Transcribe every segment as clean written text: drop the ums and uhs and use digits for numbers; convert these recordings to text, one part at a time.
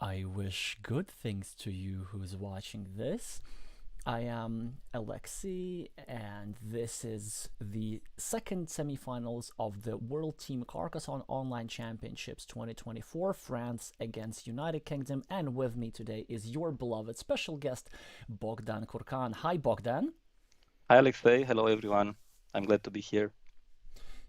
I wish good things to you who's watching this. I am Alexey, and this is the second semifinals of the World Team Carcassonne Online Championships 2024, France against United Kingdom. And with me today is your beloved special guest, Bogdan Kurkan. Hi, Bogdan. Hi, Alexey. Hello, everyone. I'm glad to be here.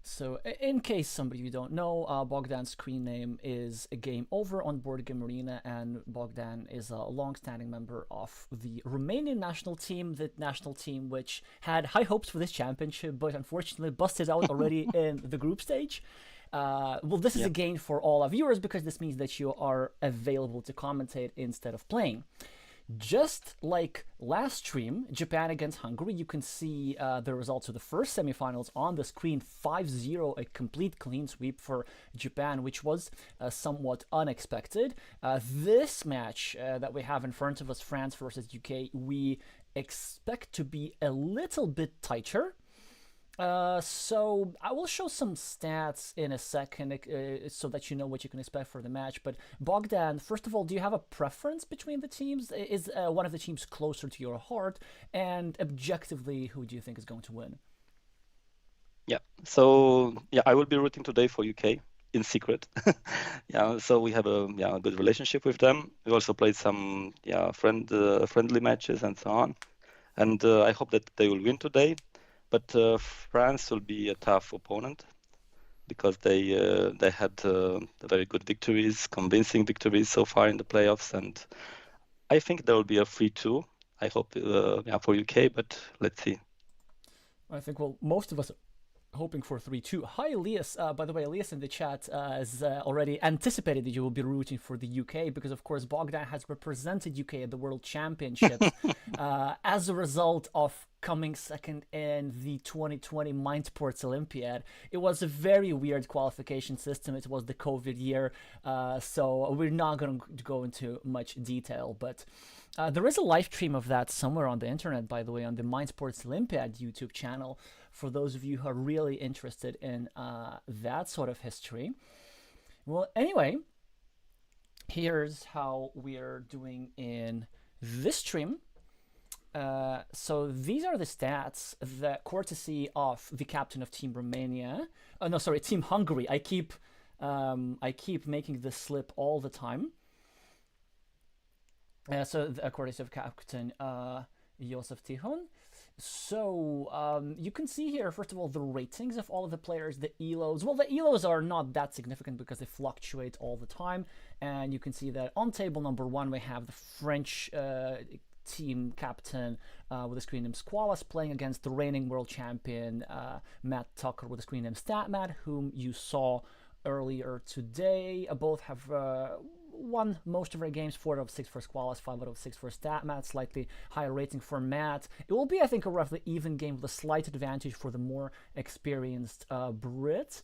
So, in case somebody you don't know, Bogdan's screen name is a Game Over on Board Game Arena, and Bogdan is a long-standing member of the Romanian national team, the national team which had high hopes for this championship, but unfortunately busted out already in the group stage. Well, this is a Yeah. gain for all our viewers because this means that you are available to commentate instead of playing. Just like last stream, Japan against Hungary, you can see the results of the first semifinals on the screen. 5-0, a complete clean sweep for Japan, which was somewhat unexpected. This match that we have in front of us, France versus UK, we expect to be a little bit tighter. So I will show some stats in a second so that you know what you can expect for the match. But Bogdan, first of all, do you have a preference between the teams? Is one of the teams closer to your heart? And objectively, who do you think is going to win? Yeah. I will be rooting today for UK in secret. Yeah. So we have a good relationship with them. We also played some friendly matches and so on. And I hope that they will win today. But France will be a tough opponent because they had very good victories, convincing victories so far in the playoffs, and I think there will be a 3-2. I hope for UK, but let's see. I think, well, most of us hoping for 3-2. Hi, Elias. By the way, Elias in the chat has already anticipated that you will be rooting for the UK because, of course, Bogdan has represented UK at the World Championships as a result of coming second in the 2020 Mindsports Olympiad. It was a very weird qualification system. It was the COVID year, so we're not going to go into much detail, but there is a live stream of that somewhere on the internet, by the way, on the Mindsports Olympiad YouTube channel for those of you who are really interested in that sort of history. Well, anyway, here's how we're doing in this stream. So these are the stats that courtesy of the captain of Team Romania. Oh no, sorry, Team Hungary. I keep making this slip all the time. So courtesy of Captain Josef Tihon. So you can see here, first of all, the ratings of all of the players, the ELOs. Well, the ELOs are not that significant because they fluctuate all the time. And you can see that on table number one, we have the French team captain with the screen name Squalas playing against the reigning world champion Matt Tucker with the screen name Statmat, whom you saw earlier today. Both have won most of their games, 4 out of 6 for Squalas, 5 out of 6 for Statmat, slightly higher rating for Matt. It will be, I think, a roughly even game with a slight advantage for the more experienced Brit.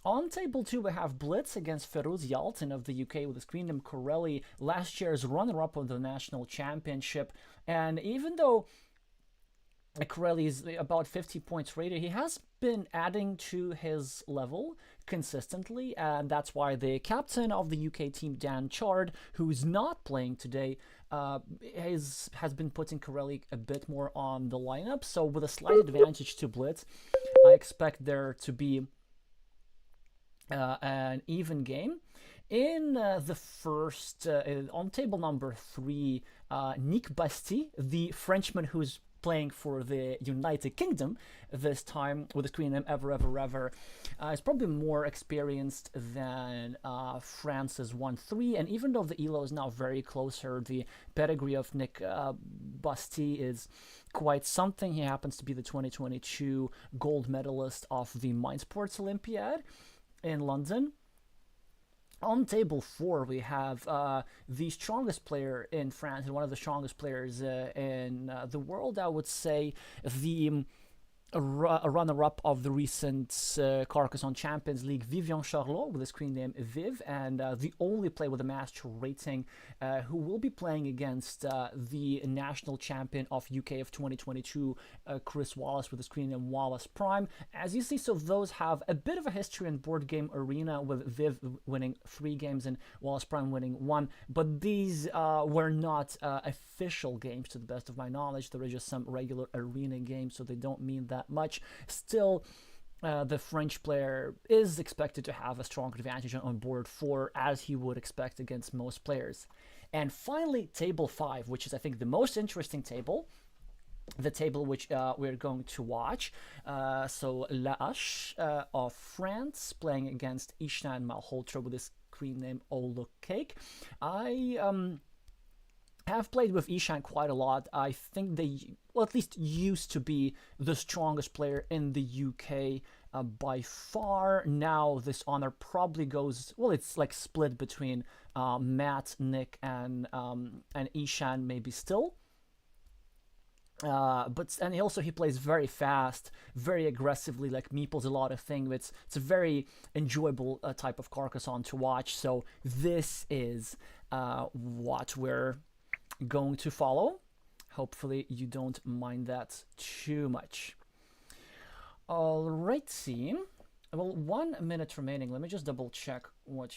On table 2, we have Blitz against Feruz Yaltin of the UK with the screen name Corelli, last year's runner-up of the national championship. And even though Corelli is about 50 points rated, he has been adding to his level consistently, and that's why the captain of the UK team, Dan Chard, who's not playing today, has been putting Corelli a bit more on the lineup. So with a slight advantage to Blitz, I expect there to be an even game. In the first, on table number 3, Nick Basti, the Frenchman who's playing for the United Kingdom this time with the screen name Ever Ever Ever, is probably more experienced than France's 1-3. And even though the ELO is now very closer, the pedigree of Nick Basti is quite something. He happens to be the 2022 gold medalist of the Mindsports Olympiad in London. On table 4, we have the strongest player in France and one of the strongest players in the world, I would say. The a runner-up of the recent Carcassonne Champions League, Vivian Charlot, with the screen name Viv, and the only player with a master rating who will be playing against the national champion of UK of 2022, Chris Wallace, with the screen name Wallace Prime. As you see, so those have a bit of a history in Board Game Arena, with Viv winning 3 games and Wallace Prime winning 1, but these were not official games to the best of my knowledge. There is just some regular arena games, so they don't mean that much. Still, the French player is expected to have a strong advantage on board 4, as he would expect against most players. And finally, table 5, which is, I think, the most interesting table. The table which we're going to watch. So La Hache of France playing against Ishan Malhotra with his screen name Oh Look Cake. I have played with Ishan quite a lot. I think they, well, at least used to be the strongest player in the UK by far. Now this honor probably goes, well, it's like split between Matt, Nick, and Ishan maybe still. And he plays very fast, very aggressively, like meeples a lot of things. It's a very enjoyable type of Carcassonne to watch. So this is what we're going to follow. Hopefully you don't mind that too much. Alrighty. Well, 1 minute remaining. Let me just double check what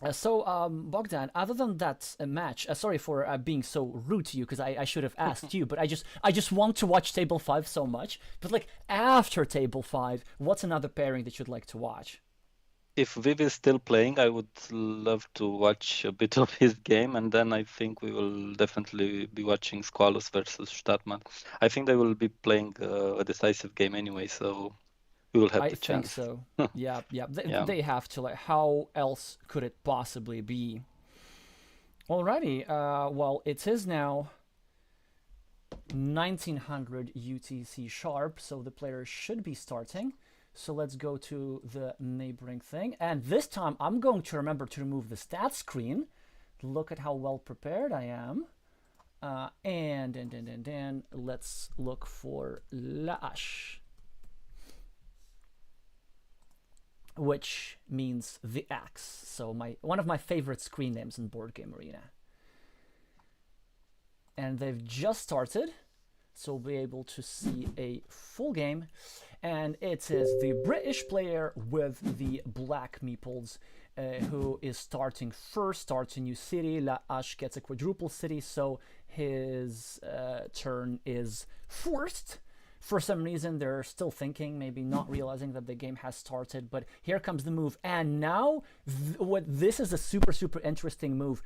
Bogdan, other than that match, sorry for being so rude to you, because I should have asked you, but I just want to watch table 5 so much. But like after table 5, what's another pairing that you'd like to watch? If Viv is still playing, I would love to watch a bit of his game, and then I think we will definitely be watching Squalus versus Stadtmann. I think they will be playing a decisive game anyway, so we will have the chance. I think so. Yeah. They have to. Like, how else could it possibly be? Alrighty. Well, it is now 1900 UTC sharp, so the player should be starting. So let's go to the neighboring thing. And this time I'm going to remember to remove the stats screen. Look at how well prepared I am. And let's look for La Hache, which means the axe. So one of my favorite screen names in Board Game Arena. And they've just started, so we'll be able to see a full game. And it is the British player with the black meeples who is starting first, starts a new city. La Hache gets a quadruple city, so his turn is forced. For some reason, they're still thinking, maybe not realizing that the game has started, but here comes the move. And now, this is a super, super interesting move.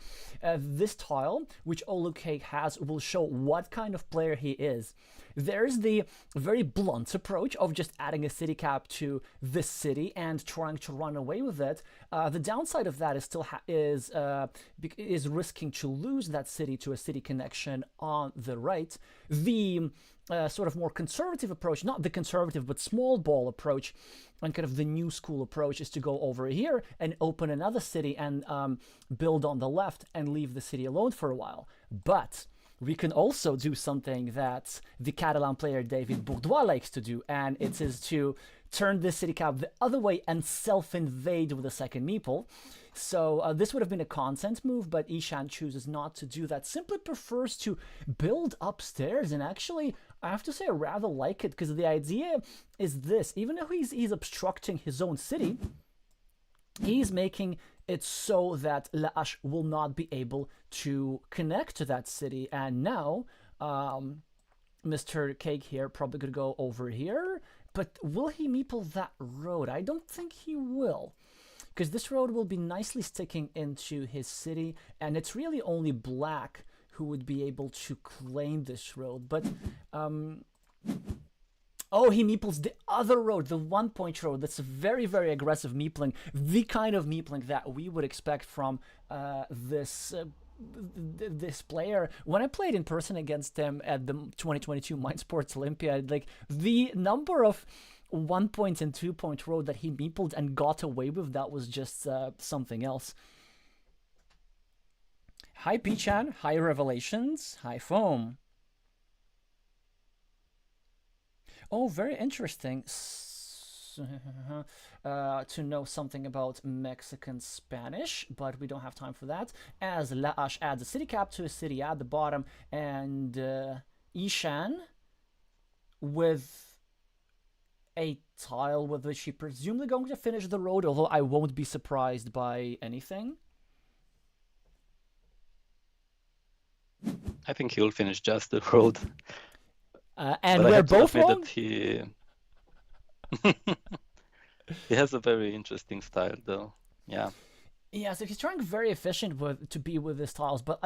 This tile, which Olukake has, will show what kind of player he is. There's the very blunt approach of just adding a city cap to this city and trying to run away with it. The downside of that is still is risking to lose that city to a city connection on the right. The sort of more conservative approach, not the conservative but small ball approach, and kind of the new school approach, is to go over here and open another city and build on the left and leave the city alone for a while. But we can also do something that the Catalan player David Bourdois likes to do, and it is to turn this city cap the other way and self-invade with a second meeple. So this would have been a content move, but Ishan chooses not to do that, simply prefers to build upstairs. And actually, I have to say I rather like it, because the idea is this: even though he's obstructing his own city, he's making it so that La Hache will not be able to connect to that city. And now Mr. Cake here probably could go over here, but will he meeple that road? I don't think he will, because this road will be nicely sticking into his city, and it's really only black who would be able to claim this road. But oh, he meeples the other road, the 1 point road. That's a very, very aggressive meepling, the kind of meepling that we would expect from this player. When I played in person against him at the 2022 Mind Sports Olympiad, like the number of 1 point and 2 point road that he meepled and got away with, that was just something else. Hi Pichan, hi Revelations, hi Foam. Oh, very interesting. To know something about Mexican Spanish, but we don't have time for that. As Laash adds a city cap to a city at the bottom, and Ishan with a tile with which she presumably going to finish the road, although I won't be surprised by anything. I think he'll finish just the road. And But I we're have to both admit wrong. that he has a very interesting style, though. Yeah. Yes, if he's trying very efficient to be with his tiles, but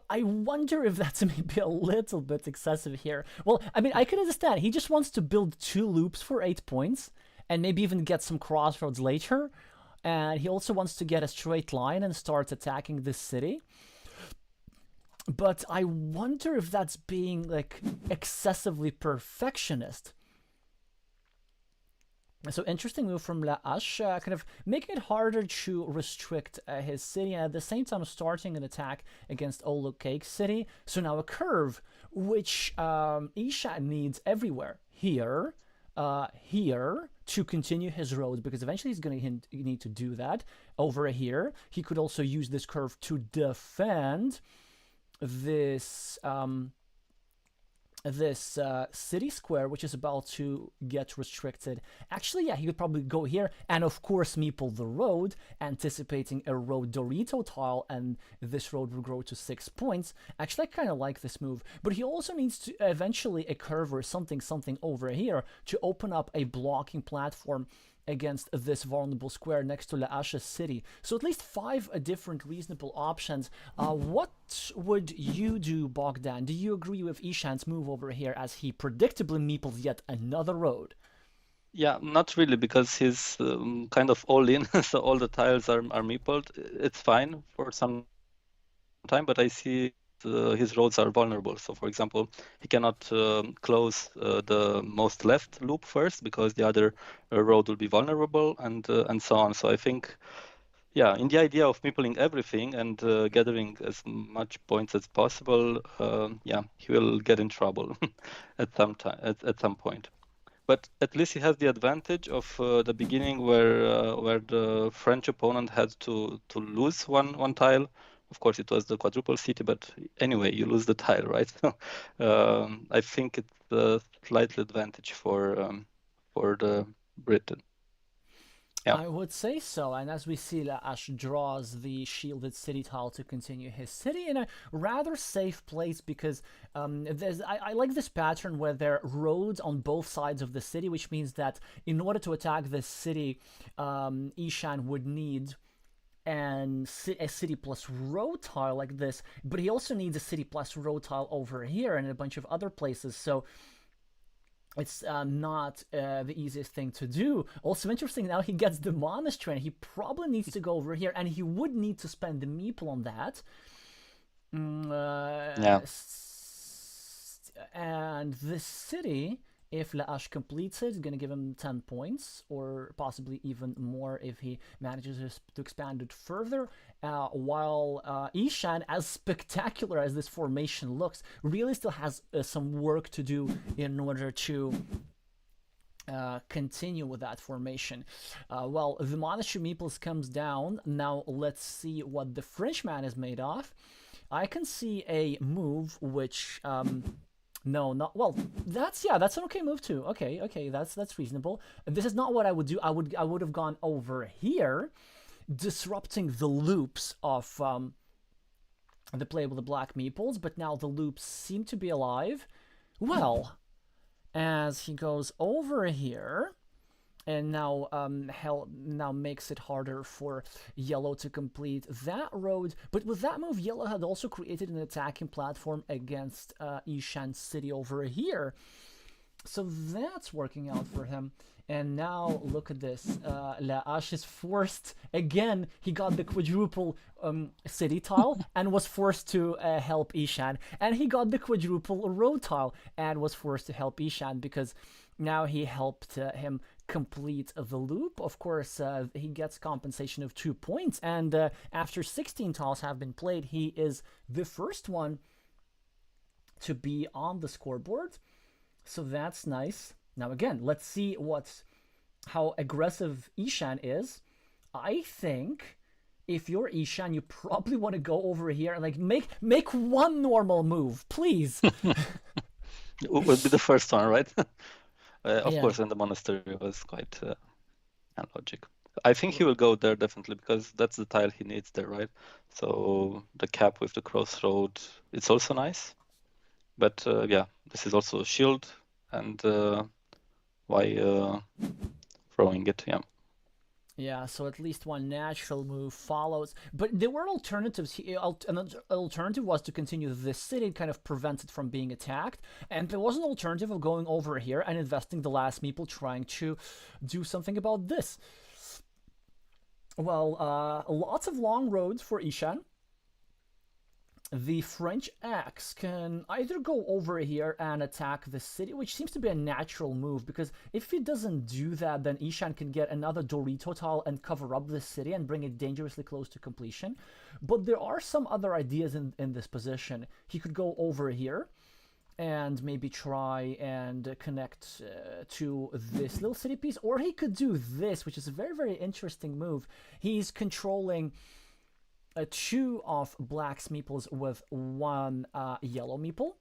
I wonder if that's maybe a little bit excessive here. Well, I mean, I can understand. He just wants to build 2 loops for 8 points, and maybe even get some crossroads later. And he also wants to get a straight line and start attacking this city. But I wonder if that's being like excessively perfectionist. So interesting move from Laash, kind of making it harder to restrict his city, and at the same time starting an attack against Olo Cake City. So now a curve, which Isha needs everywhere. Here, here, to continue his road, because eventually he's going to need to do that. Over here, he could also use this curve to defend this city square, which is about to get restricted. Actually, yeah, he could probably go here and of course meeple the road, anticipating a road Dorito tile, and this road will grow to 6 points. Actually, I kind of like this move, but he also needs to eventually a curve or something over here to open up a blocking platform against this vulnerable square next to Laash's city. So at least 5 different reasonable options. What would you do, Bogdan? Do you agree with Ishan's move over here as he predictably meeples yet another road? Yeah, not really, because he's kind of all in, so all the tiles are meepled. It's fine for some time, but I see his roads are vulnerable. So, for example, he cannot close the most left loop first because the other road will be vulnerable, and so on. So I think, yeah, in the idea of meepling everything and gathering as much points as possible, yeah, he will get in trouble at some time, at some point. But at least he has the advantage of the beginning where the French opponent had to lose one tile. Of course, it was the quadruple city, but anyway, you lose the tile, right? So I think it's a slight advantage for the Britain. Yeah. I would say so, and as we see, Laash draws the shielded city tile to continue his city in a rather safe place, because I like this pattern where there are roads on both sides of the city, which means that in order to attack this city, Ishan would need a city plus road tile like this, but he also needs a city plus road tile over here and a bunch of other places, so it's not the easiest thing to do. Also interesting, now he gets the monastery, and he probably needs to go over here, and he would need to spend the meeple on that. Yeah. And this city, if Laash completes it, is going to give him 10 points, or possibly even more if he manages to expand it further. While Ishan, as spectacular as this formation looks, really still has some work to do in order to continue with that formation. Well, the monastery meeples comes down. Now let's see what the Frenchman is made of. I can see a move which no, not well. That's an okay move too. Okay, that's reasonable. This is not what I would do. I would have gone over here, disrupting the loops of the play with the black meeples, but now the loops seem to be alive. Well, as he goes over here, and now now makes it harder for yellow to complete that road. But with that move, yellow had also created an attacking platform against Ishan City over here. So that's working out for him. And now look at this. Laash is forced again. He got the quadruple city tile and was forced to help Ishan. And he got the quadruple road tile and was forced to help Ishan, because now he helped him complete the loop. Of course, he gets compensation of 2 points. And after 16 tiles have been played, he is the first one to be on the scoreboard. So that's nice. Now again, let's see how aggressive Ishan is. I think if you're Ishan, you probably want to go over here and like make one normal move, please. It would be the first one, right? Of Yeah. course, and the monastery was quite logic. I think he will go there definitely because that's the tile he needs there, right? So the cap with the crossroad, it's also nice. But yeah, this is also a shield, and why throwing it? Yeah. Yeah, so at least one natural move follows. But there were alternatives. An alternative was to continue this city, kind of prevent it from being attacked. And there was an alternative of going over here and investing the last meeple, trying to do something about this. Well, lots of long roads for Ishan. The French axe can either go over here and attack the city, which seems to be a natural move, because if he doesn't do that, then Ishan can get another Dorito tile and cover up the city and bring it dangerously close to completion. But there are some other ideas in this position. He could go over here and maybe try and connect to this little city piece, or he could do this, which is a very, very interesting move. He's controlling two of black's meeples with one yellow meeple.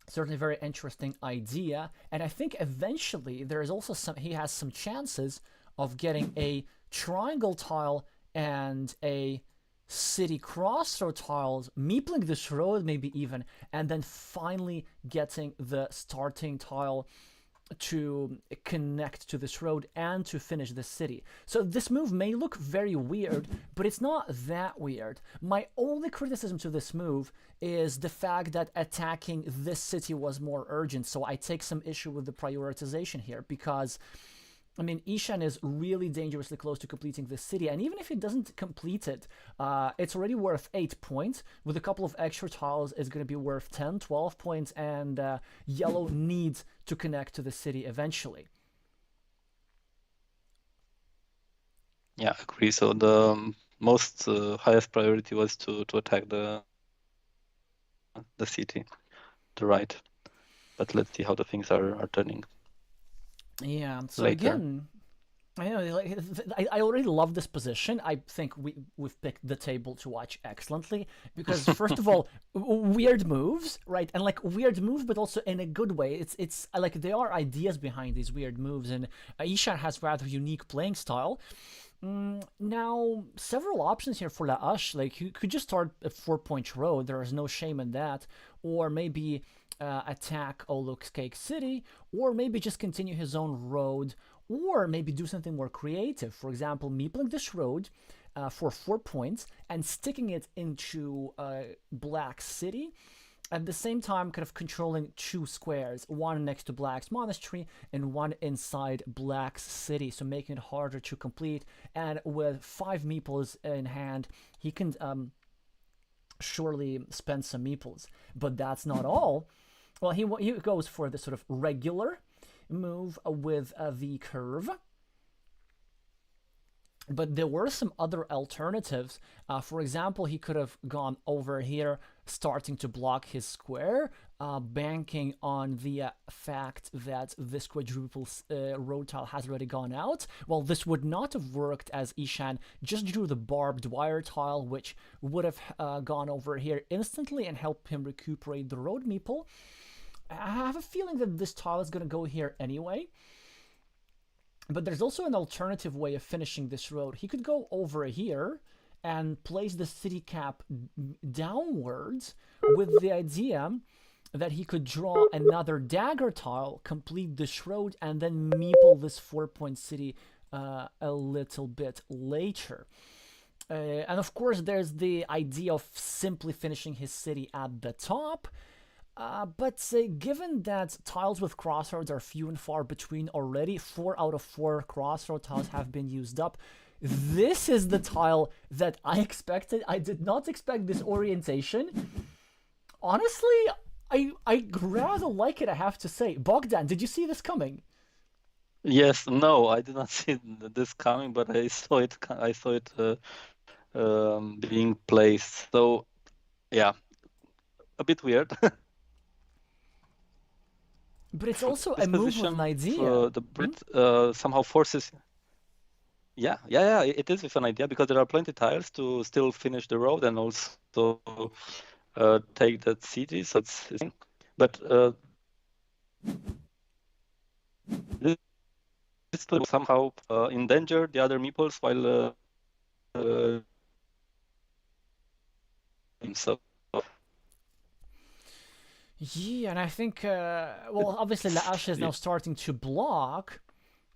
Certainly very interesting idea. And I think eventually there is also he has some chances of getting a triangle tile and a city crossroad tiles, meepling this road maybe even, and then finally getting the starting tile to connect to this road and to finish the city. So this move may look very weird, but it's not that weird. My only criticism to this move is the fact that attacking this city was more urgent, so I take some issue with the prioritization here, because I mean, Ishan is really dangerously close to completing this city, and even if he doesn't complete it, it's already worth 8 points. With a couple of extra tiles, it's going to be worth 10, 12 points, and yellow needs to connect to the city eventually. Yeah, I agree. So the most highest priority was to attack the city, the right. But let's see how the things are turning. Yeah, so Later. again, I know, like, I already love this position. I think we've picked the table to watch excellently because first of all, weird moves, right? And like weird moves, but also in a good way. It's like there are ideas behind these weird moves, and Ishan has rather unique playing style. Now, several options here for Laash. Like you could just start a 4-point road. There is no shame in that, or maybe attack Oluk's Cake City, or maybe just continue his own road, or maybe do something more creative. For example, meepling this road for 4 points and sticking it into Black City. At the same time, kind of controlling 2 squares, one next to Black's Monastery and one inside Black's City, so making it harder to complete. And with 5 meeples in hand, he can surely spend some meeples. But that's not all. Well, he goes for the sort of regular move with the curve. But there were some other alternatives. For example, he could have gone over here, starting to block his square, banking on the fact that this quadruple road tile has already gone out. Well, this would not have worked as Ishan just drew the barbed wire tile, which would have gone over here instantly and helped him recuperate the road meeple. I have a feeling that this tile is going to go here anyway. But there's also an alternative way of finishing this road. He could go over here and place the city cap downwards with the idea that he could draw another dagger tile, complete this road, and then meeple this 4-point city a little bit later. And of course, there's the idea of simply finishing his city at the top. But given that tiles with crossroads are few and far between already, 4 out of 4 crossroad tiles have been used up. This is the tile that I expected. I did not expect this orientation. Honestly, I rather like it, I have to say. Bogdan, did you see this coming? Yes, no, I did not see this coming, but I saw it. I saw it being placed. So, yeah, a bit weird. But it's also this a move with position an idea. the Brit somehow forces. Yeah, it is with an idea because there are plenty tiles to still finish the road and also take that city. So it's but this will somehow endanger the other meeples while so. Yeah, and I think, well, obviously Laash is now starting to block,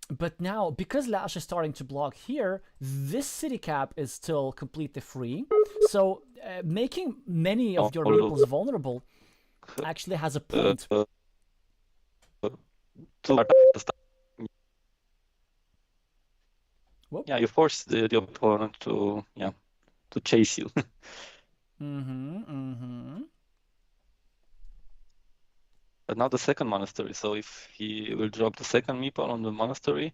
but now, because Laash is starting to block here, this city cap is still completely free. So, making many of your meeples vulnerable actually has a point. Yeah, you force the opponent to chase you. But now the second monastery. So if he will drop the second meeple on the monastery,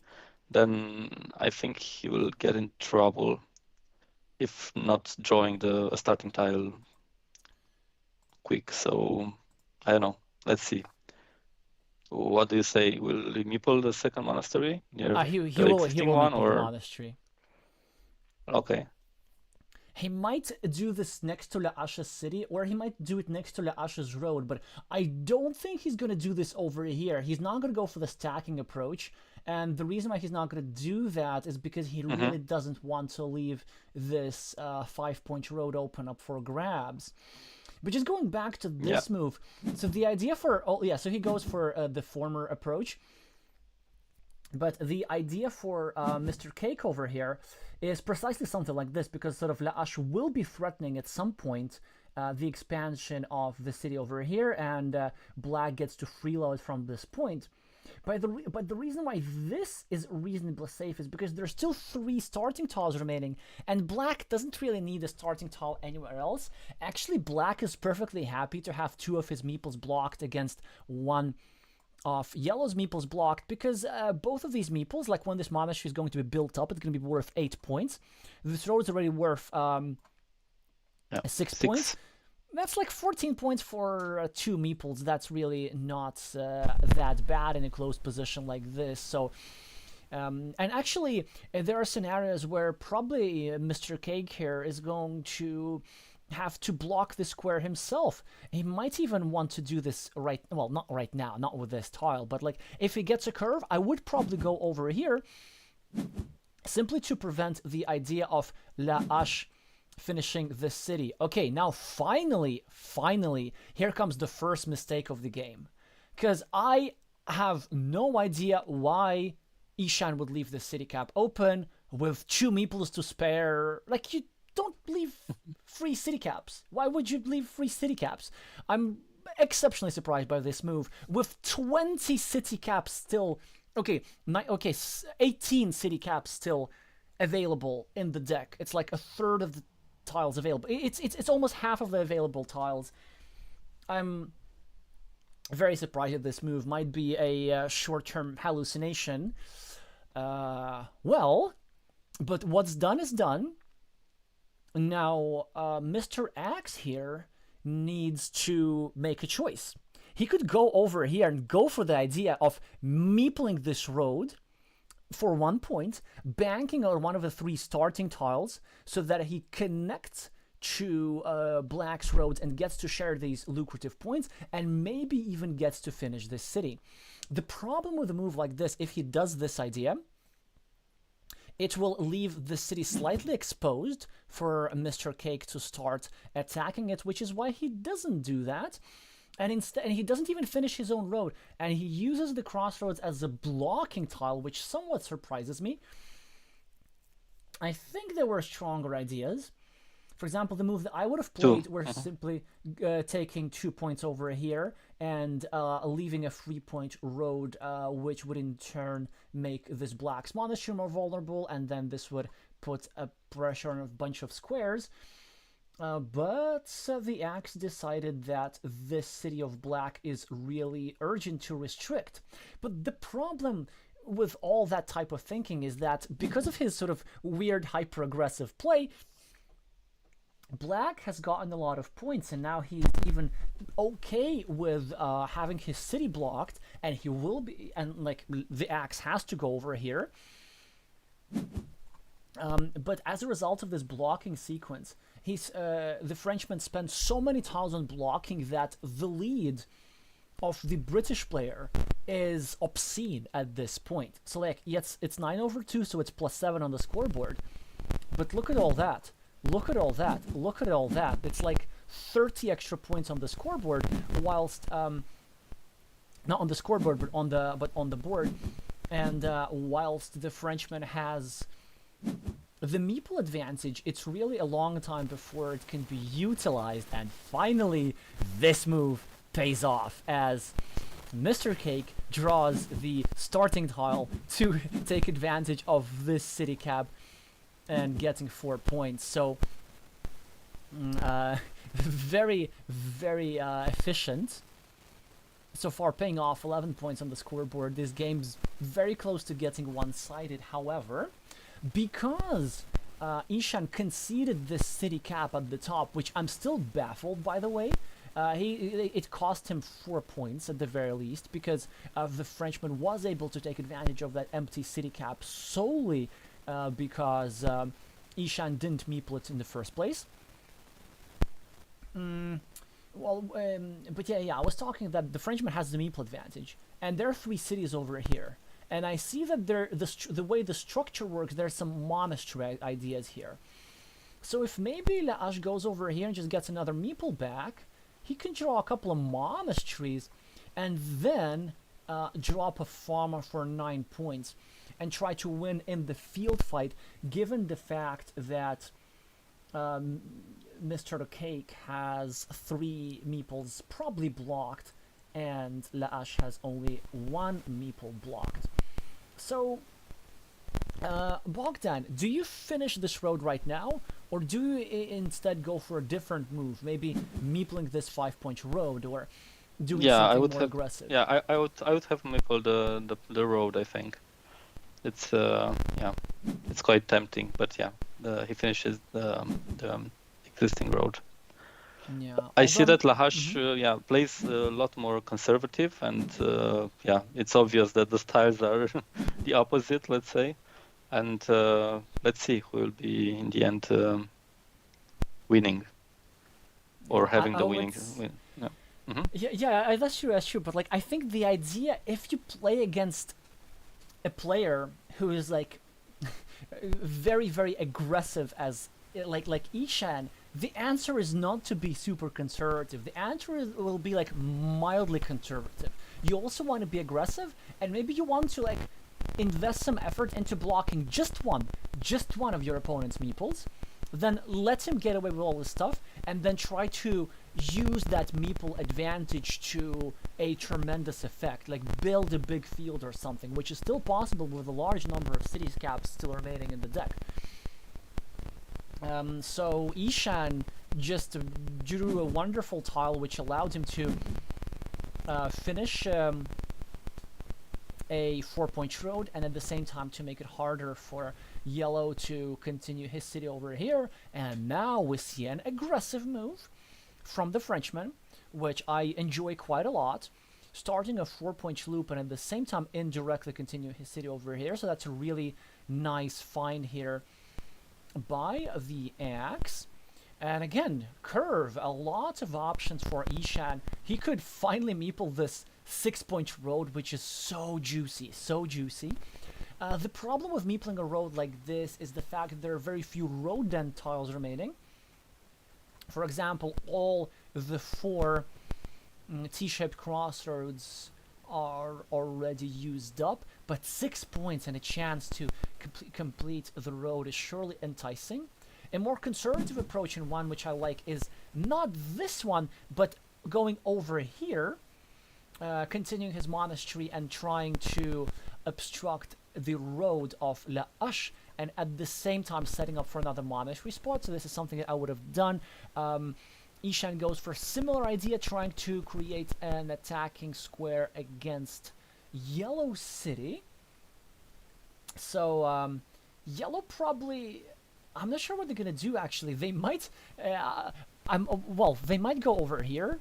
then I think he will get in trouble if not drawing the starting tile quick. So I don't know. Let's see. What do you say? Will he meeple the second monastery near He the will existing one, meeple the or monastery. okay? He might do this next to Laash's city, or he might do it next to Laash's road, but I don't think he's going to do this over here. He's not going to go for the stacking approach, and the reason why he's not going to do that is because he really doesn't want to leave this 5-point road open up for grabs. But just going back to this move, so the idea for... Oh, yeah, so he goes for the former approach. But the idea for Mr. Cake over here is precisely something like this, because sort of Laash will be threatening at some point the expansion of the city over here, and Black gets to freeload from this point. But the reason why this is reasonably safe is because there's still 3 starting tiles remaining, and Black doesn't really need a starting tile anywhere else. Actually, Black is perfectly happy to have 2 of his meeples blocked against 1 of Yellow's meeples blocked, because both of these meeples, like when this monastery is going to be built up, it's going to be worth 8 points. This road is already worth 6 points. That's like 14 points for 2 meeples. That's really not that bad in a close position like this. So, and actually, there are scenarios where probably Mr. Cake here is going to have to block the square himself. He might even want to do this well, not right now, not with this tile, but like if he gets a curve, I would probably go over here simply to prevent the idea of Laash finishing this city. Okay, now finally, here comes the first mistake of the game. Because I have no idea why Ishan would leave the city cap open with 2 meeples to spare. Like, you don't leave free city caps. Why would you leave free city caps? I'm exceptionally surprised by this move. With 20 city caps still... Okay, 18 city caps still available in the deck. It's like a third of the tiles available. It's almost half of the available tiles. I'm very surprised that this move might be a short-term hallucination. Well, but what's done is done. Now, Mr. Axe here needs to make a choice. He could go over here and go for the idea of meepling this road for 1 point, banking on one of the 3 starting tiles so that he connects to Black's road and gets to share these lucrative points, and maybe even gets to finish this city. The problem with a move like this, if he does this idea, it will leave the city slightly exposed for Mr. Cake to start attacking it, which is why he doesn't do that. And instead, he doesn't even finish his own road, and he uses the crossroads as a blocking tile, which somewhat surprises me. I think there were stronger ideas. For example, the move that I would have played were simply taking 2 points over here and leaving a 3-point road, which would in turn make this Black's monastery more vulnerable, and then this would put a pressure on a bunch of squares. But the Axe decided that this city of Black is really urgent to restrict. But the problem with all that type of thinking is that because of his sort of weird hyper-aggressive play, Black has gotten a lot of points, and now he's even okay with having his city blocked and he will be, and like the axe has to go over here. But as a result of this blocking sequence, the Frenchman spent so many tiles on blocking that the lead of the British player is obscene at this point. So like, yes, it's 9/2, so it's +7 on the scoreboard. But look at all that. Look at all that. Look at all that. It's like 30 extra points on the scoreboard, whilst not on the scoreboard, but on the board. And whilst the Frenchman has the meeple advantage, it's really a long time before it can be utilized. And finally, this move pays off as Mr. Cake draws the starting tile to take advantage of this city cap and getting 4 points. So very, very efficient. So far paying off 11 points on the scoreboard. This game's very close to getting one-sided. However, because Ishan conceded this city cap at the top, which I'm still baffled, by the way. It cost him 4 points at the very least, because the Frenchman was able to take advantage of that empty city cap solely because Ishan didn't meeple it in the first place. But yeah, I was talking that the Frenchman has the meeple advantage, and there are 3 cities over here. And I see that the way the structure works, there's some monastery ideas here. So if maybe Laash goes over here and just gets another meeple back, he can draw a couple of monasteries and then drop a farmer for 9 points and try to win in the field fight, given the fact that Mr. Cake has 3 meeples probably blocked and Laash has only 1 meeple blocked. So, Bogdan, do you finish this road right now, or do you instead go for a different move, maybe meepling this 5-point road, or doing something more aggressive? Yeah, I would have meeple the road. I think it's it's quite tempting, but yeah, he finishes the existing road. Yeah, I see that Laash plays a lot more conservative, and it's obvious that the styles are the opposite, let's say. And let's see who will be in the end winning or having the winning. Yeah. Yeah, that's true. But like, I think the idea, if you play against a player who is like very, very aggressive as like Ishan, the answer is not to be super conservative. The answer will be like mildly conservative. You also want to be aggressive, and maybe you want to like invest some effort into blocking just one of your opponent's meeples, then let him get away with all this stuff, and then try to use that meeple advantage to a tremendous effect, like build a big field or something, which is still possible with a large number of cities caps still remaining in the deck. So Ishan just drew a wonderful tile which allowed him to finish a 4-point road, and at the same time to make it harder for yellow to continue his city over here. And now we see an aggressive move from the Frenchman, which I enjoy quite a lot, starting a 4-point loop and at the same time indirectly continue his city over here. So that's a really nice find here by the axe. And again, curve, a lot of options for Ishan. He could finally meeple this 6-point road, which is so juicy, so juicy. The problem with meepling a road like this is the fact that there are very few road dent tiles remaining. For example, all the 4 T-shaped crossroads are already used up, but 6 points and a chance to complete the road is surely enticing. A more conservative approach, and one which I like, is not this one, but going over here, continuing his monastery and trying to obstruct the road of Laash, and at the same time setting up for another monastery spot. So this is something that I would have done. Ishan goes for a similar idea, trying to create an attacking square against Yellow City. So Yellow probably, I'm not sure what they're gonna do actually. They might, they might go over here,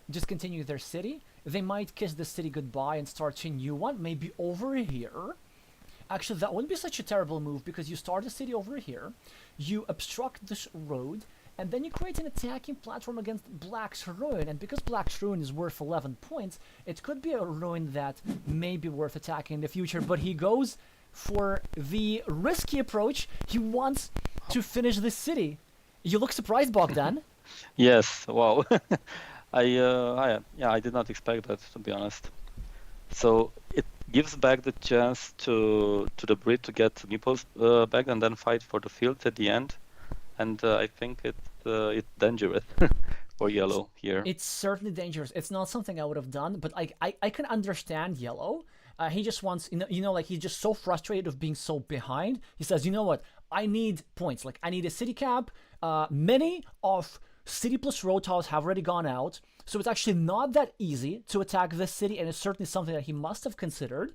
just continue their city. they might kiss the city goodbye and start a new one, maybe over here. Actually, that wouldn't be such a terrible move because you start a city over here, you obstruct this road, and then you create an attacking platform against Black's Ruin. And because Black's Ruin is worth 11 points, it could be a ruin that may be worth attacking in the future. But he goes for the risky approach. He wants to finish this city. You look surprised, Bogdan. Yes, wow. I did not expect that, to be honest. So it gives back the chance to the Brit to get meeples back and then fight for the field at the end. And I think it's dangerous for yellow here. It's certainly dangerous. It's not something I would have done, but I can understand yellow. He just wants, like he's just so frustrated of being so behind. He says, you know what? I need points. Like I need a city cap. Many of city plus road tiles have already gone out. So it's actually not that easy to attack this city, and it's certainly something that he must have considered.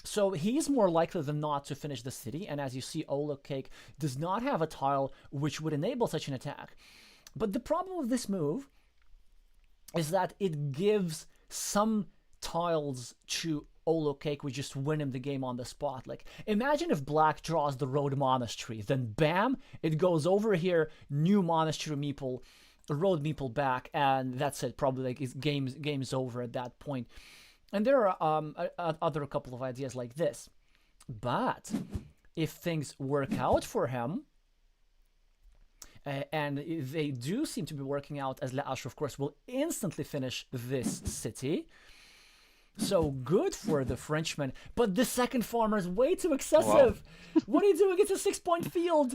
So he's more likely than not to finish the city, and as you see, Olo Cake does not have a tile which would enable such an attack. But the problem with this move is that it gives some tiles to Olo Cake which just win him the game on the spot. Like, imagine if Black draws the Road Monastery, then bam, it goes over here, new Monastery meeple, Road meeple back, and that's it. Probably like it's game's over at that point. And there are other couple of ideas like this. But if things work out for him, and they do seem to be working out, as Leash, of course, will instantly finish this city. So good for the Frenchman. But the second farmer is way too excessive. Wow. What are you doing? It's a 6-point field.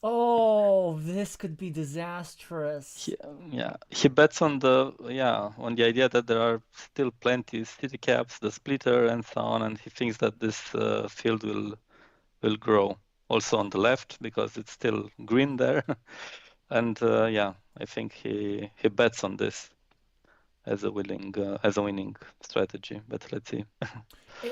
Oh, this could be disastrous. Yeah. He bets on the idea that there are still plenty city caps, the splitter, and so on, and he thinks that this field will grow. Also on the left because it's still green there, and I think he bets on this as a winning strategy. But let's see.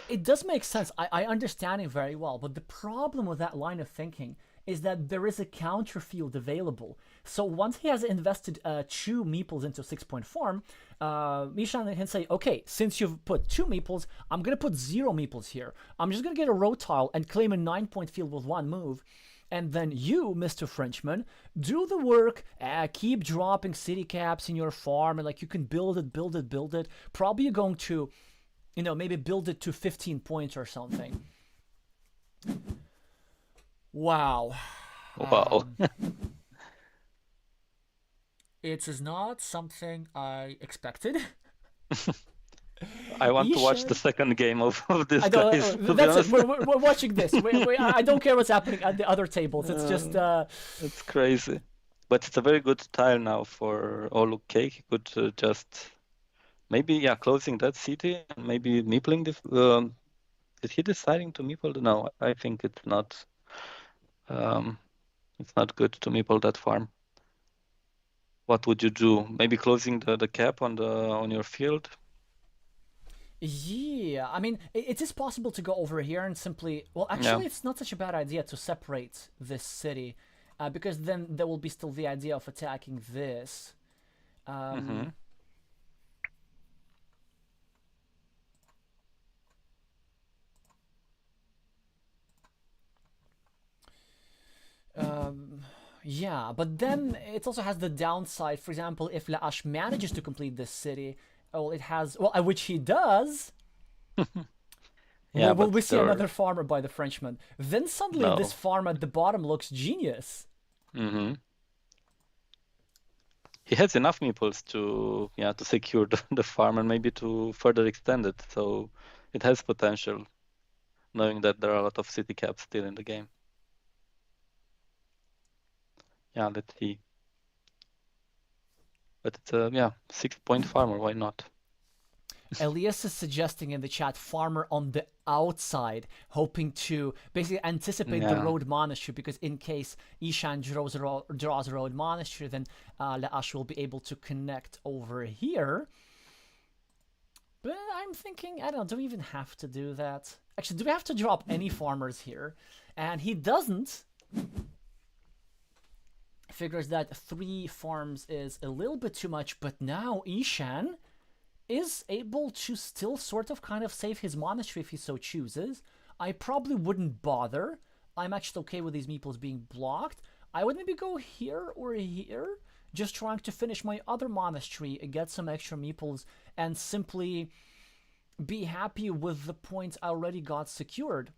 It does make sense. I understand it very well, but the problem with that line of thinking is that there is a counter field available. So once he has invested 2 meeples into 6-point farm, Mishan can say, okay, since you've put 2 meeples, I'm going to put 0 meeples here. I'm just going to get a road tile and claim a 9-point field with 1 move. And then you, Mr. Frenchman, do the work, keep dropping city caps in your farm, and like you can build it. Probably you're going to, maybe build it to 15 points or something. Wow. It is not something I expected. I want to watch the second game of this guy. That's it. We're watching this. I don't care what's happening at the other tables. It's just... It's crazy. But it's a very good tile now for Olo Cake. He could just... Maybe, closing that city and maybe meepling the... Is he deciding to meeple? No, I think it's not... it's not good to meeple that farm. What would you do? Maybe closing the cap on your field? Yeah, I mean, it is possible to go over here and simply... Well, actually, it's not such a bad idea to separate this city, because then there will be still the idea of attacking this. Yeah, but then it also has the downside. For example, if Leash manages to complete this city, it has, which he does. We see another farmer by the Frenchman. Then suddenly this farm at the bottom looks genius. He has enough meeples to secure the farm and maybe to further extend it. So it has potential, knowing that there are a lot of city caps still in the game. Let's see. But it's a 6-point farmer. Why not? Elias is suggesting in the chat farmer on the outside, hoping to basically anticipate the Road Monastery, because in case Ishan draws Road Monastery, then Leash will be able to connect over here. But I'm thinking, I don't know, do we even have to do that? Actually, do we have to drop any farmers here? And he doesn't. Figures that 3 farms is a little bit too much, but now Ishan is able to still sort of kind of save his monastery if he so chooses. I probably wouldn't bother. I'm actually okay with these meeples being blocked. I would maybe go here or here, just trying to finish my other monastery, get some extra meeples, and simply be happy with the points I already got secured.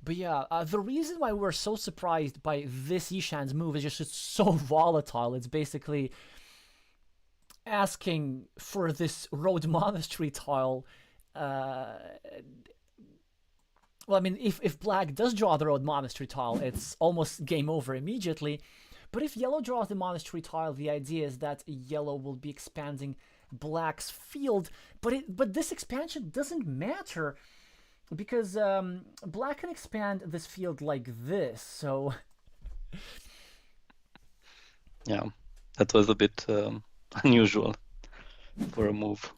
But yeah, the reason why we're so surprised by this Ishan's move is just it's so volatile. It's basically asking for this road monastery tile. Well, I mean, if black does draw the road monastery tile, it's almost game over immediately. But if yellow draws the monastery tile, the idea is that yellow will be expanding black's field. But this expansion doesn't matter, because black can expand this field like this, so... Yeah, that was a bit unusual for a move.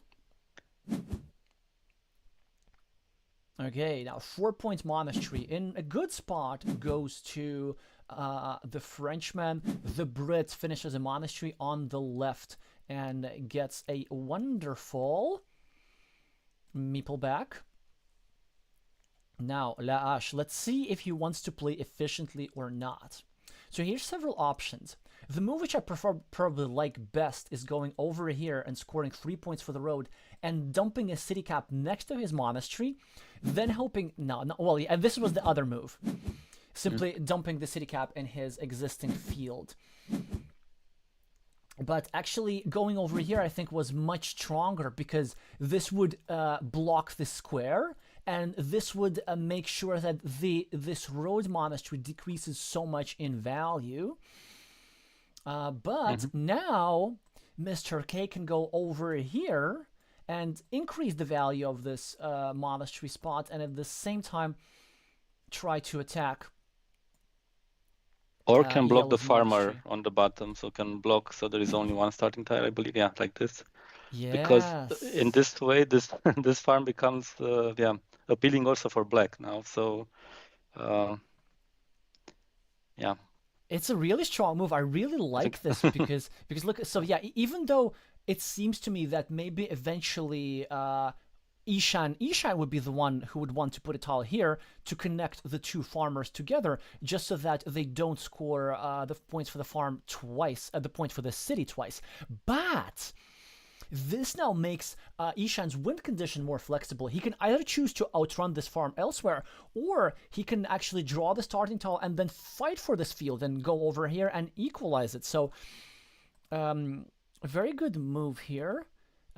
Okay, now 4 points monastery. In a good spot goes to the Frenchman. The Brit finishes a monastery on the left and gets a wonderful meeple back. Now, Laash, let's see if he wants to play efficiently or not. So here's several options. The move which I probably like best is going over here and scoring 3 points for the road and dumping a city cap next to his monastery, then hoping... well, yeah, this was the other move. Simply dumping the city cap in his existing field. But actually going over here, I think, was much stronger, because this would block the square, and this would make sure that this road monastery decreases so much in value. But now Mr. K can go over here and increase the value of this monastery spot, and at the same time try to attack. Or can block the yellow's farmer monastery. on the bottom, so can block, so there is only one starting tile, I believe. Yeah, like this. Yes. Because in this way, this this farm becomes appealing also for black now. So yeah. It's a really strong move. I really like this because look, so yeah, even though it seems to me that maybe eventually Ishan would be the one who would want to put a tile here to connect the two farmers together, just so that they don't score the points for the farm twice, the point for the city twice. But this now makes Ishan's win condition more flexible. He can either choose to outrun this farm elsewhere, or he can actually draw the starting tile and then fight for this field and go over here and equalize it. So, a very good move here.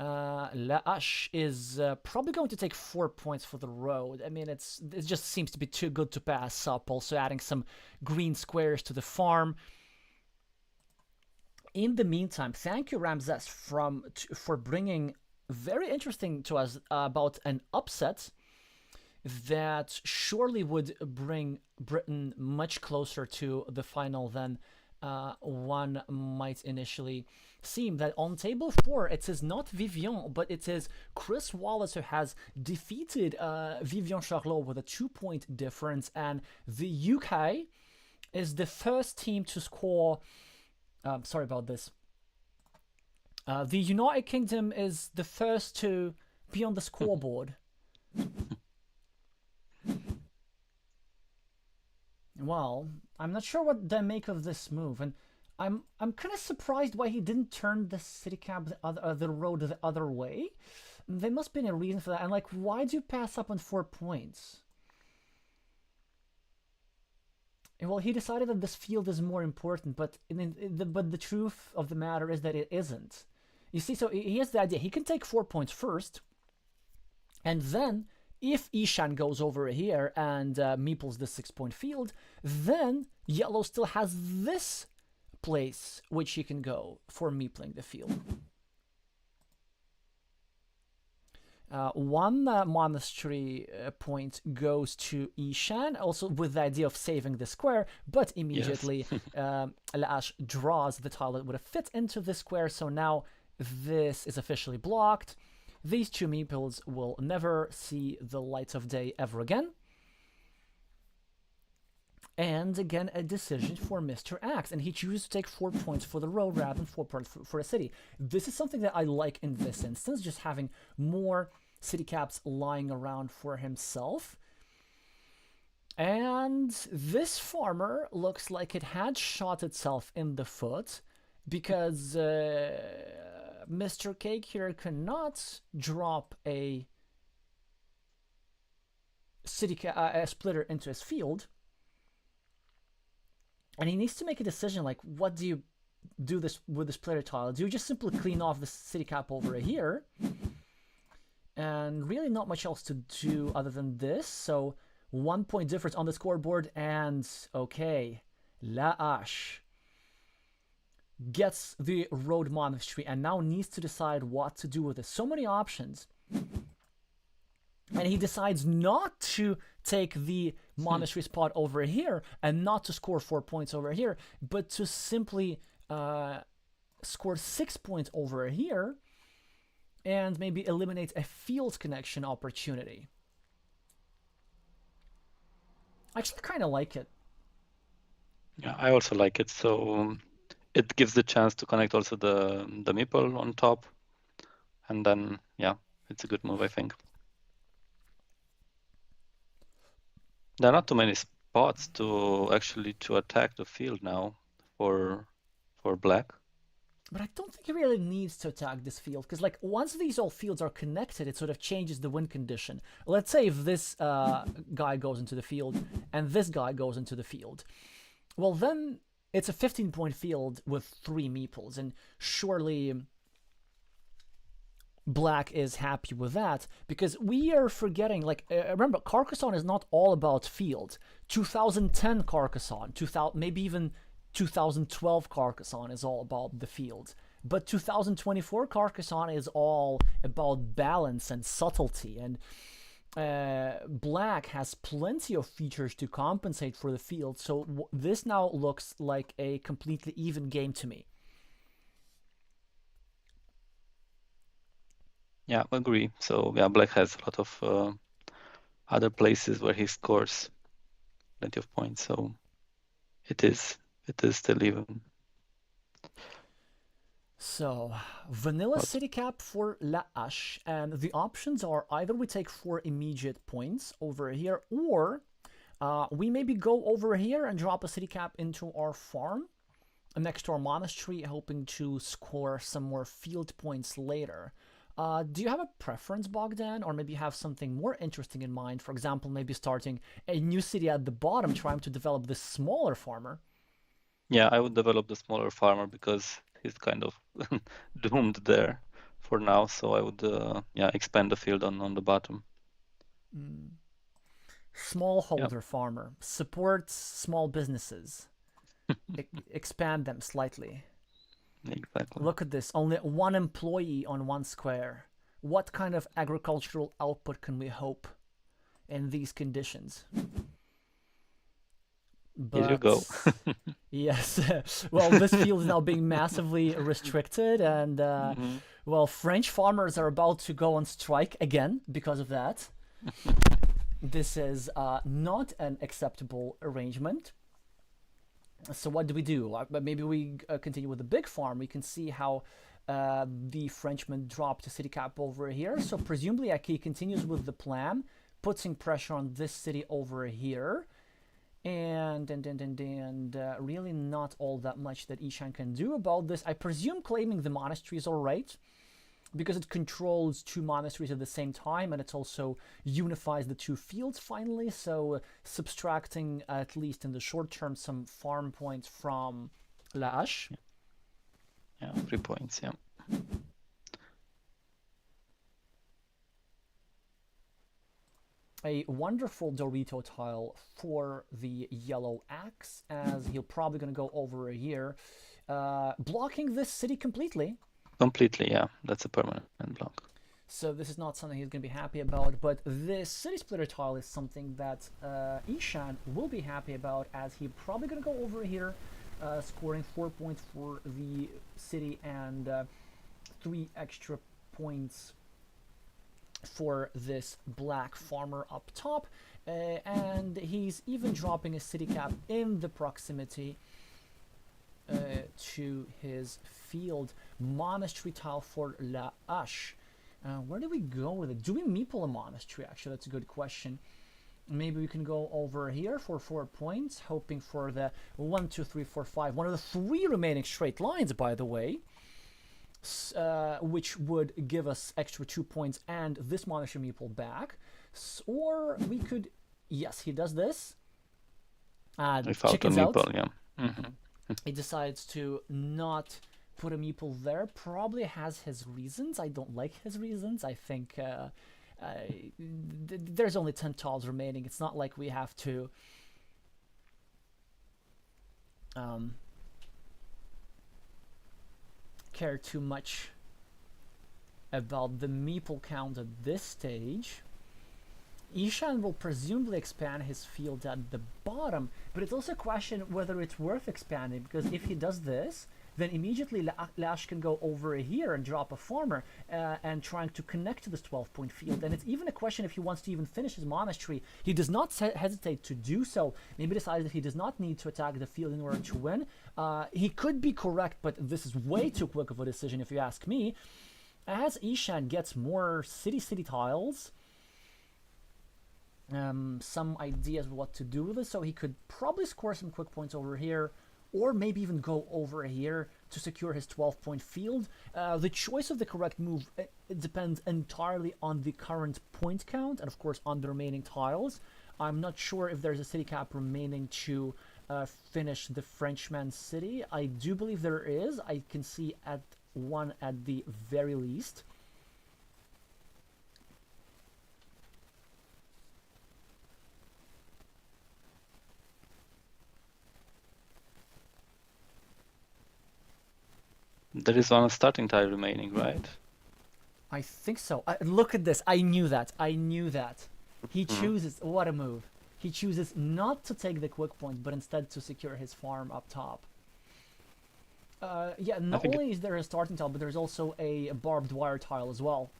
Laash is probably going to take 4 points for the road. I mean, it just seems to be too good to pass up. Also adding some green squares to the farm. In the meantime, thank you, Ramses, for bringing very interesting to us about an upset that surely would bring Britain much closer to the final than one might initially seem. That on table 4, it is not Vivian, but it is Chris Wallace who has defeated Vivian Charlot with a 2-point difference, and the UK is the first team to score... sorry about this. The United Kingdom is the first to be on the scoreboard. Well, I'm not sure what they make of this move, and I'm kind of surprised why he didn't turn the city cap the road the other way. There must be a reason for that. And like, why do you pass up on 4 points? Well, he decided that this field is more important, but the truth of the matter is that it isn't. You see, so he has the idea. He can take 4 points first, and then if Ishan goes over here and meeples the 6-point field, then yellow still has this place which he can go for meepling the field. One monastery point goes to Ishan, also with the idea of saving the square, but immediately Laash draws the tile that would have fit into the square, so now this is officially blocked. These two meeples will never see the light of day ever again. And again, a decision for Mr. X, and he chooses to take 4 points for the road rather than 4 points for the city. This is something that I like in this instance, just having more city caps lying around for himself. And this farmer looks like it had shot itself in the foot, because Mr. Cake here cannot drop a a splitter into his field. And he needs to make a decision, like, what do you do this with the splitter tile? Do you just simply clean off the city cap over here? And really not much else to do other than this. So 1 point difference on the scoreboard, and okay, Laash gets the road monastery and now needs to decide what to do with it. So many options. And he decides not to take the monastery spot over here and not to score 4 points over here, but to simply score 6 points over here and maybe eliminate a field connection opportunity. I actually kind of like it. Yeah, I also like it. So it gives the chance to connect also the meeple on top, and then yeah, it's a good move, I think. There are not too many spots to actually attack the field now for black. But I don't think he really needs to attack this field, because like once these all fields are connected, it sort of changes the win condition. Let's say if this guy goes into the field and this guy goes into the field, well then it's a 15-point field with 3 meeples, and surely black is happy with that, because we are forgetting, like, remember, Carcassonne is not all about field. 2010 Carcassonne, maybe even 2012 Carcassonne is all about the field. But 2024 Carcassonne is all about balance and subtlety, and black has plenty of features to compensate for the field, so this now looks like a completely even game to me. Yeah, I agree. So yeah, black has a lot of other places where he scores plenty of points. So it is still even. So vanilla city cap for Laash, and the options are either we take 4 immediate points over here, or we maybe go over here and drop a city cap into our farm next to our monastery, hoping to score some more field points later. Do you have a preference, Bogdan, or maybe you have something more interesting in mind? For example, maybe starting a new city at the bottom, trying to develop this smaller farmer. Yeah, I would develop the smaller farmer because he's kind of doomed there for now. So I would expand the field on the bottom. Smallholder farmer supports small businesses. Expand them slightly. Exactly. Look at this, only 1 employee on 1 square. What kind of agricultural output can we hope in these conditions? But, here you go. Yes, well, this field is now being massively restricted, and well, French farmers are about to go on strike again because of that. This is not an acceptable arrangement. So what do we do? Maybe we continue with the big farm. We can see how the Frenchman dropped a city cap over here. So presumably he continues with the plan, putting pressure on this city over here. And really not all that much that Ishan can do about this. I presume claiming the monastery is alright, because it controls 2 monasteries at the same time, and it also unifies the 2 fields finally, so subtracting, at least in the short term, some farm points from Laash. Yeah, 3 points, yeah. A wonderful Dorito tile for the yellow axe, as he'll probably going to go over here, blocking this city completely. Completely, yeah. That's a permanent block. So this is not something he's going to be happy about, but this city splitter tile is something that Ishan will be happy about, as he's probably going to go over here, scoring 4 points for the city and 3 extra points for this black farmer up top, and he's even dropping a city cap in the proximity to his field. Monastery tile for La Hache. Where do we go with it? Do we meeple a monastery? Actually, that's a good question. Maybe we can go over here for 4 points, hoping for the 1, 2, 3, 4, 5. One of the 3 remaining straight lines, by the way, which would give us extra 2 points and this monastery meeple back. Or we could, yes, he does this. Chickens out. Yeah. Mm-hmm. He decides to not put a meeple there. Probably has his reasons. I don't like his reasons. I think there's only 10 tiles remaining. It's not like we have to care too much about the meeple count at this stage. Ishan will presumably expand his field at the bottom, but it's also a question whether it's worth expanding, because if he does this, then immediately La Hache can go over here and drop a farmer and trying to connect to this 12-point field. And it's even a question if he wants to even finish his monastery. He does not hesitate to do so. Maybe decides that he does not need to attack the field in order to win. He could be correct, but this is way too quick of a decision if you ask me. As Ishan gets more city tiles, some ideas of what to do with it, so he could probably score some quick points over here, or maybe even go over here to secure his 12-point field. The choice of the correct move it depends entirely on the current point count and of course on the remaining tiles. I'm not sure if there's a city cap remaining to finish the Frenchman's city. I do believe there is. I can see at one at the very least. There is one starting tile remaining, right? I think so. Look at this. I knew that. I knew that. He chooses, what a move. He chooses not to take the quick point, but instead to secure his farm up top. Yeah, not only is there a starting tile, but there's also a barbed wire tile as well.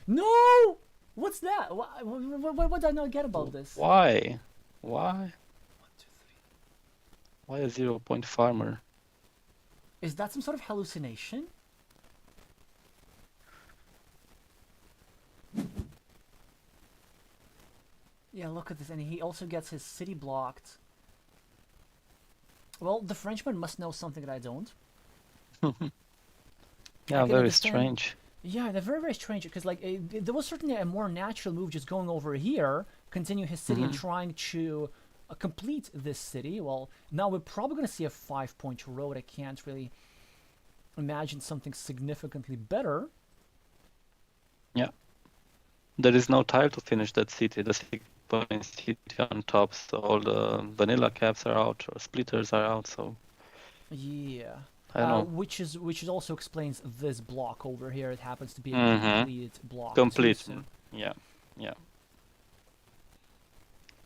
No! What's that? What did I not get about this? Why? Why? Why a 0-point farmer? Is that some sort of hallucination? Yeah, look at this. And he also gets his city blocked. Well, the Frenchman must know something that I don't. Yeah, very strange. Yeah, they're very, very strange, because like there was certainly a more natural move just going over here, continue his city and trying to complete this city. Well, now we're probably going to see a 5-point road. I can't really imagine something significantly better. Yeah. There is no tile to finish that city. The 6-point city on top, so all the vanilla caps are out, or splitters are out, so... Yeah. I don't know. Which is also explains this block over here. It happens to be a complete block. Complete. Too, so. Yeah, yeah.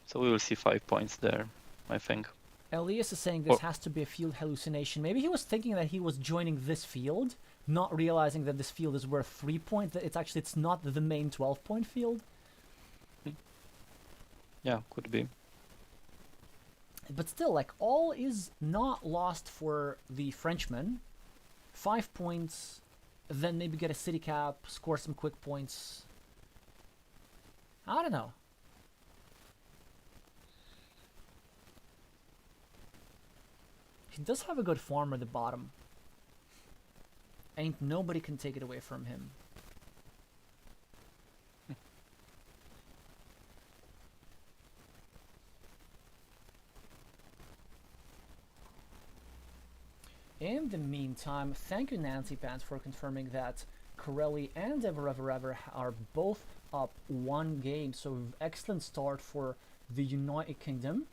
So we will see 5 points there, I think. Elias is saying this has to be a field hallucination. Maybe he was thinking that he was joining this field, not realizing that this field is worth 3 points. It's not the main 12-point field. Yeah, could be. But still, like, all is not lost for the Frenchman. 5 points, then maybe get a city cap, score some quick points. I don't know. He does have a good farm at the bottom. Ain't nobody can take it away from him. In the meantime, thank you Nancy Pants for confirming that Corelli and Ever are both up 1 game, so excellent start for the United Kingdom.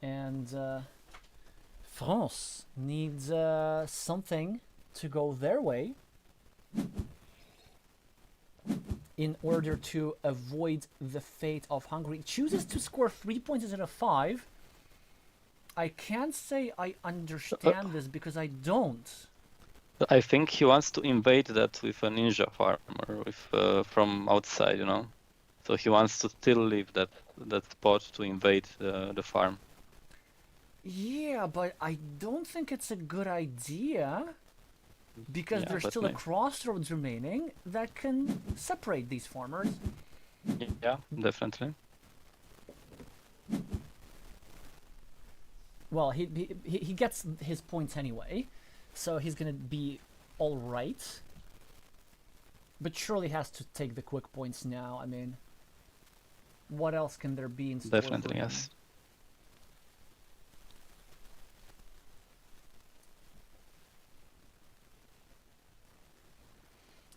And France needs something to go their way in order to avoid the fate of Hungary. It chooses to score 3 points instead of 5. I can't say I understand this because I don't. I think he wants to invade that with a ninja farmer with from outside, you know. So he wants to still leave that spot to invade the farm. Yeah, but I don't think it's a good idea because Yeah, there's but still a crossroads remaining that can separate these farmers. yeah, definitely. Well, he gets his points anyway, so he's gonna be all right. But surely has to take the quick points now. I mean, what else can there be in store? Definitely, for him? yes.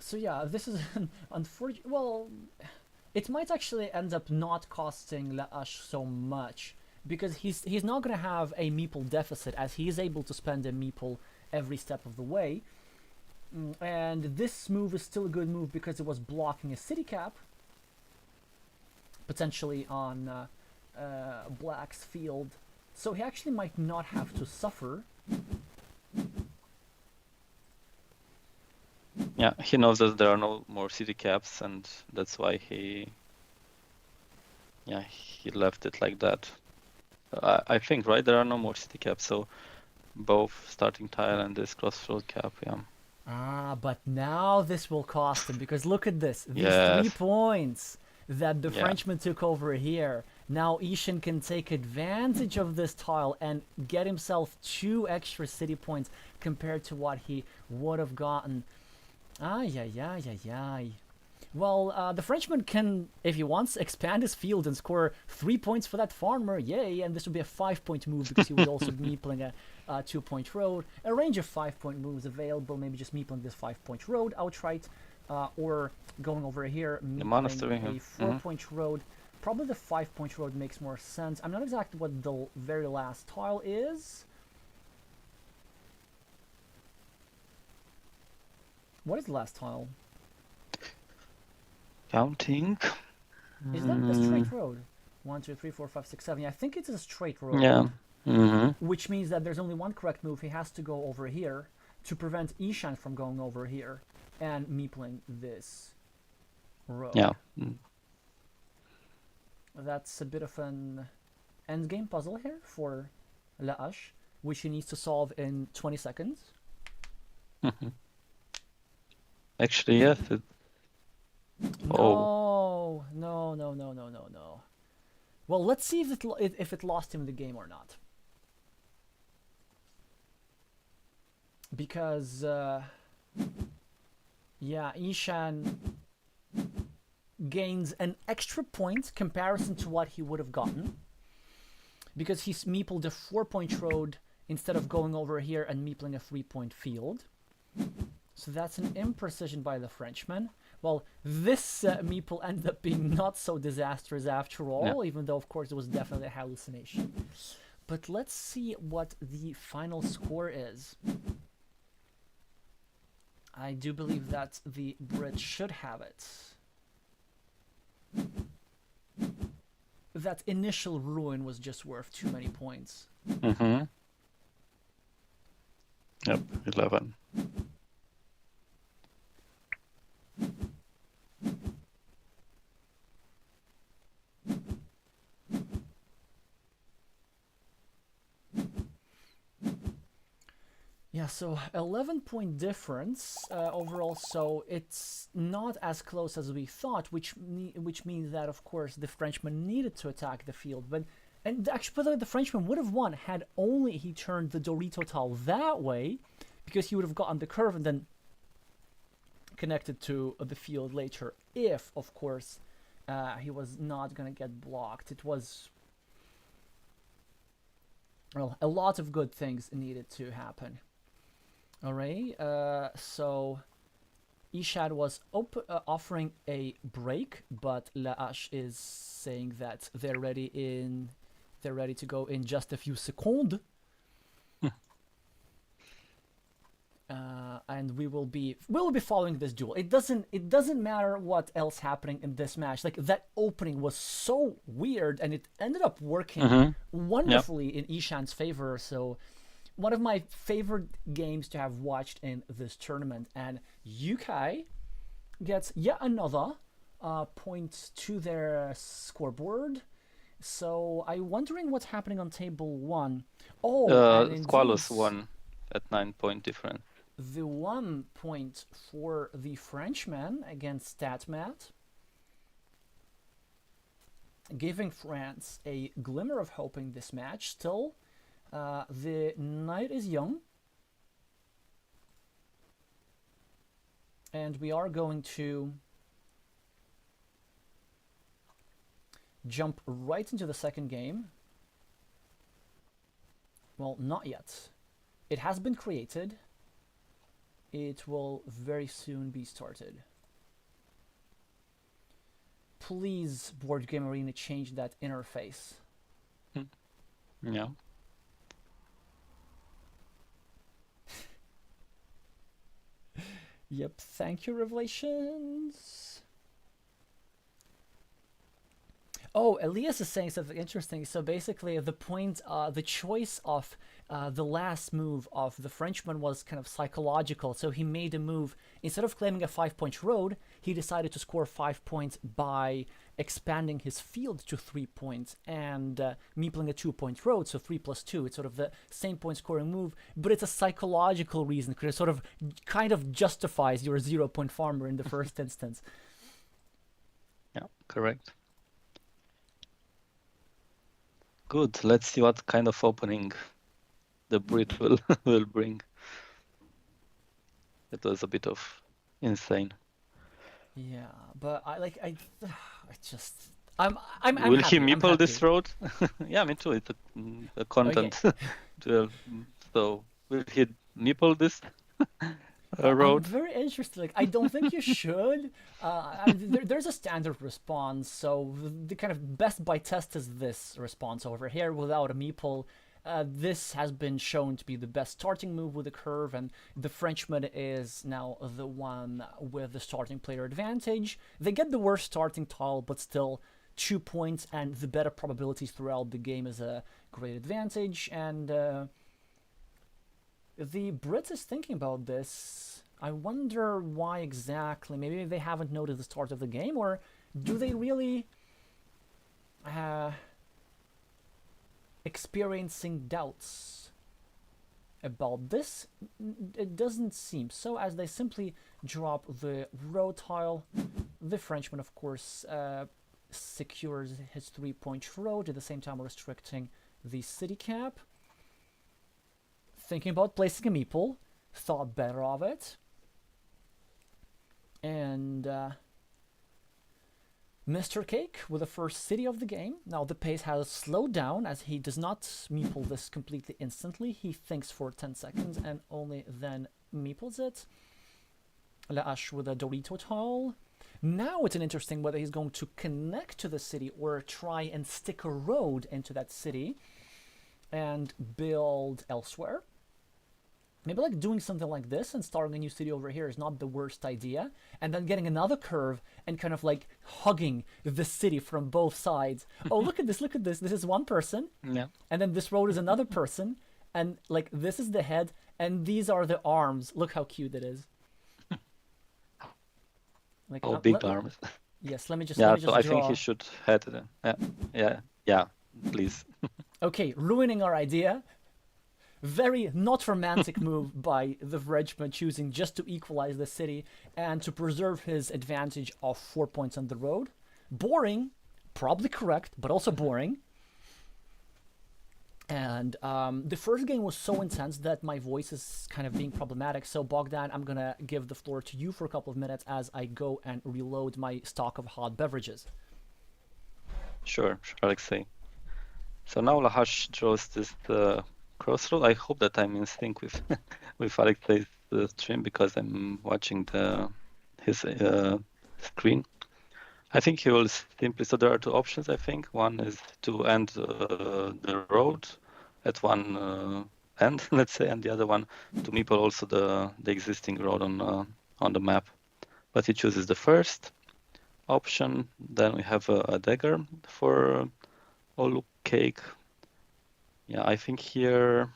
So yeah, this is unfortunate. Well, it might actually end up not costing Laash so much because he's not gonna have a meeple deficit as he is able to spend a meeple every step of the way. And this move is still a good move because it was blocking a city cap, potentially on Black's field. So he actually might not have to suffer. Yeah, he knows that there are no more city caps, and that's why he left it like that. I think, right, there are no more city caps, so both starting tile and this crossroad cap, yeah. Ah, but now this will cost him because look at this. These 3 Yes. points that the Yeah. Frenchman took over here. Now Ishan can take advantage of this tile and get himself 2 extra city points compared to what he would have gotten. Ay, ay, ay, ay, ay. Well, the Frenchman can, if he wants, expand his field and score 3 points for that farmer. Yay! And this would be a 5-point move because he would also be meepling a 2-point road. A range of 5-point moves available. Maybe just meepling this 5-point road outright, or going over here monastery, meepling a 4-point road. Probably the 5-point road makes more sense. I'm not exactly what the very last tile is. What is the last tile? Counting. Is that a straight road? 1, 2, 3, 4, 5, 6, 7. Yeah, I think it's a straight road. Yeah. Which means that there's only one correct move. He has to go over here to prevent Ishan from going over here and meepling this road. Yeah. That's a bit of an endgame puzzle here for Laash, which he needs to solve in 20 seconds. Actually, yes. No, no, no, no, no, no, no. Well, let's see if it lost him the game or not. Because, yeah, Ishan gains an extra point comparison to what he would have gotten. Because he's meepled a 4-point road instead of going over here and meepling a 3-point field. So that's an imprecision by the Frenchman. Well, this meeple ended up being not so disastrous after all, even though, of course, it was definitely a hallucination. But let's see what the final score is. I do believe that the Brit should have it. That initial ruin was just worth too many points. Yep, 11. Yeah, so 11-point difference overall, so it's not as close as we thought, which means that, of course, the Frenchman needed to attack the field. And actually, the Frenchman would have won had only he turned the Dorito tile that way, because he would have gotten the curve and then connected to the field later, if, of course, he was not going to get blocked. It was... well, a lot of good things needed to happen. Alright, so Ishad was offering a break, but Laash is saying that they're ready to go in just a few seconds. And and we'll be following this duel. It doesn't matter what else happening in this match. Like, that opening was so weird, and it ended up working wonderfully in Ishan's favor. So, one of my favorite games to have watched in this tournament. And UK gets yet another point to their scoreboard. So I'm wondering what's happening on table 1. Oh, and Squalus won at 9-point difference. The 1 point for the Frenchman against StatMat, giving France a glimmer of hope in this match. Still, the night is young, and we are going to jump right into the second game. Well, not yet. It has been created. It will very soon be started. Please, Board Game Arena, change that interface. Yeah. Yep, thank you, Revelations. Oh, Elias is saying something interesting. So basically, the choice of the last move of the Frenchman was kind of psychological. So he made a move, instead of claiming a 5-point road, he decided to score 5 points by expanding his field to 3 points and meepling a 2-point road, so 3 plus 2. It's sort of the same point scoring move, but it's a psychological reason because it sort of kind of justifies your 0-point farmer in the first instance. Yeah, correct. Good. Let's see what kind of opening the Brit will bring. It was a bit of insane. Yeah, but I'm Will happy. he meeple this road? Yeah, me too. It's a content duel. So will he meeple this road? I'm very interested. Like, I don't think you should. There's a standard response, so the kind of best by test is this response over here without a meeple. This has been shown to be the best starting move with a curve, and the Frenchman is now the one with the starting player advantage. They get the worst starting tile, but still 2 points, and the better probabilities throughout the game is a great advantage. And the Brit is thinking about this. I wonder why exactly. Maybe they haven't noticed the start of the game, or do they really experiencing doubts about this? It doesn't seem so, as they simply drop the road tile. The Frenchman, of course, secures his 3-point road, at the same time restricting the city cap. Thinking about placing a meeple, thought better of it. And Mr. Cake with the first city of the game. Now the pace has slowed down as he does not meeple this completely instantly. He thinks for 10 seconds and only then meeples it. Laash with a Dorito tile. Now it's an interesting whether he's going to connect to the city or try and stick a road into that city and build elsewhere. Maybe like doing something like this and starting a new city over here is not the worst idea. And then getting another curve and kind of like hugging the city from both sides. Oh, look at this, look at this. This is one person. Yeah. And then this road is another person. And like this is the head and these are the arms. Look how cute it is. Like, oh, big arms. Yes, let me just Yeah, so I think he should head it. Yeah, please. Okay, ruining our idea. Very not romantic move by the Frenchman, choosing just to equalize the city and to preserve his advantage of 4 points on the road. Boring, probably correct, but also boring. And the first game was so intense that my voice is kind of being problematic. So Bogdan, I'm gonna give the floor to you for a couple of minutes as I go and reload my stock of hot beverages. Sure, Alexey. So now Lahash draws this crossroad. I hope that I'm in sync with with Alexey's stream because I'm watching his screen. I think he will simply. So there are two options. I think one is to end the road at one end, let's say, and the other one to meeple also the existing road on the map. But he chooses the first option. Then we have a dagger for Olu cake. Yeah, I think here,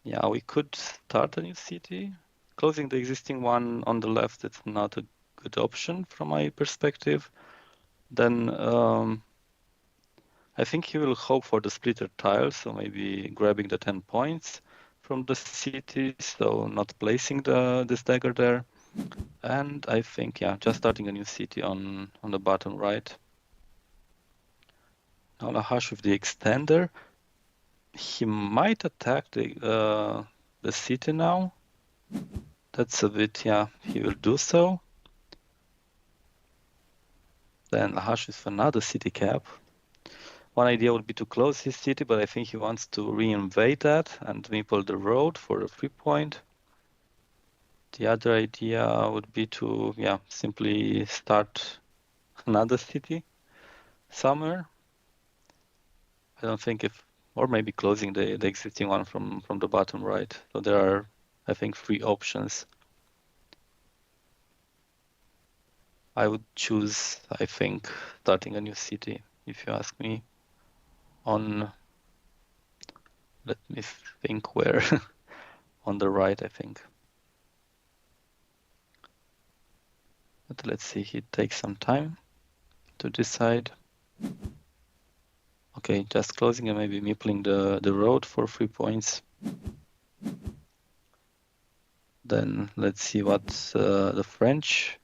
yeah, we could start a new city. Closing the existing one on the left, it's not a good option from my perspective. Then I think he will hope for the splitter tile, so maybe grabbing the 10 points from the city, so not placing this dagger there. And I think, yeah, just starting a new city on the bottom right. Now Lahash with the extender. He might attack the city now. That's a bit, yeah, he will do so. Then Lahash with another city cap. One idea would be to close his city, but I think he wants to reinvade that and meeple the road for a 3-point. The other idea would be to, yeah, simply start another city somewhere. I don't think or maybe closing the existing one from the bottom right. So there are, I think, 3 options. I would choose, I think, starting a new city, if you ask me. Let me think where, on the right, I think. But let's see, it takes some time to decide. Okay, just closing and maybe meepling the road for 3 points. Then let's see what the French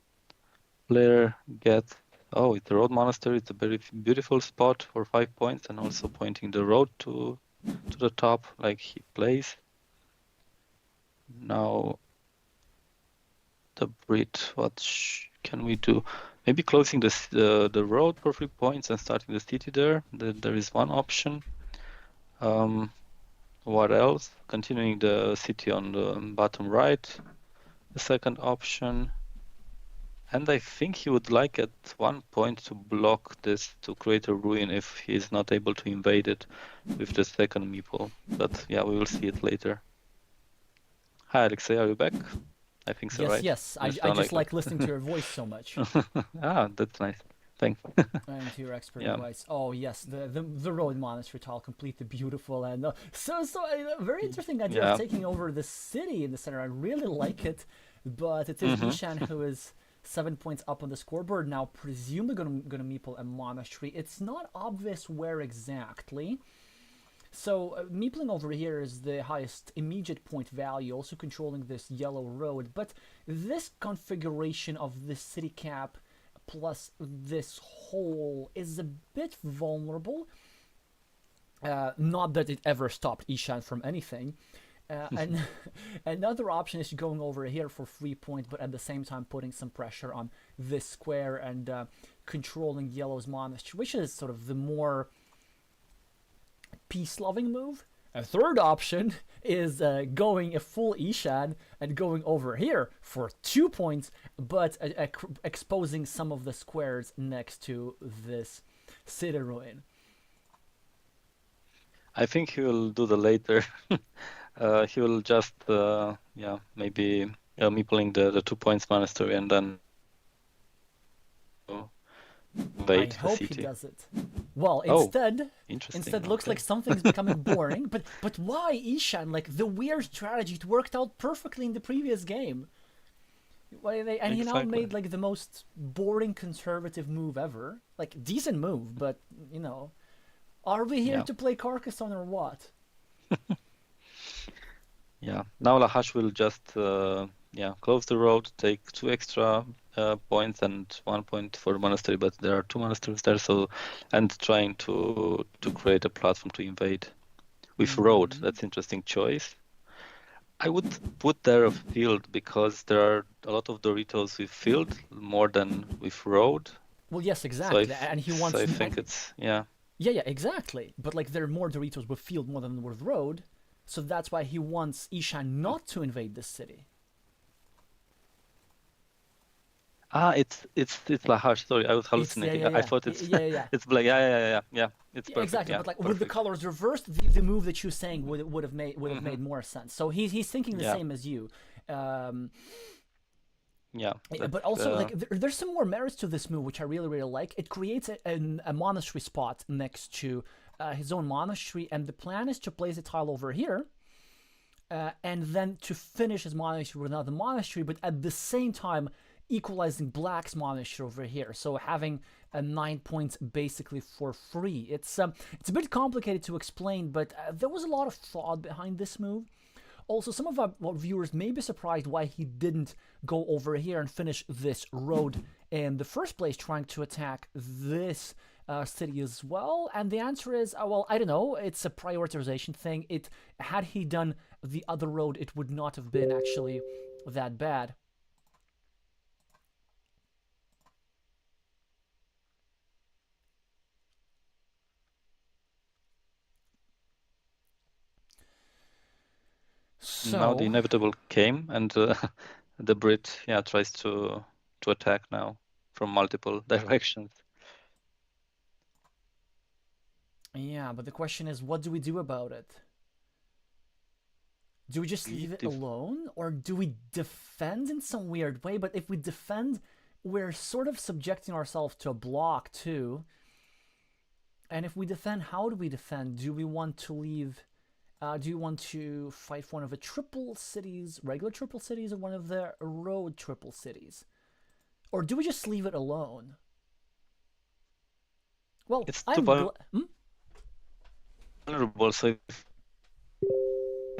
player gets. Oh, it's the road monastery. It's a very beautiful spot for 5 points, and also pointing the road to the top, like he plays. Now the Brit, what can we do? Maybe closing the road for 3 points and starting the city there. There is one option. What else? Continuing the city on the bottom right, the second option. And I think he would like at one point to block this to create a ruin if he is not able to invade it with the second meeple. But yeah, we will see it later. Hi Alexey, are you back? I think so, Yes, right? yes. I just like listening to your voice so much. That's nice. Thanks. And to your expert Yeah. advice. Oh yes, the road monastery tile, completely beautiful, and very interesting idea Yeah. of taking over the city in the center. I really like it, but it is Ishan who is 7 points up on the scoreboard now, presumably gonna meeple a monastery. It's not obvious where exactly. So meepling over here is the highest immediate point value, also controlling this yellow road. But this configuration of the city cap plus this hole is a bit vulnerable. Not that it ever stopped Ishan from anything. And another option is going over here for 3 points, but at the same time putting some pressure on this square and controlling yellow's monastery, which is sort of the more peace-loving move. A third option is going a full Ishan and going over here for 2 points, but exposing some of the squares next to this city ruin. I think he will do the later. He will just, maybe meepling the 2 points monastery and then invade I hope the city. he does it. Well, instead looks like something's becoming boring. But why Ishan? Like the weird strategy, it worked out perfectly in the previous game. He now made like the most boring conservative move ever. Like decent move, but you know, are we here to play Carcassonne or what? Yeah. Now Lahash will just close the road, take 2 extra points and 1 point for the monastery, but there are 2 monasteries there, and trying to create a platform to invade with road. That's interesting choice. I would put there a field because there are a lot of Doritos with field more than with road. Well, yes, exactly. And he wants. So I think it's Yeah, exactly. But like there are more Doritos with field more than with road, so that's why he wants Ishan not to invade this city. It's Lahash. Sorry, I was It's hallucinating. I thought yeah. it's black. Yeah. It's Yeah, perfect. exactly, Yeah, but like with the perfect. colors reversed, the move that you're saying would have made more sense. So he's thinking the Yeah, same as you. Um, yeah. but That's also like there's some more merits to this move which I really like. It creates a monastery spot next to his own monastery, and the plan is to place a tile over here. And then to finish his monastery with another monastery, but at the same time equalizing Black's monastery over here. So having 9 points basically for free. It's a bit complicated to explain, but there was a lot of thought behind this move. Also, some of our viewers may be surprised why he didn't go over here and finish this road in the first place, trying to attack this city as well. And the answer is, well, I don't know. It's a prioritization thing. Had he done the other road, it would not have been actually that bad. now the So, inevitable came, and the Brit tries to attack now from multiple directions. yeah, but the question is, what do we do about it? Do we just leave it alone, or do we defend in some weird way? But if we defend, we're sort of subjecting ourselves to a block too. And if we defend, how do we defend? Do we want to leave? Do you want to fight for one of the triple cities, regular triple cities, or one of the road triple cities? Or do we just leave it alone? Well, it's too vulnerable, so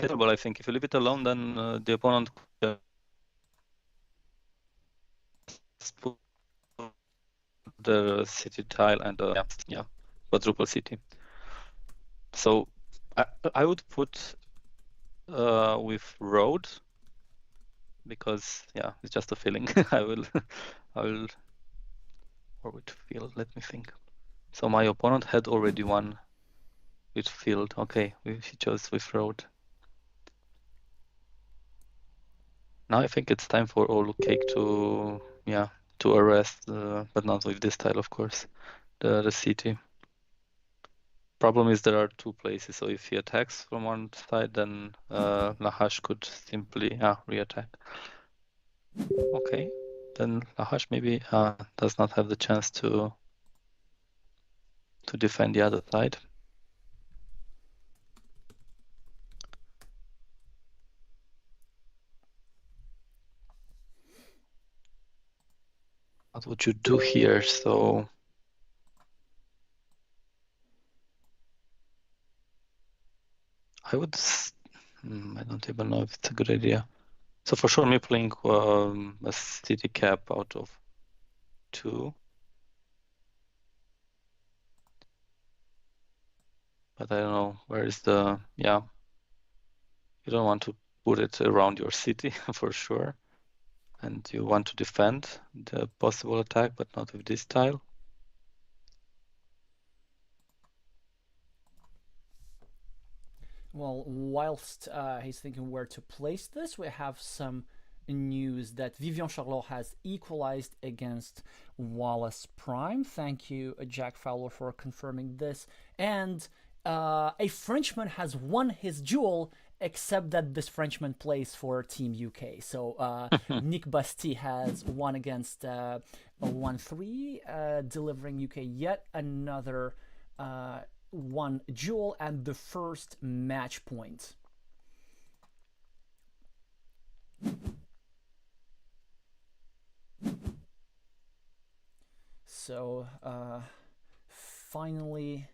I think if you leave it alone, then the opponent put the city tile and quadruple city. So I would put with road, because it's just a feeling. I will or with field. Let me think. So my opponent had already one with field. Okay, he chose with road. Now I think it's time for all cake to arrest, but not with this tile, of course, the city. Problem is there are two places, so if he attacks from one side, then Lahash could simply re-attack. Okay, then Lahash maybe does not have the chance to defend the other side. What would you do here? So I would. I don't even know if it's a good idea. So for sure, me playing a city cap out of 2. But I don't know where is the You don't want to put it around your city for sure, and you want to defend the possible attack, but not with this tile. well, whilst he's thinking where to place this, we have some news that Vivian Charlot has equalized against Wallace Prime. Thank you, Jack Fowler, for confirming this. And a Frenchman has won his duel, except that this Frenchman plays for Team UK. So Nick Bastille has won against 1-3, delivering UK yet another one duel and the first match point. So finally,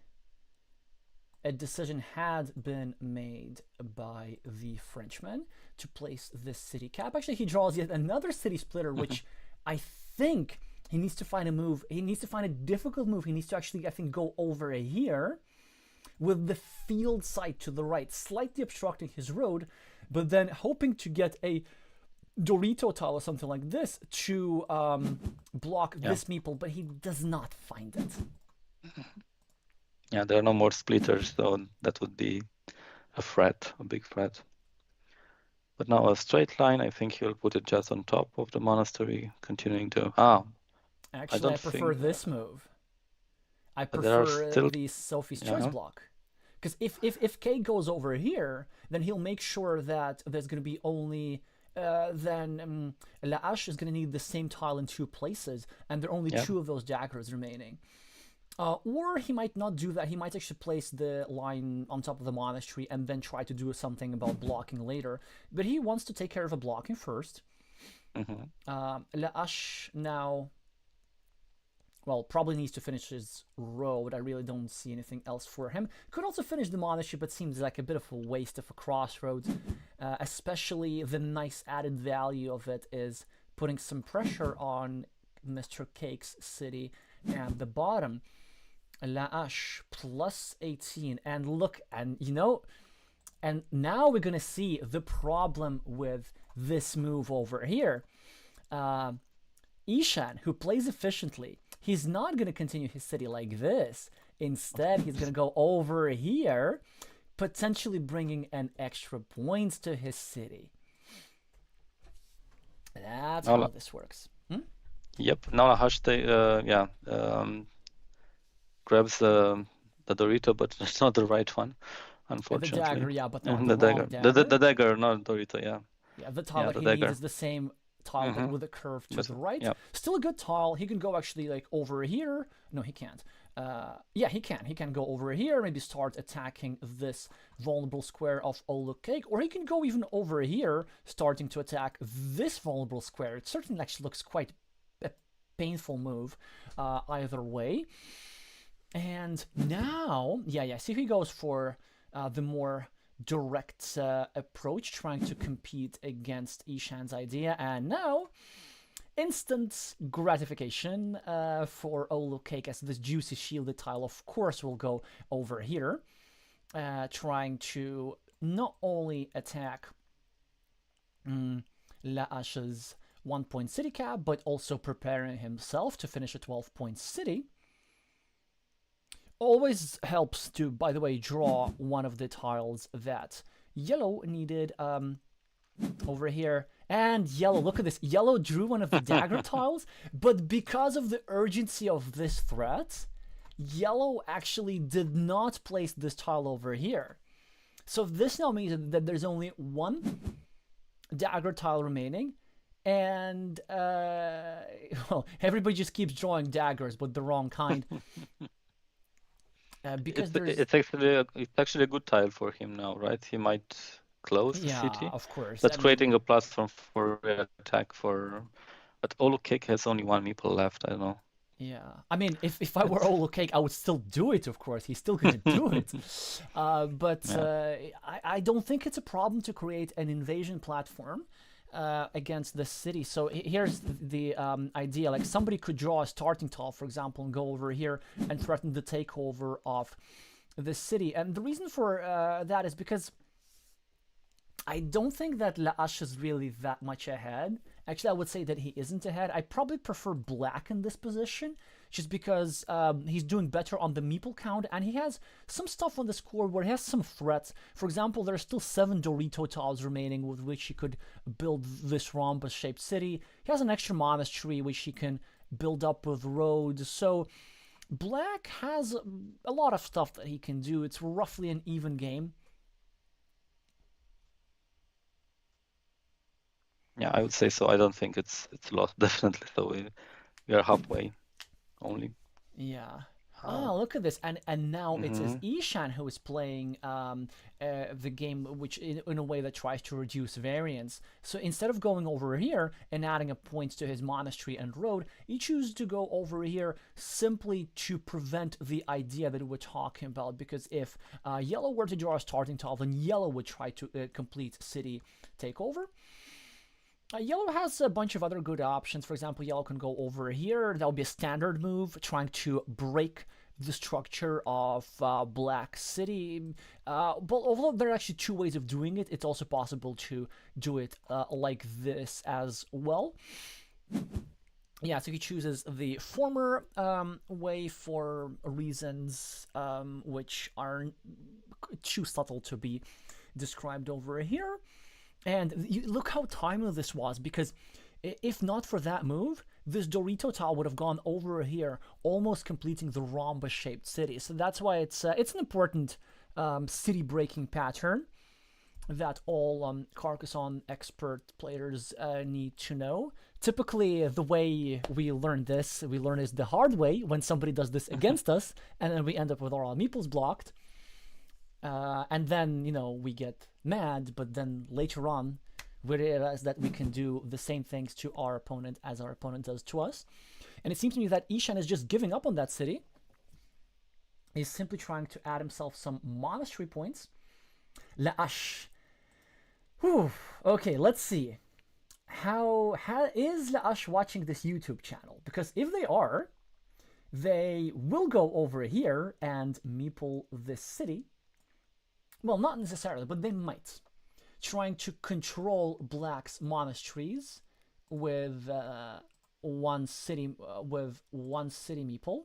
a decision had been made by the Frenchman to place this city cap. Actually, he draws yet another city splitter, which I think he needs to find a move. He needs to find a difficult move. He needs to actually, I think, go over here with the field side to the right, slightly obstructing his road, but then hoping to get a Dorito tile or something like this to block this meeple, but he does not find it. Yeah, there are no more splitters, so that would be a threat, a big threat. But now a straight line, I think he'll put it just on top of the monastery, continuing to... I Actually, I don't prefer think... this move. I there are prefer still... the Sophie's Choice Yeah. block. Because if K goes over here, then he'll make sure that there's going to be only... then La'ash is going to need the same tile in 2 places, and there are only Yeah. 2 of those daggers remaining. Or he might not do that. He might actually place the line on top of the monastery and then try to do something about blocking later. But he wants to take care of the blocking first. La'ash now, well, probably needs to finish his road. I really don't see anything else for him. Could also finish the monastery, but seems like a bit of a waste of a crossroads. Especially the nice added value of it is putting some pressure on Mr. Cake's city at the bottom. La'ash plus 18, and look, and and now we're gonna see the problem with this move over here. Ishan, who plays efficiently, he's not gonna continue his city like this. Instead, he's gonna go over here, potentially bringing an extra points to his city. That's how this works. Yep. Now La'ash, grabs the Dorito, but it's not the right one, unfortunately. The dagger, yeah, but not the the wrong dagger. dagger. The dagger, not Dorito, yeah. Yeah, the tile that the he dagger. needs is the same tile, but with a curve to the right. Yeah. Still a good tile. He can go actually like over here. No, he can't. Yeah, he can. He can go over here, maybe start attacking this vulnerable square of Olu Cake, or he can go even over here, starting to attack this vulnerable square. It certainly actually looks quite a painful move either way. And now, see if he goes for the more direct approach, trying to compete against Ishan's idea. And now, instant gratification for Olu Cake, as this juicy shielded tile, of course, will go over here, trying to not only attack La'ash's 1-point city cap, but also preparing himself to finish a 12-point city. Always helps to, by the way, draw one of the tiles that yellow needed over here. And yellow, look at this. Yellow drew one of the dagger tiles, but because of the urgency of this threat, yellow actually did not place this tile over here. So this now means that there's only 1 dagger tile remaining. And, well, everybody just keeps drawing daggers, but the wrong kind. Because it's actually a good tile for him now, right? He might close the city. Yeah, of course. That's creating a platform for attack but Olu Cake has only 1 meeple left. I don't know. Yeah, I mean, if I were Olu Cake, I would still do it. Of course, he's still gonna do it. I don't think it's a problem to create an invasion platform against the city. So here's the idea. Like, somebody could draw a starting tile, for example, and go over here and threaten the takeover of the city. And the reason for that is because I don't think that La'ash is really that much ahead. Actually, I would say that he isn't ahead. I probably prefer black in this position, just because he's doing better on the meeple count, and he has some stuff on the score where he has some threats. For example, there are still 7 Dorito tiles remaining with which he could build this rhombus-shaped city. He has an extra monastery which he can build up with roads. So black has a lot of stuff that he can do. It's roughly an even game. Yeah, I would say so. I don't think it's lost, definitely. So we are halfway only. Yeah. Oh, look at this. And now it is Ishan who is playing the game, which in a way that tries to reduce variance. So instead of going over here and adding a point to his monastery and road, he chooses to go over here simply to prevent the idea that we're talking about. Because if yellow were to draw a starting tile, then yellow would try to complete city takeover. Yellow has a bunch of other good options. For example, yellow can go over here. That would be a standard move, trying to break the structure of Black City. But although there are actually 2 ways of doing it, it's also possible to do it like this as well. Yeah, so he chooses the former way for reasons which are too subtle to be described over here. And look how timely this was, because if not for that move, this Dorito tile would have gone over here, almost completing the rhombus-shaped city. So that's why it's an important city-breaking pattern that all Carcassonne expert players need to know. Typically, the way we learn this the hard way when somebody does this against us, and then we end up with our meeples blocked. And then, we get mad, but then later on, we realize that we can do the same things to our opponent as our opponent does to us. And it seems to me that Ishan is just giving up on that city. He's simply trying to add himself some monastery points. La'ash. Whew. Okay, let's see. How is La'ash watching this YouTube channel? Because if they are, they will go over here and meeple this city. Well, not necessarily, but they might. Trying to control Black's monasteries with one city meeple.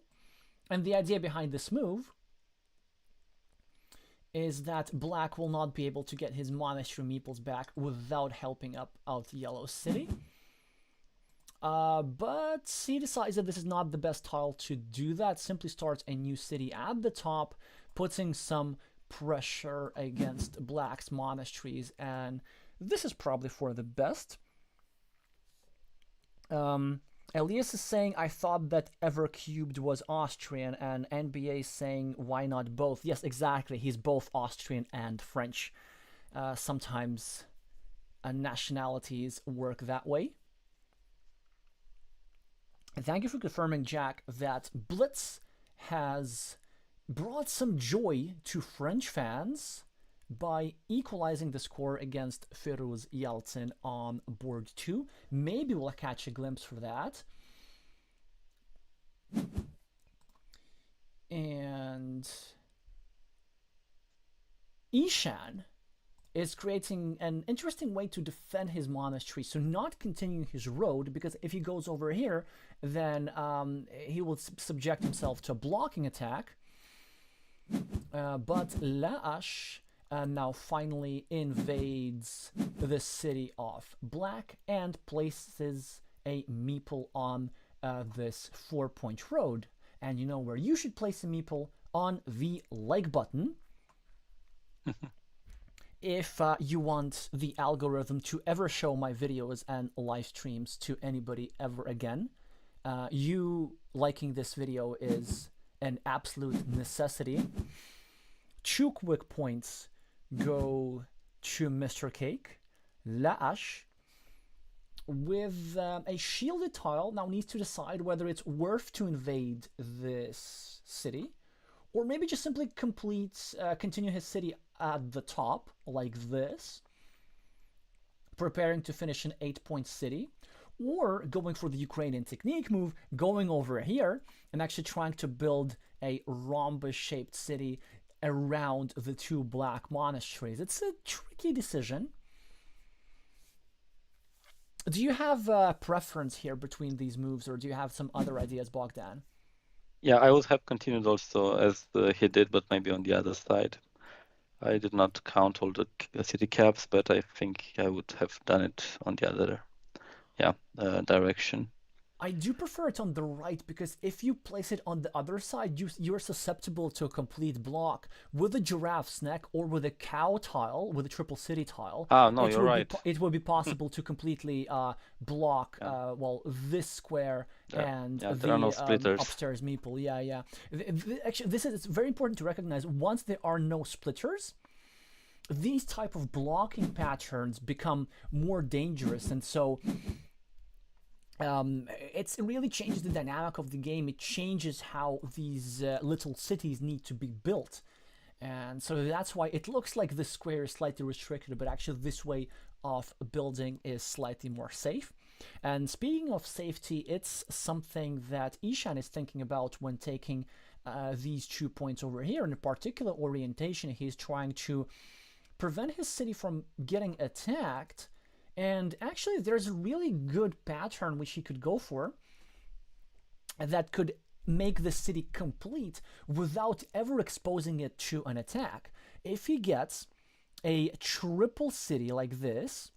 And the idea behind this move is that Black will not be able to get his monastery meeples back without helping out Yellow City. But he decides that this is not the best tile to do that. Simply starts a new city at the top, putting some pressure against Black's monasteries, and this is probably for the best. Elias is saying, I thought that Evercubed was Austrian, and NBA is saying, why not both? Yes, exactly. He's both Austrian and French. Sometimes nationalities work that way. And thank you for confirming, Jack, that Blitz has brought some joy to French fans by equalizing the score against Firuz Yeltsin on board 2. Maybe we'll catch a glimpse for that. And Ishan is creating an interesting way to defend his monastery, so not continuing his road, because if he goes over here, then he will subject himself to a blocking attack. But La'ash now finally invades the city of Black and places a meeple on this 4-point road. And you know where you should place a meeple? On the like button. If you want the algorithm to ever show my videos and live streams to anybody ever again, you liking this video is an absolute necessity. 2 quick points go to Mr. Cake. La'ash, with a shielded tile, now needs to decide whether it's worth to invade this city, or maybe just simply continue his city at the top, like this, preparing to finish an 8-point city, or going for the Ukrainian technique move, going over here and actually trying to build a rhombus-shaped city around the 2 Black monasteries. It's a tricky decision. Do you have a preference here between these moves, or do you have some other ideas, Bogdan? Yeah, I would have continued also as he did, but maybe on the other side. I did not count all the city caps, but I think I would have done it on the other direction. I do prefer it on the right, because if you place it on the other side, you're susceptible to a complete block. With a giraffe's neck or with a cow tile, with a triple city tile, no, you're right. It would be possible to completely block this square and there are no splitters. Upstairs meeple. Yeah. Actually, it's very important to recognize, once there are no splitters, these type of blocking patterns become more dangerous, and so it really changes the dynamic of the game. It changes how these little cities need to be built. And so that's why it looks like this square is slightly restricted, but actually this way of building is slightly more safe. And speaking of safety, it's something that Ishan is thinking about when taking these 2 points over here. In a particular orientation, he's trying to prevent his city from getting attacked. And actually, there's a really good pattern which he could go for that could make the city complete without ever exposing it to an attack. If he gets a triple city like this,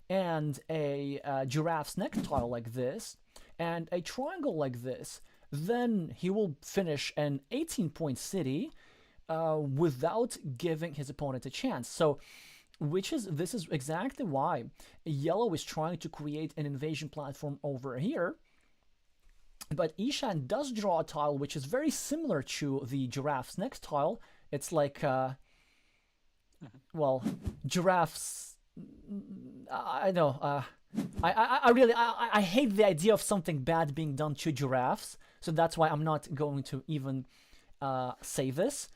and a giraffe's neck tile like this, and a triangle like this, then he will finish an 18-point city without giving his opponent a chance. So, this is exactly why yellow is trying to create an invasion platform over here. But Ishan does draw a tile which is very similar to the giraffe's next tile. It's like, well, giraffes. I know. I hate the idea of something bad being done to giraffes, so that's why I'm not going to even say this.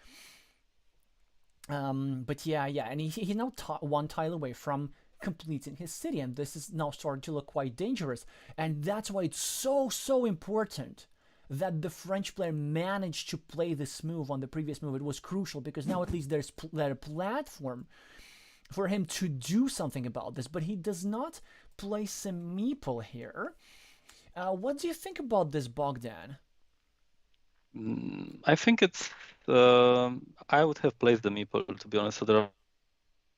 But yeah, and he now one tile away from completing his city, and this is now starting to look quite dangerous. And that's why it's so important that the French player managed to play this move on the previous move. It was crucial because now at least there's a platform for him to do something about this. But he does not place a meeple here. What do you think about this, Bogdan? I think it's. I would have placed the meeple, to be honest. So there are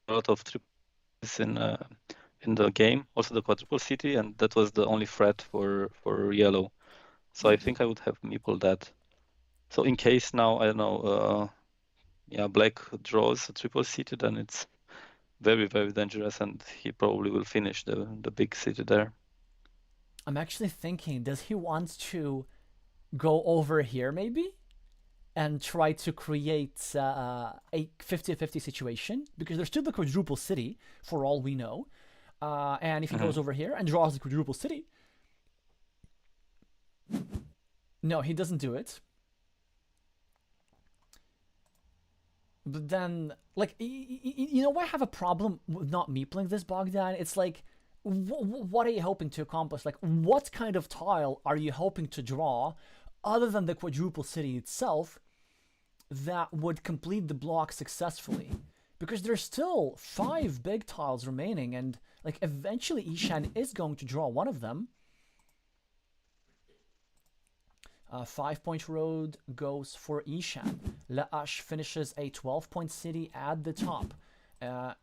a lot of triples in the game, also the quadruple city, and that was the only threat for yellow. So I think I would have meeple that. So in case now, I don't know, black draws a triple city, then it's very, very dangerous, and he probably will finish the big city there. I'm actually thinking, does he want to go over here maybe and try to create a 50-50 situation? Because there's still the quadruple city, for all we know. And if he goes over here and draws the quadruple city... No, he doesn't do it. But then, like, you know why I have a problem with not meepling this, Bogdan? It's like, what are you hoping to accomplish? Like, what kind of tile are you hoping to draw other than the quadruple city itself that would complete the block successfully? Because there's still 5 big tiles remaining, and like eventually Ishan is going to draw one of them. 5-point road goes for Ishan. Laash finishes a 12-point city at the top,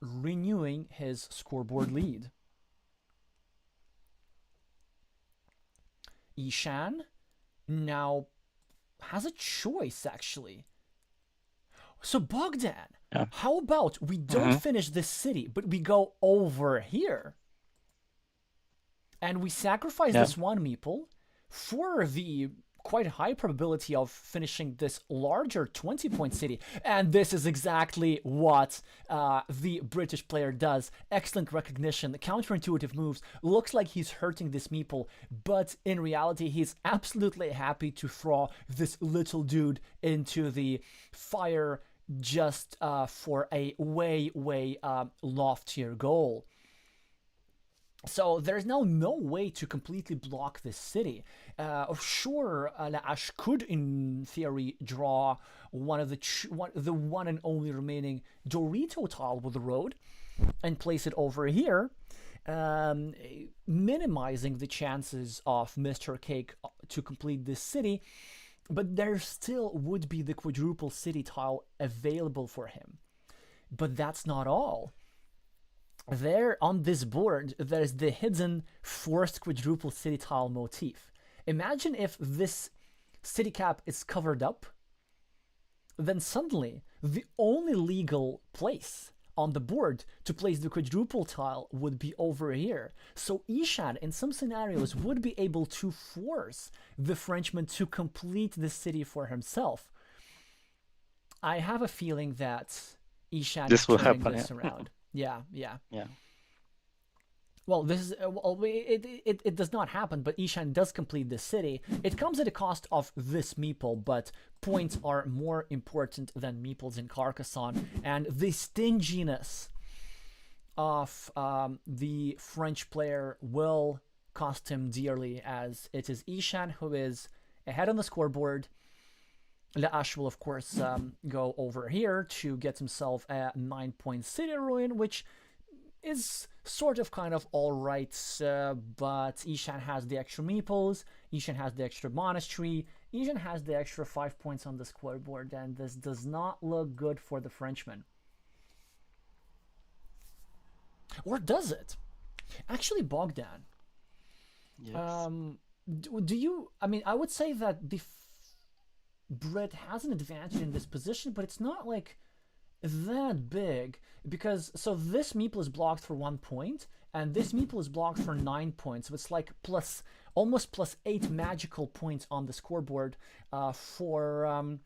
renewing his scoreboard lead. Ishan now has a choice, actually. So Bogdan, how about we don't finish this city, but we go over here, and we sacrifice this one meeple for the quite high probability of finishing this larger 20-point city. And this is exactly what the British player does. Excellent recognition, counterintuitive moves. Looks like he's hurting this meeple, but in reality he's absolutely happy to throw this little dude into the fire just for a way loftier goal. So there's now no way to completely block this city. Sure, Laash could, in theory, draw one of the one and only remaining Dorito tile with the road and place it over here, minimizing the chances of Mr. Cake to complete this city. But there still would be the quadruple city tile available for him. But that's not all. There on this board, there's the hidden forced quadruple city tile motif. Imagine if this city cap is covered up, then suddenly the only legal place on the board to place the quadruple tile would be over here. So Ishan, in some scenarios, would be able to force the Frenchman to complete the city for himself. I have a feeling that Ishan is turning this around. Yeah. Well, this is it does not happen, but Ishan does complete the city. It comes at a cost of this meeple, but points are more important than meeples in Carcassonne, and the stinginess of the French player will cost him dearly, as it is Ishan who is ahead on the scoreboard. Laash will, of course, go over here to get himself a 9-point city ruin, which is sort of kind of alright, but Ishan has the extra meeples, Ishan has the extra monastery, Ishan has the extra 5 points on the scoreboard, and this does not look good for the Frenchman. Or does it? Actually, Bogdan, Yes. do you? I mean, I would say that the Brit has an advantage in this position, but it's not like that big because so this meeple is blocked for 1 point and this meeple is blocked for 9 points, so it's like plus almost plus 8 magical points on the scoreboard for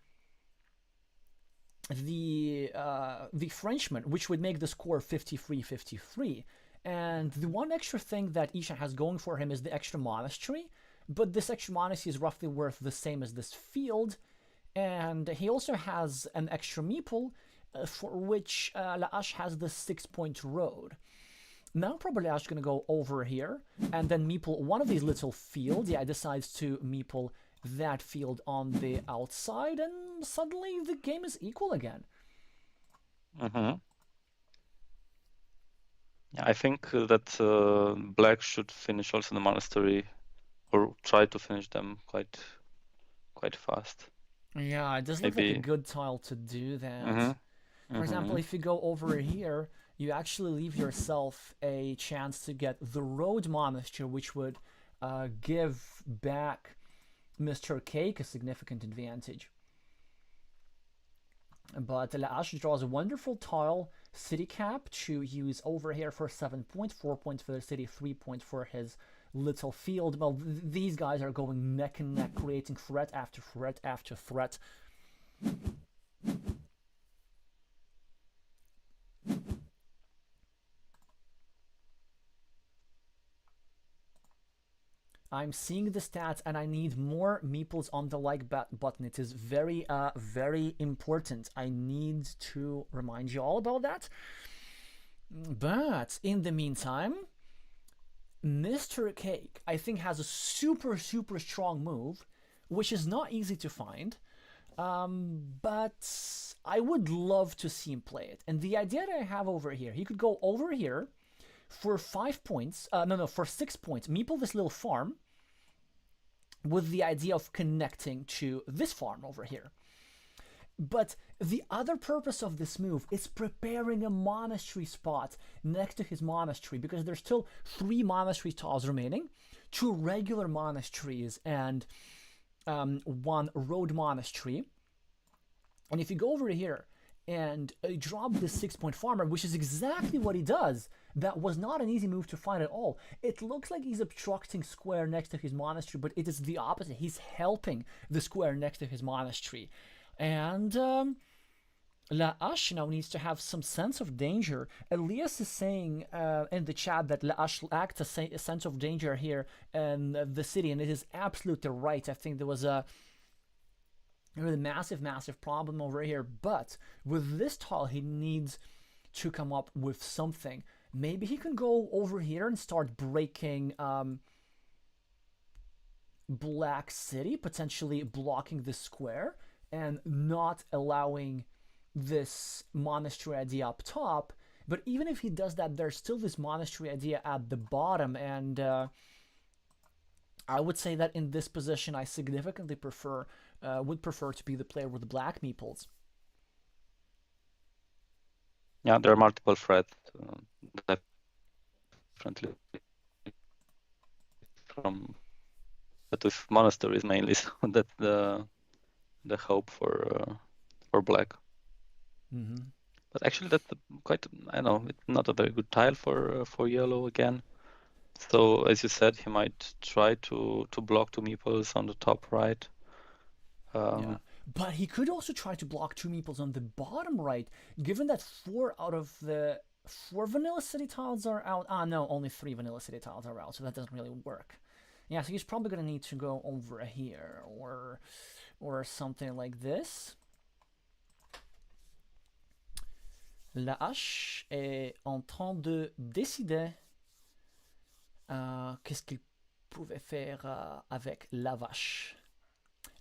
the Frenchman, which would make the score 53-53. And the one extra thing that Isha has going for him is the extra monastery, but this extra monastery is roughly worth the same as this field, and he also has an extra meeple for which Laash has the 6-point road. Now probably Laash is going to go over here and then meeple one of these little fields. Yeah, decides to meeple that field on the outside, and suddenly the game is equal again. Mm-hmm. Yeah, I think that Black should finish also the monastery, or try to finish them quite fast. Yeah, it does look like a good tile to do that. Mm-hmm. For example, if you go over here, you actually leave yourself a chance to get the Road Monastery, which would give back Mr. Cake a significant advantage. But Laash draws a wonderful tile, City Cap, to use over here for 7 points, 4 points for the city, 3 points for his little field. Well, these guys are going neck and neck, creating threat after threat after threat. I'm seeing the stats and I need more meeples on the like button. It is very, very important. I need to remind you all about that. But in the meantime, Mr. Cake, I think, has a super, super strong move, which is not easy to find. But I would love to see him play it. And the idea that I have over here, he could go over here for 5 points, for 6 points, meeple this little farm with the idea of connecting to this farm over here. But the other purpose of this move is preparing a monastery spot next to his monastery, because there's still 3 monastery tiles remaining, 2 regular monasteries and 1 road monastery. And if you go over here and drop this 6-point farmer, which is exactly what he does, that was not an easy move to find at all. It looks like he's obstructing square next to his monastery, but it is the opposite. He's helping the square next to his monastery. And Laash now needs to have some sense of danger. Elias is saying in the chat that Laash lacked a sense of danger here in the city, and it is absolutely right. I think there was a really massive problem over here, but with this tile he needs to come up with something. Maybe he can go over here and start breaking Black City, potentially blocking the square and not allowing this monastery idea up top. But even if he does that, there's still this monastery idea at the bottom, and I would say that in this position I significantly would prefer to be the player with the black meeples. Yeah, there are multiple threats, definitely from, but with monasteries mainly, so that's the hope for black. Mm-hmm. But actually, that's quite, I know, it's not a very good tile for yellow again. So as you said, he might try to block 2 meeples on the top right. Yeah. But he could also try to block 2 meeples on the bottom right, given that 4 out of the 4 vanilla city tiles are out. No, only 3 vanilla city tiles are out, so that doesn't really work. Yeah, so he's probably going to need to go over here or something like this. Laash est en train de décider qu'est-ce qu'il pouvait faire avec la vache.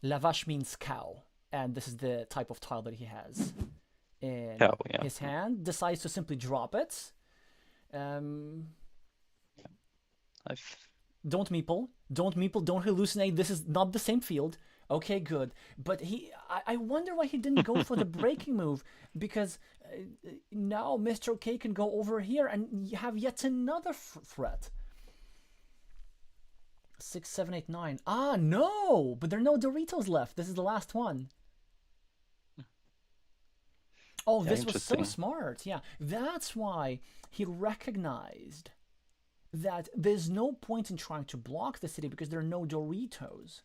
La vache means cow, and this is the type of tile that he has in his hand. Decides to simply drop it. Don't meeple, don't hallucinate. This is not the same field. Okay, good. But I wonder why he didn't go for the breaking move, because now Mr. K can go over here and you have yet another threat. 6, 7, 8, 9. Ah, no! But there are no Doritos left. This is the last one. Oh, Yeah, this was so interesting. smart. Yeah, that's why he recognized that there's no point in trying to block the city because there are no Doritos.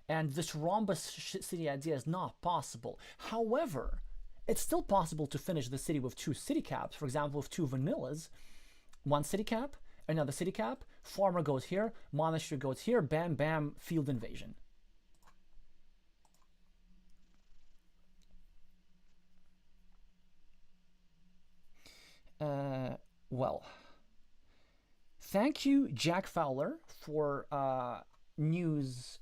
And this rhombus city idea is not possible. However, it's still possible to finish the city with 2 city caps. For example, with 2 vanillas. 1 city cap, another city cap, farmer goes here, monastery goes here, bam, bam, field invasion. Well, thank you, Jack Fowler, for news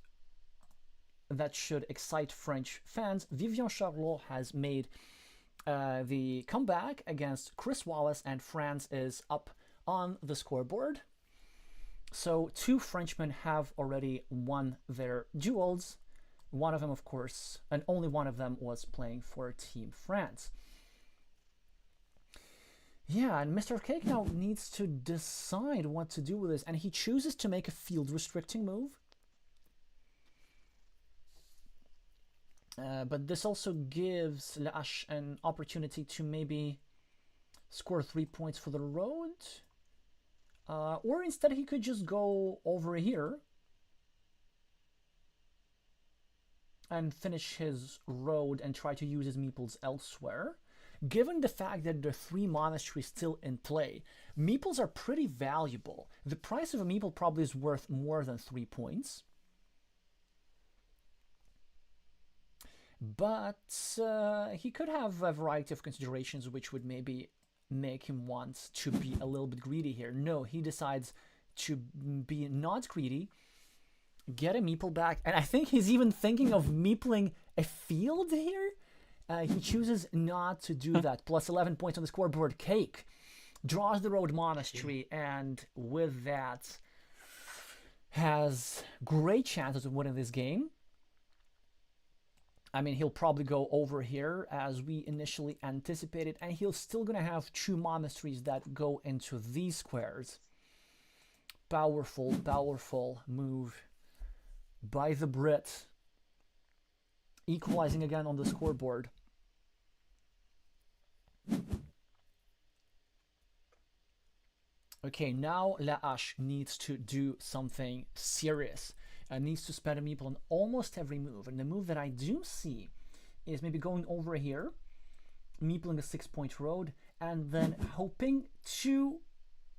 that should excite French fans. Vivian Charlot has made the comeback against Chris Wallace, and France is up on the scoreboard. So 2 Frenchmen have already won their duels. One of them, of course, and only one of them was playing for Team France. Yeah, and Mr. Cake now needs to decide what to do with this, and he chooses to make a field restricting move. But this also gives La'ash an opportunity to maybe score 3 points for the road. Or instead he could just go over here and finish his road and try to use his meeples elsewhere. Given the fact that there are 3 monasteries still in play, meeples are pretty valuable. The price of a meeple probably is worth more than 3 points. But he could have a variety of considerations which would maybe make him want to be a little bit greedy here. No, he decides to be not greedy, get a meeple back, and I think he's even thinking of meepling a field here. He chooses not to do that. Plus 11 points on the scoreboard. Cake draws the road monastery, and with that has great chances of winning this game. I mean, he'll probably go over here as we initially anticipated, and he'll still gonna have 2 monasteries that go into these squares. Powerful, powerful move by the Brit. Equalizing again on the scoreboard. Okay, now La'ash needs to do something serious. Needs to spend a meeple on almost every move. And the move that I do see is maybe going over here, meepling a 6-point road, and then hoping to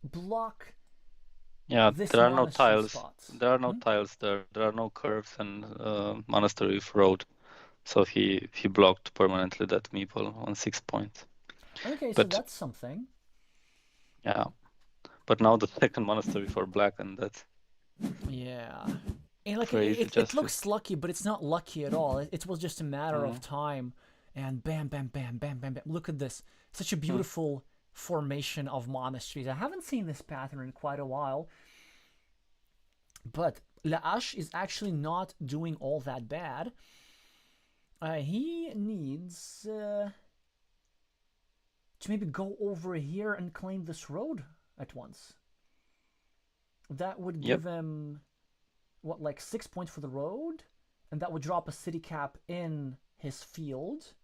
block. Yeah, this there are no monastery tiles. spots. There are no tiles there. There are no curves and monastery road. So he blocked permanently that meeple on 6 points. Okay, so But that's something. yeah, but now the second monastery for black, and that's Yeah. And like crazy it justice. looks lucky, but it's not lucky at all. It was just a matter of time. And bam, bam, bam, bam, bam, bam. Look at this. Such a beautiful formation of monasteries. I haven't seen this pattern in quite a while. But La'ash is actually not doing all that bad. He needs to maybe go over here and claim this road at once. That would give him, what, like 6 points for the road? And that would drop a city cap in his field,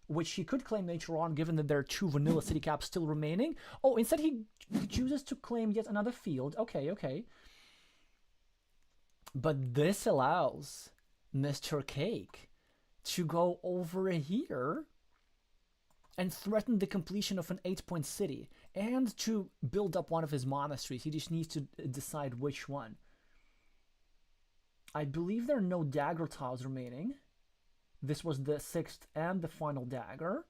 which he could claim later on, given that there are 2 vanilla city caps still remaining. Oh, instead he chooses to claim yet another field. Okay, okay. But this allows Mr. Cake to go over here and threaten the completion of an 8-point city, and to build up one of his monasteries. He just needs to decide which one. I believe there are no dagger tiles remaining. This was the 6th and the final dagger.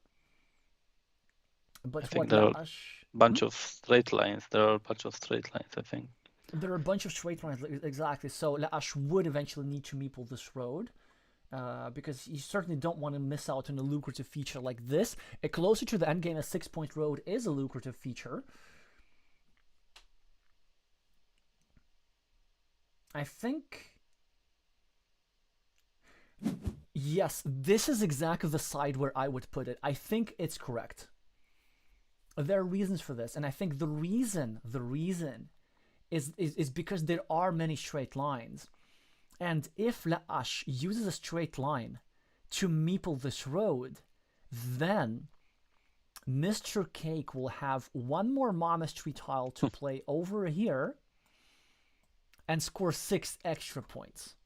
But I think what there are La'ash... a bunch of straight lines. There are a bunch of straight lines, I think. There are a bunch of straight lines, exactly. So La'ash would eventually need to meeple this road. Because you certainly don't want to miss out on a lucrative feature like this. A closer to the endgame, a 6-point road is a lucrative feature. I think Yes, this is exactly the side where I would put it. I think it's correct. There are reasons for this, and I think the reason is because there are many straight lines. And if La'ash uses a straight line to meeple this road, then Mr. Cake will have one more monastery tile to play over here and score 6 extra points.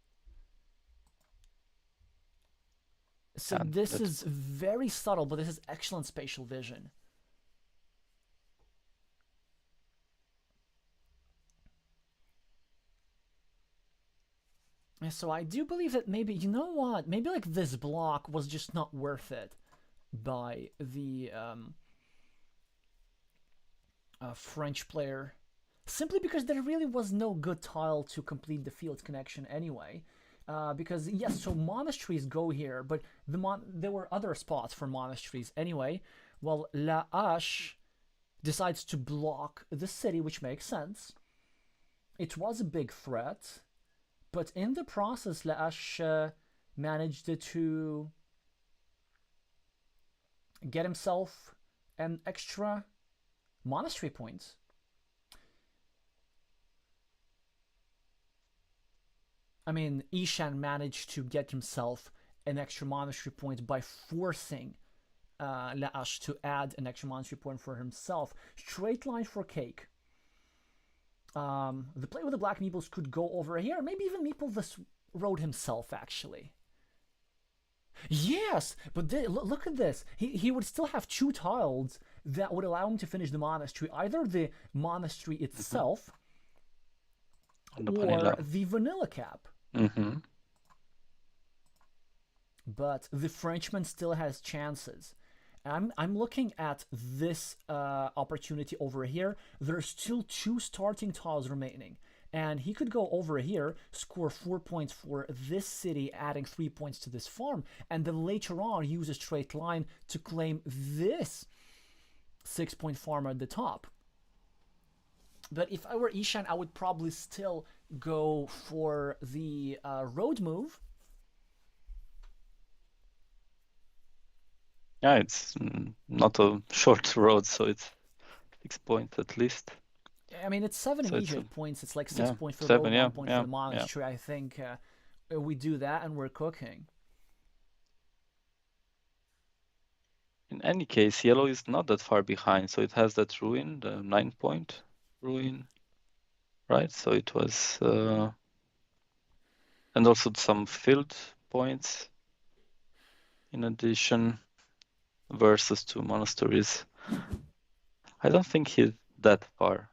So this is very subtle, but this is excellent spatial vision. And so I do believe that maybe, you know what, maybe like this block was just not worth it by the French player, simply because there really was no good tile to complete the field connection anyway. Because yes, so monasteries go here, but there were other spots for monasteries anyway. Well, La'ash decides to block the city, which makes sense. It was a big threat, but in the process, La'ash managed to get himself an extra monastery point. I mean, Ishan managed to get himself an extra monastery point by forcing La'ash to add an extra monastery point for himself. Straight line for Cake. The player with the black meeples could go over here, maybe even meeple this road himself, actually. Yes, but look at this. He would still have 2 tiles that would allow him to finish the monastery. Either the monastery itself or the vanilla cap. But the Frenchman still has chances. I'm looking at this opportunity over here. There's still 2 starting tiles remaining. And he could go over here, score 4 points for this city, adding 3 points to this farm, and then later on use a straight line to claim this 6-point farm at the top. But if I were Ishan, I would probably still go for the road move. Yeah, it's not a short road, so it's 6 points at least. I mean, it's 7 So immediate points. It's like 6 points for the 7, road, 1 point yeah, for the monastery. I think we do that and we're cooking. In any case, yellow is not that far behind, so it has that ruin, the 9-point ruin, right? So it was, and also some field points in addition versus 2 monasteries. I don't think he's that far.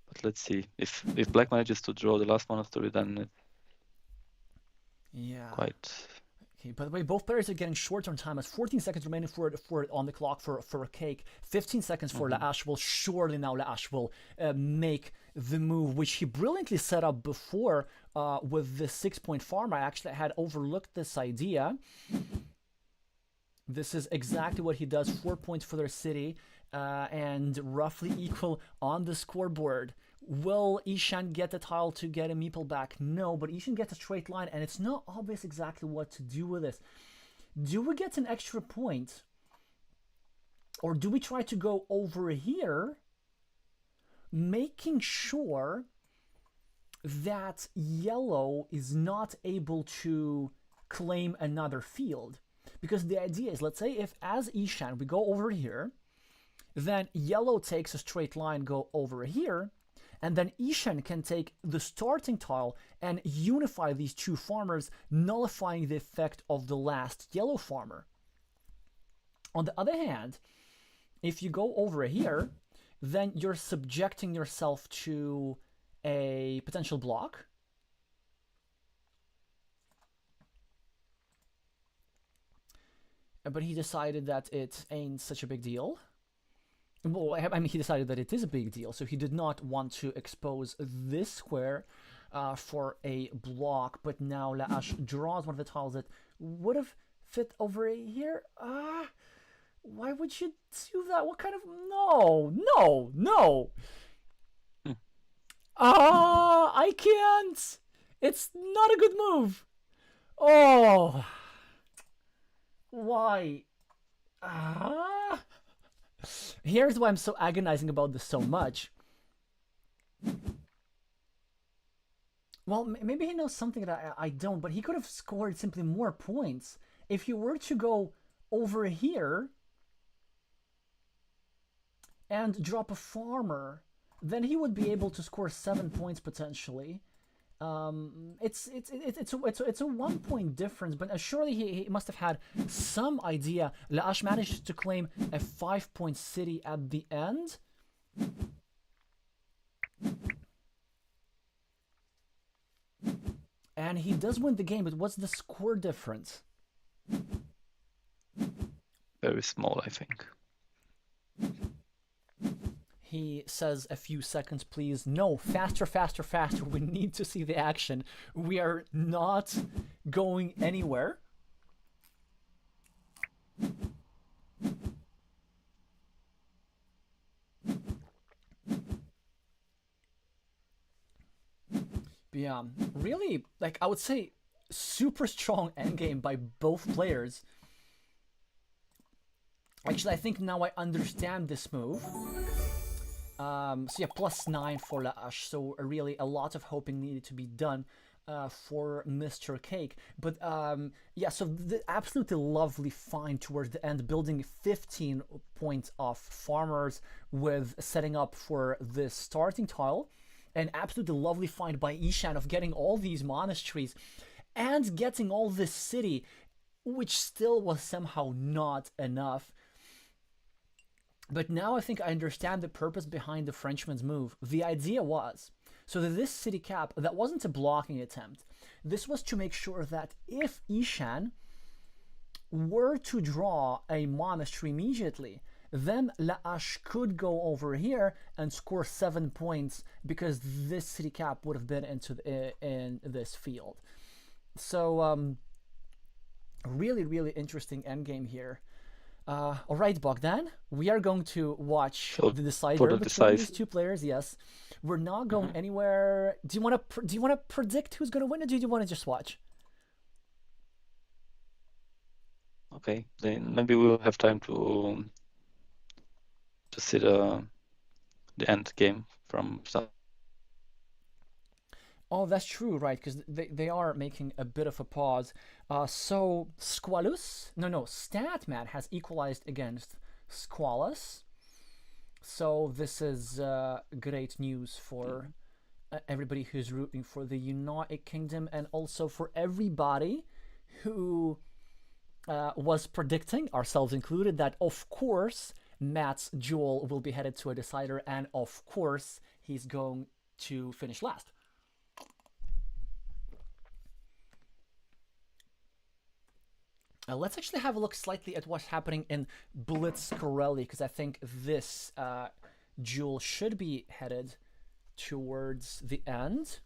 But let's see. If black manages to draw the last monastery, then it's quite... Okay, by the way, both players are getting short on time. As 14 seconds remaining for it on the clock for a Cake. 15 seconds for La'ash. Will surely now La'ash will make the move, which he brilliantly set up before with the 6-point farm. I actually had overlooked this idea. This is exactly what he does. 4 points for their city and roughly equal on the scoreboard. Will Ishan get a tile to get a meeple back? No, but Ishan gets a straight line, and it's not obvious exactly what to do with this. Do we get an extra point? Or do we try to go over here, making sure that yellow is not able to claim another field? Because the idea is, let's say if as Ishan we go over here, then yellow takes a straight line, go over here, and then Ishan can take the starting tile and unify these 2 farmers, nullifying the effect of the last yellow farmer. On the other hand, if you go over here, then you're subjecting yourself to a potential block. But he decided that it ain't such a big deal. Well, I mean, he decided that it is a big deal, so he did not want to expose this square for a block, but now La'ash draws one of the tiles that would have fit over here. Why would you do that? What kind of... No! I can't! It's not a good move! Oh... Why? Ah. Here's why I'm so agonizing about this so much. Well, maybe he knows something that I don't, but he could have scored simply more points. If he were to go over here and drop a farmer, then he would be able to score 7 points potentially. It's a 1 point difference, but surely he must have had some idea. Laash managed to claim a 5 point city at the end. And he does win the game, but what's the score difference? Very small, I think. He says a few seconds, please. No, faster, faster, faster. We need to see the action. We are not going anywhere. But yeah, really, like, I would say super strong endgame by both players. Actually, I think now I understand this move. So yeah, +9 for Laash. So really a lot of hoping needed to be done for Mr. Cake. But yeah, so the absolutely lovely find towards the end, building 15 points of farmers with setting up for this starting tile. An absolutely lovely find by Ishan of getting all these monasteries and getting all this city, which still was somehow not enough. But now I think I understand the purpose behind the Frenchman's move. The idea was, so that this city cap, that wasn't a blocking attempt. This was to make sure that if Ishan were to draw a monastery immediately, then Laash could go over here and score 7 points because this city cap would have been in this field. So really, really interesting endgame here. All right, Bogdan, we are going to watch the decider between these two players. Yes, we're not going anywhere. Do you want to predict who's going to win, or do you want to just watch? Okay, then maybe we'll have time to see the end game from start. Oh, that's true, right? Because they are making a bit of a pause. So Statman has equalized against Squalus. So this is great news for everybody who's rooting for the United Kingdom, and also for everybody who was predicting, ourselves included, that of course Matt's duel will be headed to a decider, and of course he's going to finish last. Let's actually have a look slightly at what's happening in Blitzscarelli, because I think this duel should be headed towards the end.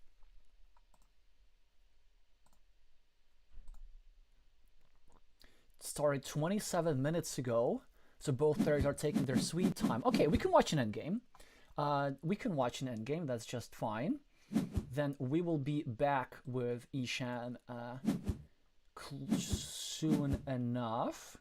Started 27 minutes ago, so both players are taking their sweet time. Okay, we can watch an endgame. That's just fine. Then we will be back with Ishan soon enough.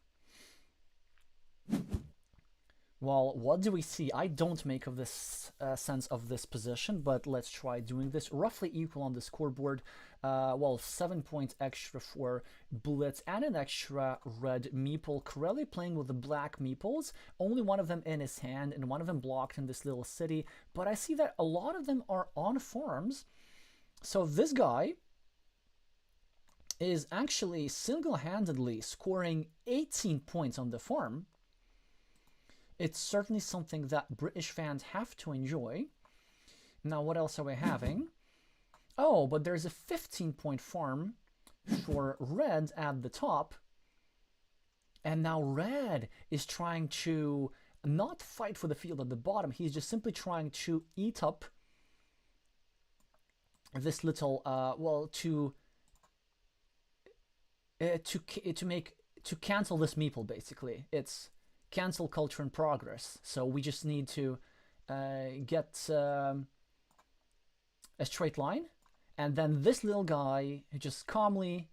Well, what do we see? I don't make of this sense of this position, but let's try doing this. Roughly equal on the scoreboard. Well, 7 points extra for Blitz and an extra red meeple. Corelli playing with the black meeples. Only one of them in his hand and one of them blocked in this little city. But I see that a lot of them are on farms. So this guy is actually single-handedly scoring 18 points on the farm. It's certainly something that British fans have to enjoy. Now, what else are we having? Oh, but there's a 15-point farm for Red at the top. And now Red is trying to not fight for the field at the bottom. He's just simply trying to eat up this little, to cancel this meeple, basically. It's cancel culture in progress. So we just need to get a straight line, and then this little guy just calmly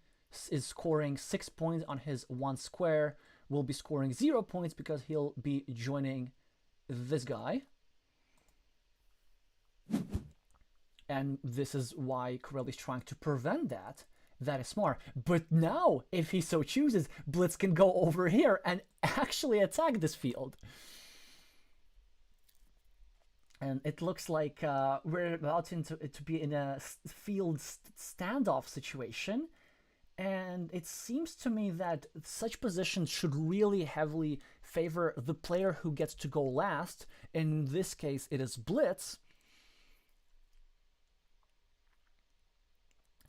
is scoring 6 points on his 1 square will be scoring 0 points because he'll be joining this guy. And this is why Corelli's trying to prevent that. That is smart. But now, if he so chooses, Blitz can go over here and actually attack this field. And it looks like we're about to be in a field standoff situation. And it seems to me that such positions should really heavily favor the player who gets to go last. In this case, it is Blitz.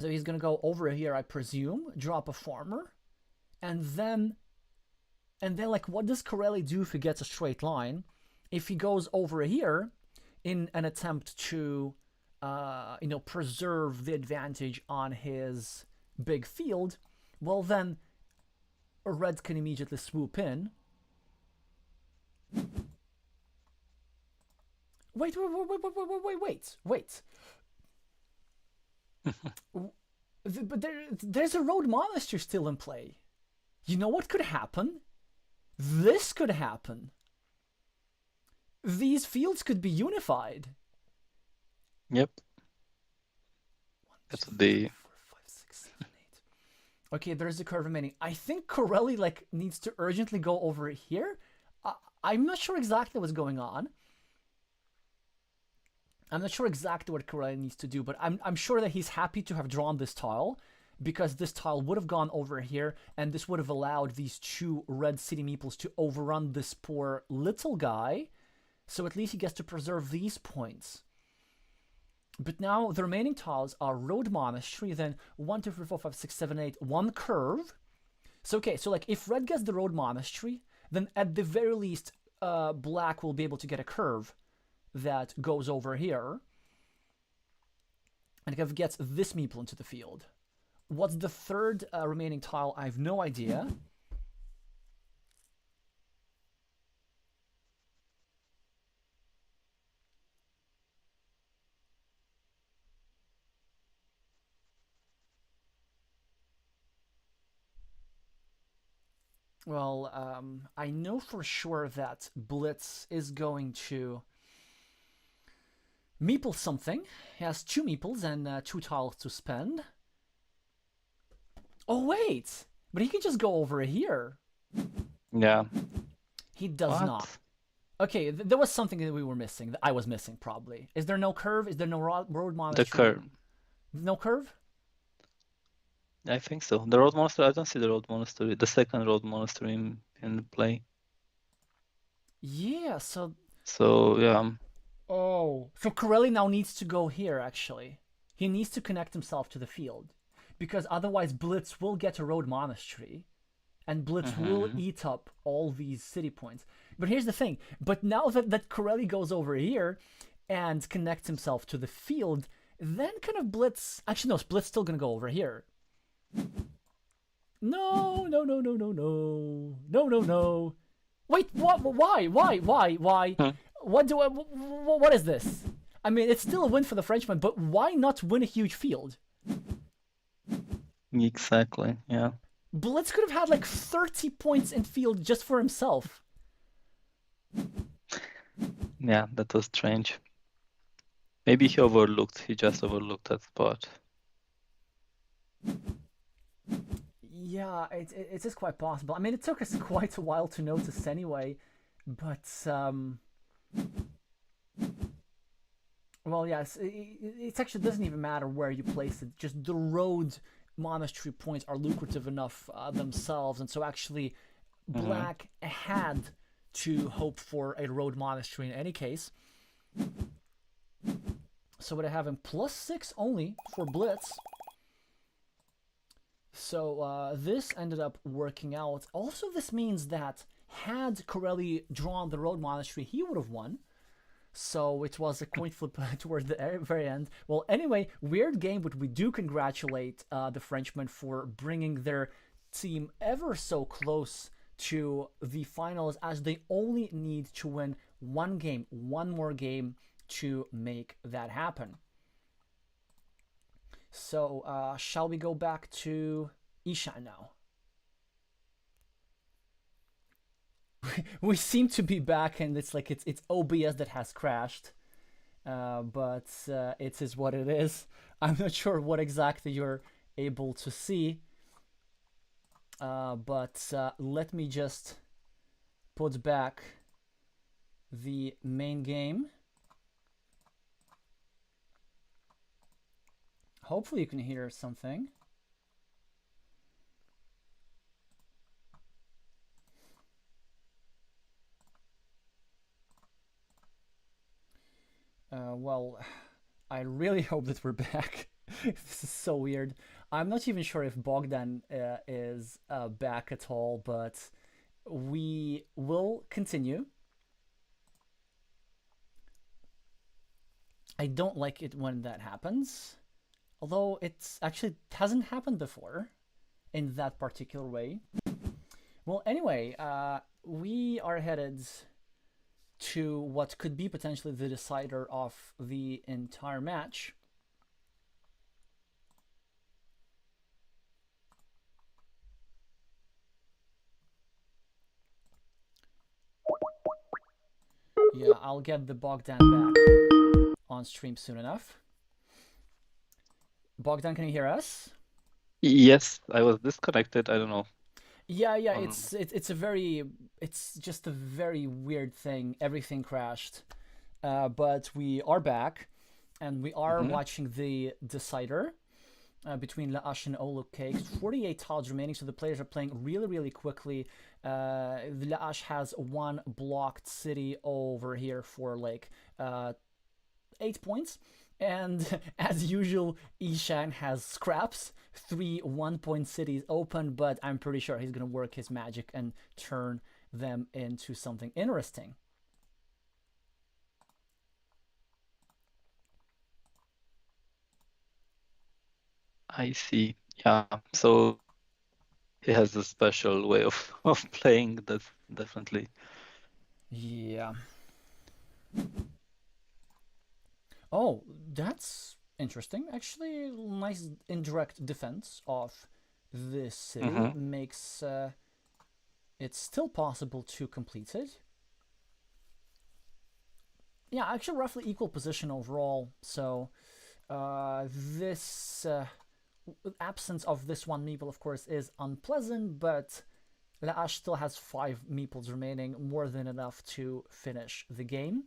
So he's going to go over here, I presume, drop a farmer. And then like, what does Corelli do if he gets a straight line? If he goes over here in an attempt to, preserve the advantage on his big field, well then, Red can immediately swoop in. Wait. But there's a road monastery still in play. You know what could happen? This could happen. These fields could be unified. Yep. That would be... 4, 5, 6, 7, 8. Okay, there's a curve remaining. I think Corelli needs to urgently go over here. I'm not sure exactly what's going on. I'm not sure exactly what Corelli needs to do, but I'm sure that he's happy to have drawn this tile, because this tile would have gone over here, and this would have allowed these 2 red city meeples to overrun this poor little guy. So at least he gets to preserve these points. But now the remaining tiles are Road Monastery, then 1, 2, 3, 4, 5, 6, 7, 8, 1 curve. So okay, so like if red gets the Road Monastery, then at the very least black will be able to get a curve that goes over here. And it gets this meeple into the field. What's the third remaining tile? I have no idea. Well, I know for sure that Blitz is going to meeple something. He has 2 meeples and 2 tiles to spend. Oh, wait! But he can just go over here. Yeah. He does not. Okay, there was something that we were missing, that I was missing probably. Is there no curve? Is there no road monastery? The curve. No curve? I think so. The road monastery, I don't see the road monastery. The second road monastery in play. Yeah, so yeah. Oh, so Corelli now needs to go here, actually. He needs to connect himself to the field. Because otherwise Blitz will get a road monastery. And Blitz will eat up all these city points. But here's the thing. But now that Corelli goes over here and connects himself to the field, then kind of Blitz... Actually, no, Blitz still going to go over here. No. Wait, what? Why? Huh? What is this? I mean, it's still a win for the Frenchman, but why not win a huge field? Exactly, yeah. Blitz could have had like 30 points in field just for himself. Yeah, that was strange. Maybe he just overlooked that spot. Yeah, it is quite possible. I mean, it took us quite a while to notice anyway, but well, yes, it actually doesn't even matter where you place it. Just the road monastery points are lucrative enough themselves, and so actually black had to hope for a road monastery in any case. So we're having +6 only for Blitz. So this ended up working out. Also, this means that had Corelli drawn the road monastery, he would have won. So it was a coin flip towards the very end. Well, anyway, weird game, but we do congratulate the Frenchmen for bringing their team ever so close to the finals, as they only need to win one more game to make that happen. So shall we go back to Ishan now. We seem to be back, and it's like it's OBS that has crashed. But it is what it is. I'm not sure what exactly you're able to see. But let me just put back the main game. Hopefully you can hear something. Well, I really hope that we're back. This is so weird. I'm not even sure if Bogdan is back at all, but we will continue. I don't like it when that happens, although it actually hasn't happened before in that particular way. Well, anyway, we are headed to what could be potentially the decider of the entire match. Yeah, I'll get the Bogdan back on stream soon enough. Bogdan, can you hear us? Yes, I was disconnected. I don't know. Yeah, it's just a very weird thing. Everything crashed, but we are back, and we are watching the decider between Laash and Oluk. 48 tiles remaining, so the players are playing really, really quickly. Laash has one blocked city over here for like 8 points. And as usual, Ishan has scraps, 3 1-point cities open, but I'm pretty sure he's going to work his magic and turn them into something interesting. I see. Yeah, so he has a special way of playing, that's definitely. Yeah. Oh, that's interesting. Actually, nice indirect defense of this city makes it still possible to complete it. Yeah, actually roughly equal position overall. So this absence of this one meeple, of course, is unpleasant, but Laash still has 5 meeples remaining, more than enough to finish the game.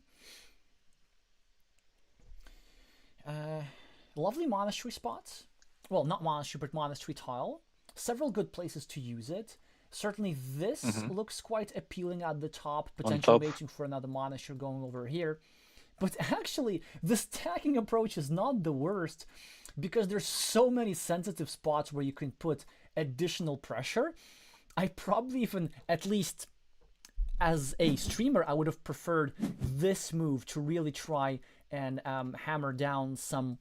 Lovely monastery spots. Well, not monastery, but monastery tile. Several good places to use it. Certainly this looks quite appealing at the top, potentially waiting for another monastery going over here. But actually, the stacking approach is not the worst, because there's so many sensitive spots where you can put additional pressure. I probably even, at least as a streamer, I would have preferred this move to really try and hammer down some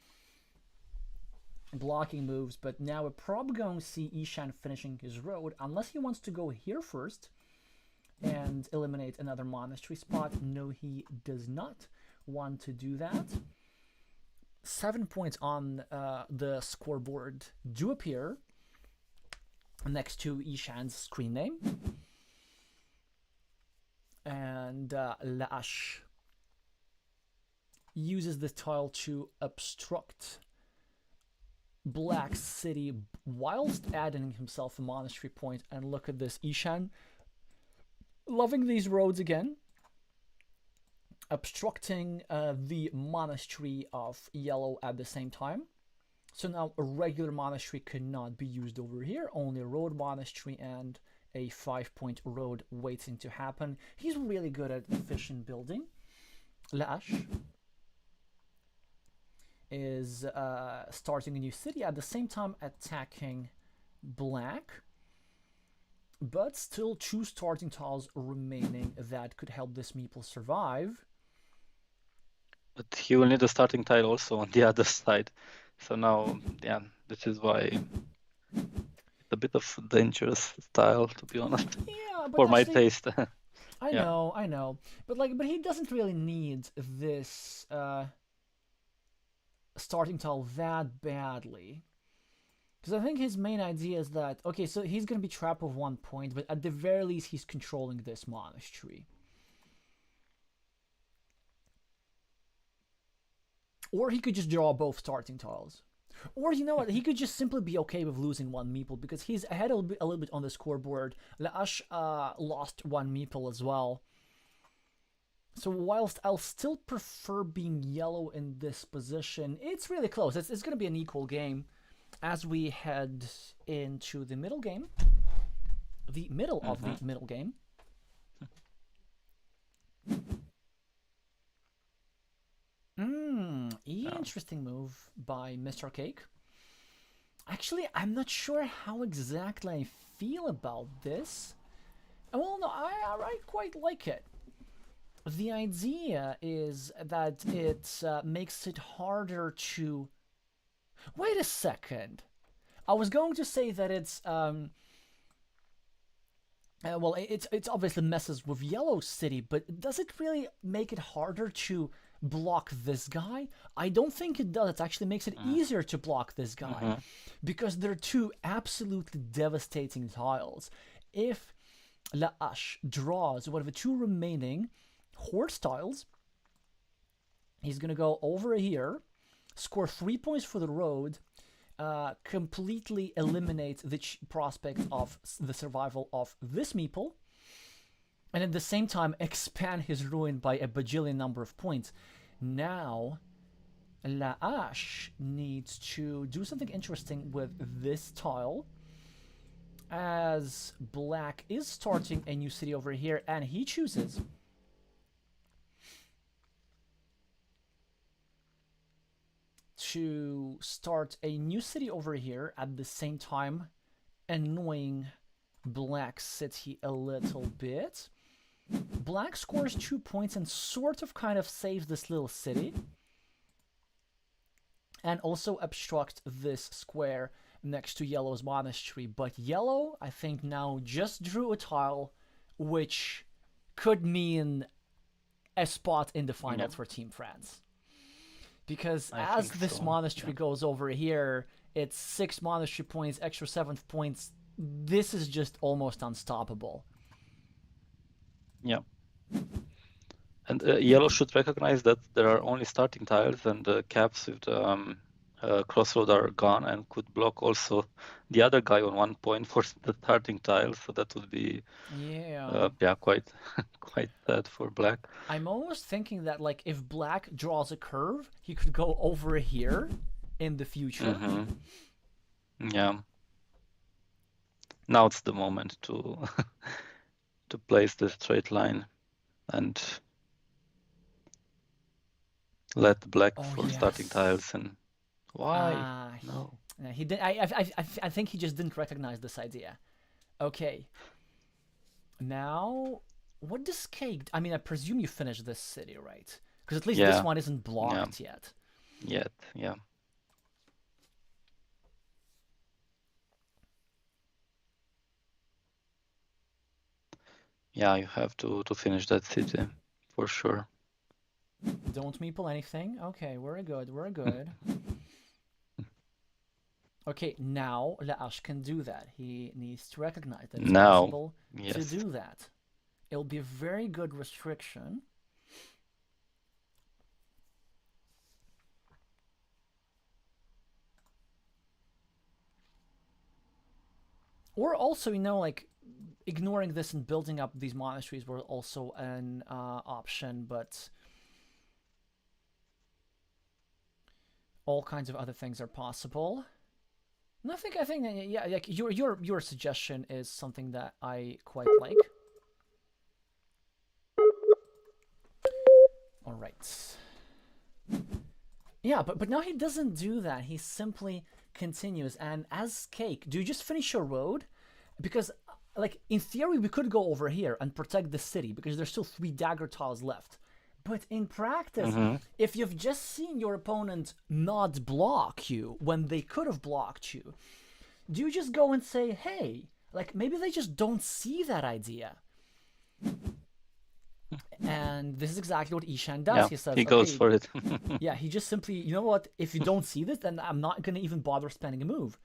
blocking moves, but now we're probably going to see Ishan finishing his road, unless he wants to go here first and eliminate another monastery spot. No, he does not want to do that. 7 points on the scoreboard do appear next to Ishan's screen name. And Laash uses the tile to obstruct Black City whilst adding himself a monastery point. And look at this, Ishan loving these roads again, obstructing the monastery of yellow at the same time. So now a regular monastery cannot be used over here, only a road monastery and a 5-point road waiting to happen. He's really good at efficient building. Laash is starting a new city, at the same time attacking black, but still 2 starting tiles remaining that could help this meeple survive. But he will need a starting tile also on the other side. So now, yeah, this is why it's a bit of a dangerous style, to be honest. Yeah, but for my taste. I know, but he doesn't really need this starting tile that badly. Because I think his main idea is that, okay, so he's going to be trapped with 1 point, but at the very least he's controlling this monastery. Or he could just draw both starting tiles. Or you know what, he could just simply be okay with losing 1 meeple because he's ahead a little bit on the scoreboard. Laash lost 1 meeple as well. So whilst I'll still prefer being yellow in this position, it's really close. It's going to be an equal game as we head into the middle game. The middle of the middle game. Interesting move by Mr. Cake. Actually, I'm not sure how exactly I feel about this. Well, no, I quite like it. The idea is that it makes it harder to... Wait a second. I was going to say that it's... well, it's obviously messes with Yellow City, but does it really make it harder to block this guy? I don't think it does. It actually makes it easier to block this guy because they're 2 absolutely devastating tiles. If Laash draws one of the 2 remaining horse tiles, he's gonna go over here, score 3 points for the road, completely eliminate the prospect of the survival of this meeple, and at the same time expand his ruin by a bajillion number of points. Now Laash needs to do something interesting with this tile, as black is starting a new city over here, and he chooses to start a new city over here at the same time, annoying black city a little bit. Black scores 2 points and sort of kind of saves this little city, and also obstruct this square next to yellow's monastery. But yellow, I think, now just drew a tile which could mean a spot in the finals for Team France. Because as this monastery goes over here, it's 6 monastery points, extra 7 points. This is just almost unstoppable. Yeah. And yellow should recognize that there are only starting tiles, and the caps with the crossroad are gone, and could block also the other guy on 1 point for the starting tile. So that would be quite quite bad for black. I'm almost thinking that, like, if black draws a curve, he could go over here in the future. Yeah. Now it's the moment to to place the straight line and let black for starting tiles. And why? No. He did. I think he just didn't recognize this idea. Okay. Now, what does Cake? I mean, I presume you finished this city, right? Because at least this one isn't blocked yet. Yeah. Yeah, you have to finish that city for sure. Don't meeple anything. Okay, we're good. Okay, now Laash can do that. He needs to recognize that it's possible to do that. It'll be a very good restriction. Or also, you know, like, ignoring this and building up these monasteries were also an option, but all kinds of other things are possible. And I think that, like, your suggestion is something that I quite like. All right. Yeah, but now he doesn't do that. He simply continues. And as Cake, do you just finish your road? Because, like, in theory, we could go over here and protect the city because there's still 3 dagger tiles left. But in practice, if you've just seen your opponent not block you when they could have blocked you, do you just go and say, hey, like, maybe they just don't see that idea? And this is exactly what Ishan does. Yeah, he says, he goes for it. Yeah, he just simply, you know what, if you don't see this, then I'm not going to even bother spending a move.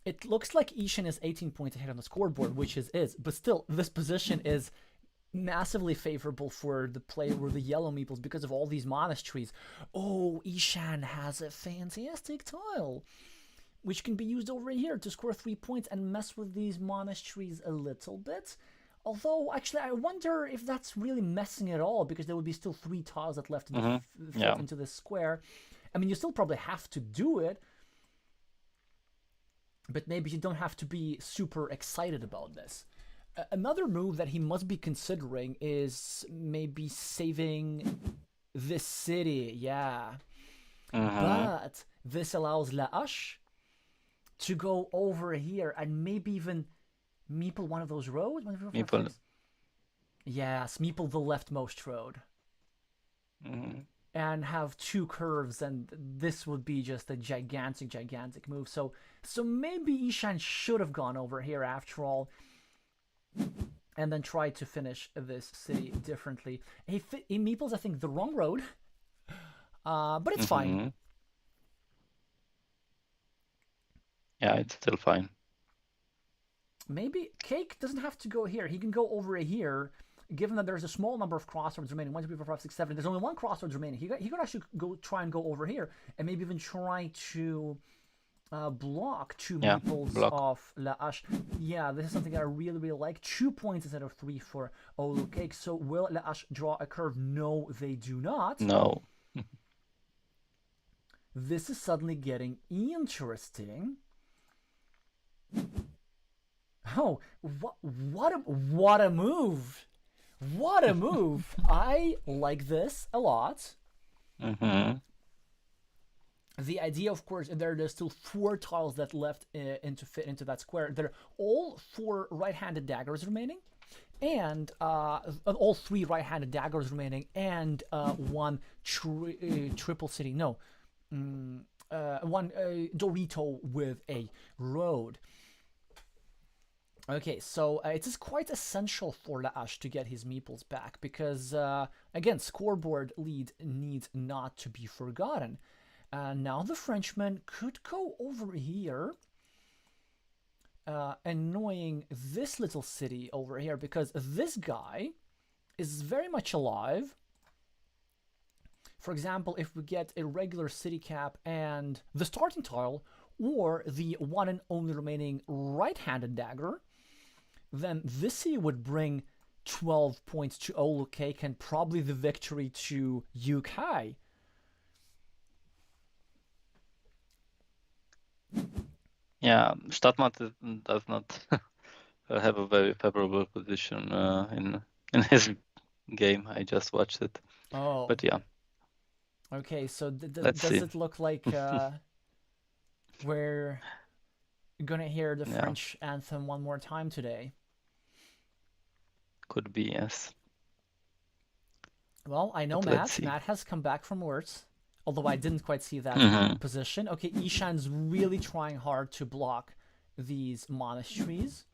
It looks like Ishan is 18 points ahead on the scoreboard, which is. But still, this position is massively favorable for the player with the yellow meeples because of all these monasteries. Oh, Ishan has a fantastic tile, which can be used over here to score 3 points and mess with these monasteries a little bit. Although, actually, I wonder if that's really messing at all, because there would be still 3 tiles that left fit into this square. I mean, you still probably have to do it, but maybe you don't have to be super excited about this. Another move that he must be considering is maybe saving this city, yeah. But this allows La'ash to go over here and maybe even meeple one of those roads. Meeple. Yes, meeple the leftmost road. And have 2 curves, and this would be just a gigantic move. So maybe Ishan should have gone over here after all, and then tried to finish this city differently. He meeples, I think, the wrong road, but it's fine. Yeah, it's still fine. Maybe Cake doesn't have to go here. He can go over here, given that there's a small number of crossroads remaining. 1, 2, 3, 4, 5, 6, 7. There's only 1 crossroads remaining. He could actually try and go over here, and maybe even try to block 2 meeples of La'ash. Yeah, this is something I really like. 2 points instead of 3 for Olu Cake. So will La'ash draw a curve? No, they do not. No. This is suddenly getting interesting. Oh, what a move! What a move! I like this a lot. The idea, of course, there's still 4 tiles that left to fit into that square. There are all 4 right-handed daggers remaining, and all 3 right-handed daggers remaining, and 1 triple city. No, 1 Dorito with a road. Okay, so it is quite essential for La'ash to get his meeples back, because, again, scoreboard lead needs not to be forgotten. Now the Frenchman could go over here, annoying this little city over here, because this guy is very much alive. For example, if we get a regular city cap and the starting tile, or the 1 and only remaining right-handed dagger, then this city would bring 12 points to Olu Cake and probably the victory to UK. Yeah, Stadtmat does not have a very favorable position in his game. I just watched it. Oh. But yeah. Okay, so Let's does see. it look like we're gonna hear the French anthem one more time today? Could be, yes. Well, I know But Matt. let's see. Matt has come back from words, although I didn't quite see that position. Okay, Ishan's really trying hard to block these monasteries.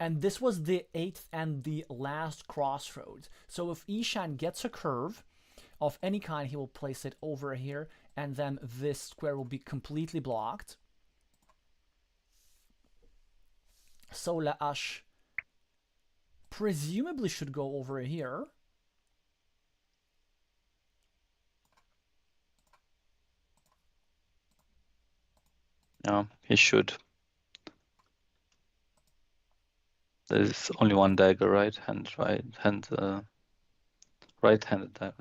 And this was the 8th and the last crossroads. So if Ishan gets a curve of any kind, he will place it over here, and then this square will be completely blocked. So La'ash presumably should go over here. Yeah, he should. There's only 1 dagger, right-handed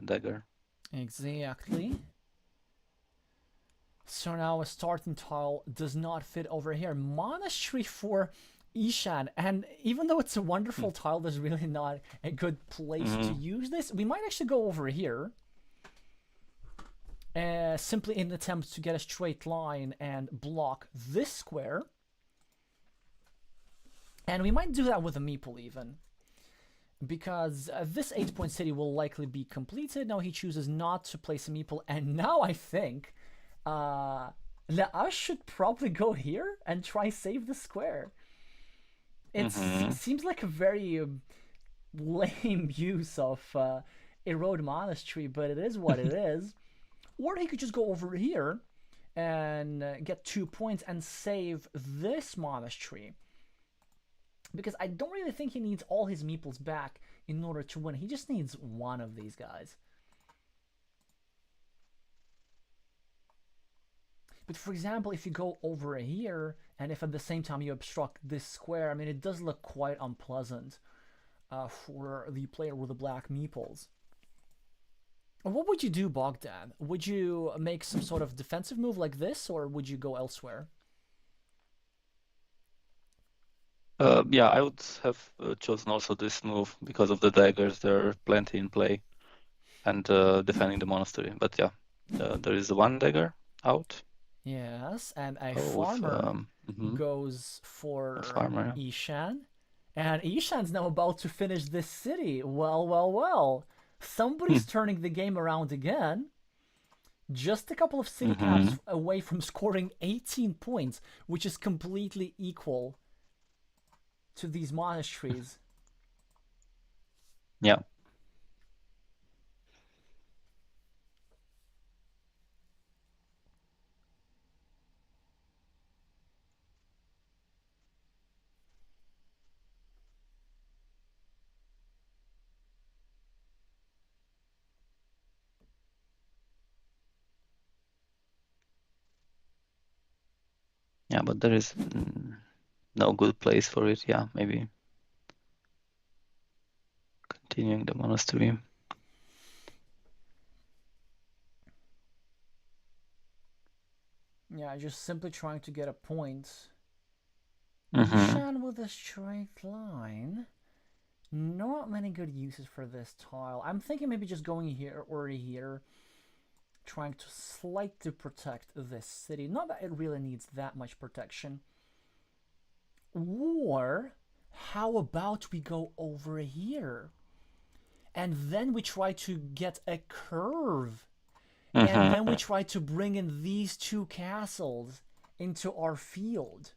dagger. Exactly. So now a starting tile does not fit over here. Monastery for Ishan, and even though it's a wonderful tile, there's really not a good place to use this. We might actually go over here, simply in an attempt to get a straight line and block this square. And we might do that with a meeple even, because this 8-point city will likely be completed. Now he chooses not to place a meeple, and now I think La'ash should probably go here and try save the square. It seems like a very lame use of a road monastery, but it is what it is. Or he could just go over here and get 2 points and save this monastery. Because I don't really think he needs all his meeples back in order to win. He just needs one of these guys. But for example, if you go over here, and if at the same time you obstruct this square, I mean, it does look quite unpleasant for the player with the black meeples. What would you do, Bogdan? Would you make some sort of defensive move like this, or would you go elsewhere? Yeah, I would have chosen also this move because of the daggers. There are plenty in play, and defending the monastery. But yeah, there is one dagger out. Yes, and a Oh, with, farmer goes for farmer, yeah. Ishan. And Ishan's now about to finish this city. Well, well, well. Somebody's turning the game around again. Just a couple of city caps away from scoring 18 points, which is completely equal to these monasteries. Yeah. Yeah, but there is no good place for it. Yeah, maybe continuing the monastery. Yeah, just simply trying to get a point. Ishan with a straight line. Not many good uses for this tile. I'm thinking maybe just going here or here, trying to slightly protect this city. Not that it really needs that much protection. Or how about we go over here and then we try to get a curve, and then we try to bring in these two castles into our field.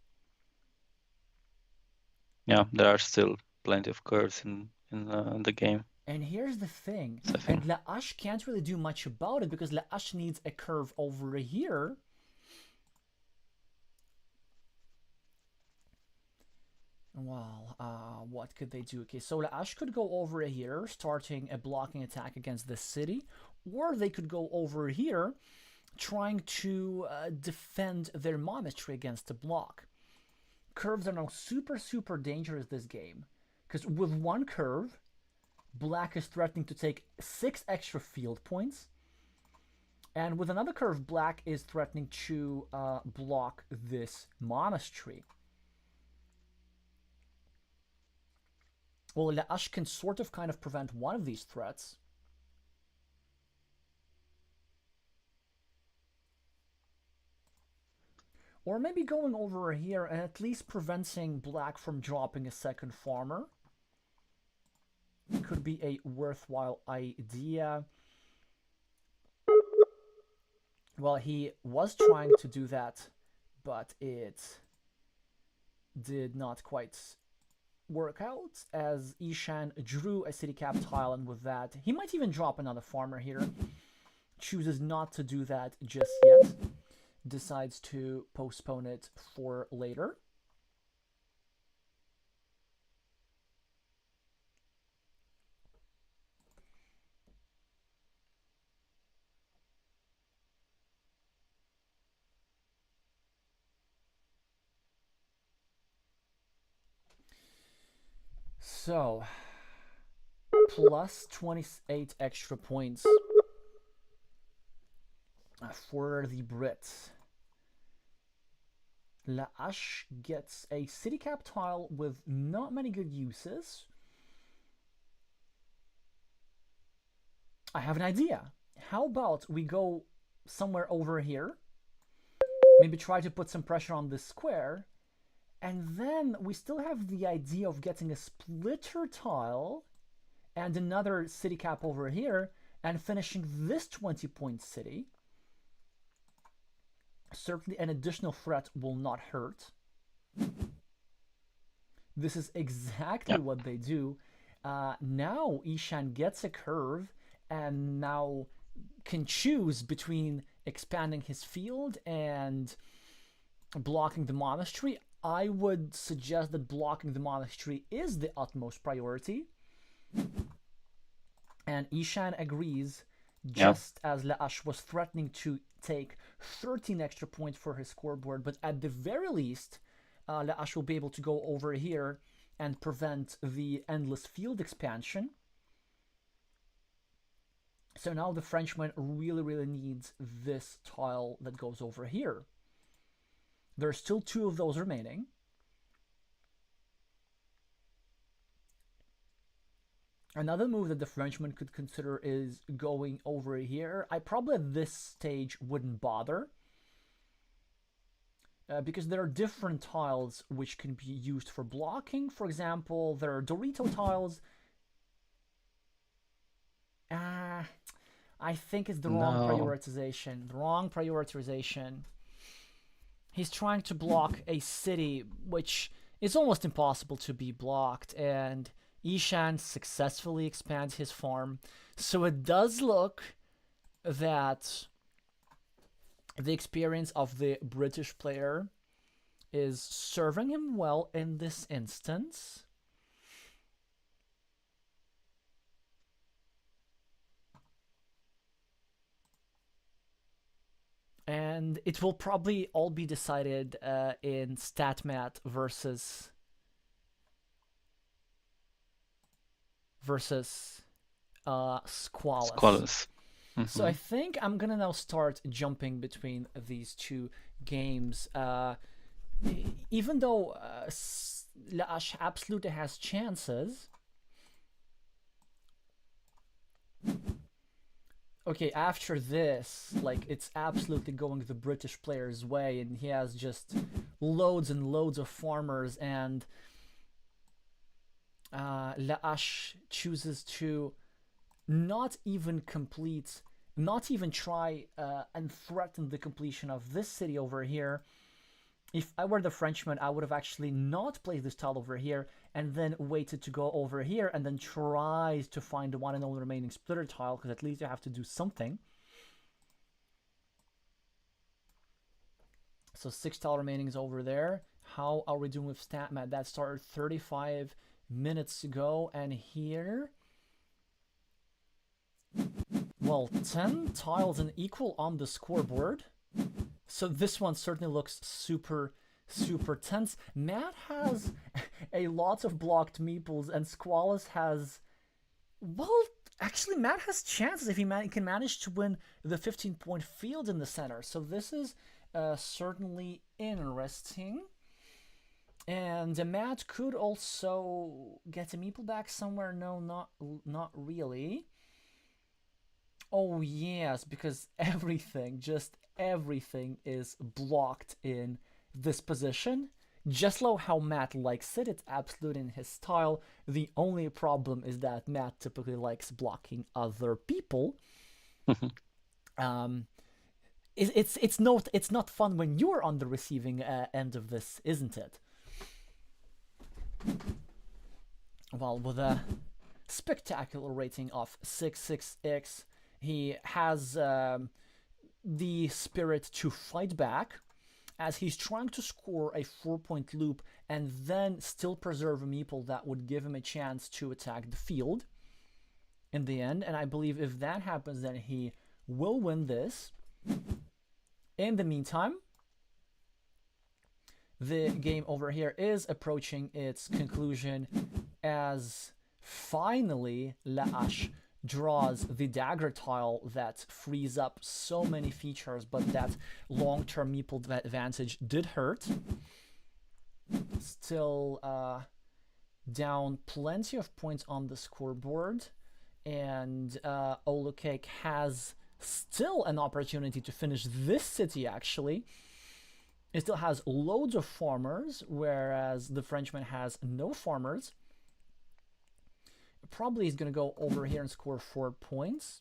Yeah, there are still plenty of curves in the game. And here's the thing, and La'ash can't really do much about it because La'ash needs a curve over here. Well, what could they do? Okay, so La'ash could go over here, starting a blocking attack against this city, or they could go over here, trying to defend their monastery against a block. Curves are now super dangerous this game, because with one curve, Black is threatening to take 6 extra field points, and with another curve, Black is threatening to block this monastery. Well, La'ash can sort of kind of prevent one of these threats. Or maybe going over here and at least preventing Black from dropping a second farmer. Could be a worthwhile idea. Well, he was trying to do that, but it did not quite work out as Ishan drew a city cap tile, and with that, he might even drop another farmer here. Chooses not to do that just yet. Decides to postpone it for later. So, plus 28 extra points for the Brits. La'ash gets a city cap tile with not many good uses. I have an idea. How about we go somewhere over here? Maybe try to put some pressure on this square. And then we still have the idea of getting a splitter tile and another city cap over here and finishing this 20-point city. Certainly an additional threat will not hurt. This is exactly what they do. Now Ishan gets a curve and now can choose between expanding his field and blocking the monastery. I would suggest that blocking the monastery is the utmost priority. And Ishan agrees, just as Laash was threatening to take 13 extra points for his scoreboard. But at the very least, Laash will be able to go over here and prevent the endless field expansion. So now the Frenchman really needs this tile that goes over here. There are still 2 of those remaining. Another move that the Frenchman could consider is going over here. I probably at this stage wouldn't bother, because there are different tiles which can be used for blocking. For example, there are Dorito tiles. I think it's the wrong prioritization. The wrong prioritization. He's trying to block a city which is almost impossible to be blocked, and Ishan successfully expands his farm. So it does look that the experience of the British player is serving him well in this instance. And it will probably all be decided in StatMat versus Squalus. So I think I'm gonna now start jumping between these 2 games. Even though Laash absolutely has chances. Okay, after this, like, it's absolutely going the British player's way, and he has just loads and loads of farmers, and Laash chooses to not even try and threaten the completion of this city over here. If I were the Frenchman, I would have actually not placed this tile over here and then waited to go over here and then tries to find the one and only remaining splitter tile, because at least you have to do something. So 6 tile remaining is over there. How are we doing with StatMat? That started 35 minutes ago, and here, well, 10 tiles and equal on the scoreboard. So this one certainly looks super tense. Matt has a lot of blocked meeples, and Squalus has, well, actually Matt has chances if he can manage to win the 15-point field in the center. So this is certainly interesting. And Matt could also get a meeple back somewhere. No, not really. Oh yes, because just everything is blocked in this position. Just like how Matt likes it, it's absolute in his style. The only problem is that Matt typically likes blocking other people. It's not fun when you're on the receiving end of this, isn't it? Well, with a spectacular rating of 666, he has the spirit to fight back, as he's trying to score a 4-point loop and then still preserve a meeple that would give him a chance to attack the field in the end. And I believe if that happens, then he will win this. In the meantime, the game over here is approaching its conclusion, as finally Laash draws the dagger tile that frees up so many features, but that long-term meeple advantage did hurt. Still down plenty of points on the scoreboard, and Olukek has still an opportunity to finish this city, actually. It still has loads of farmers, whereas the Frenchman has no farmers. Probably he's going to go over here and score 4 points,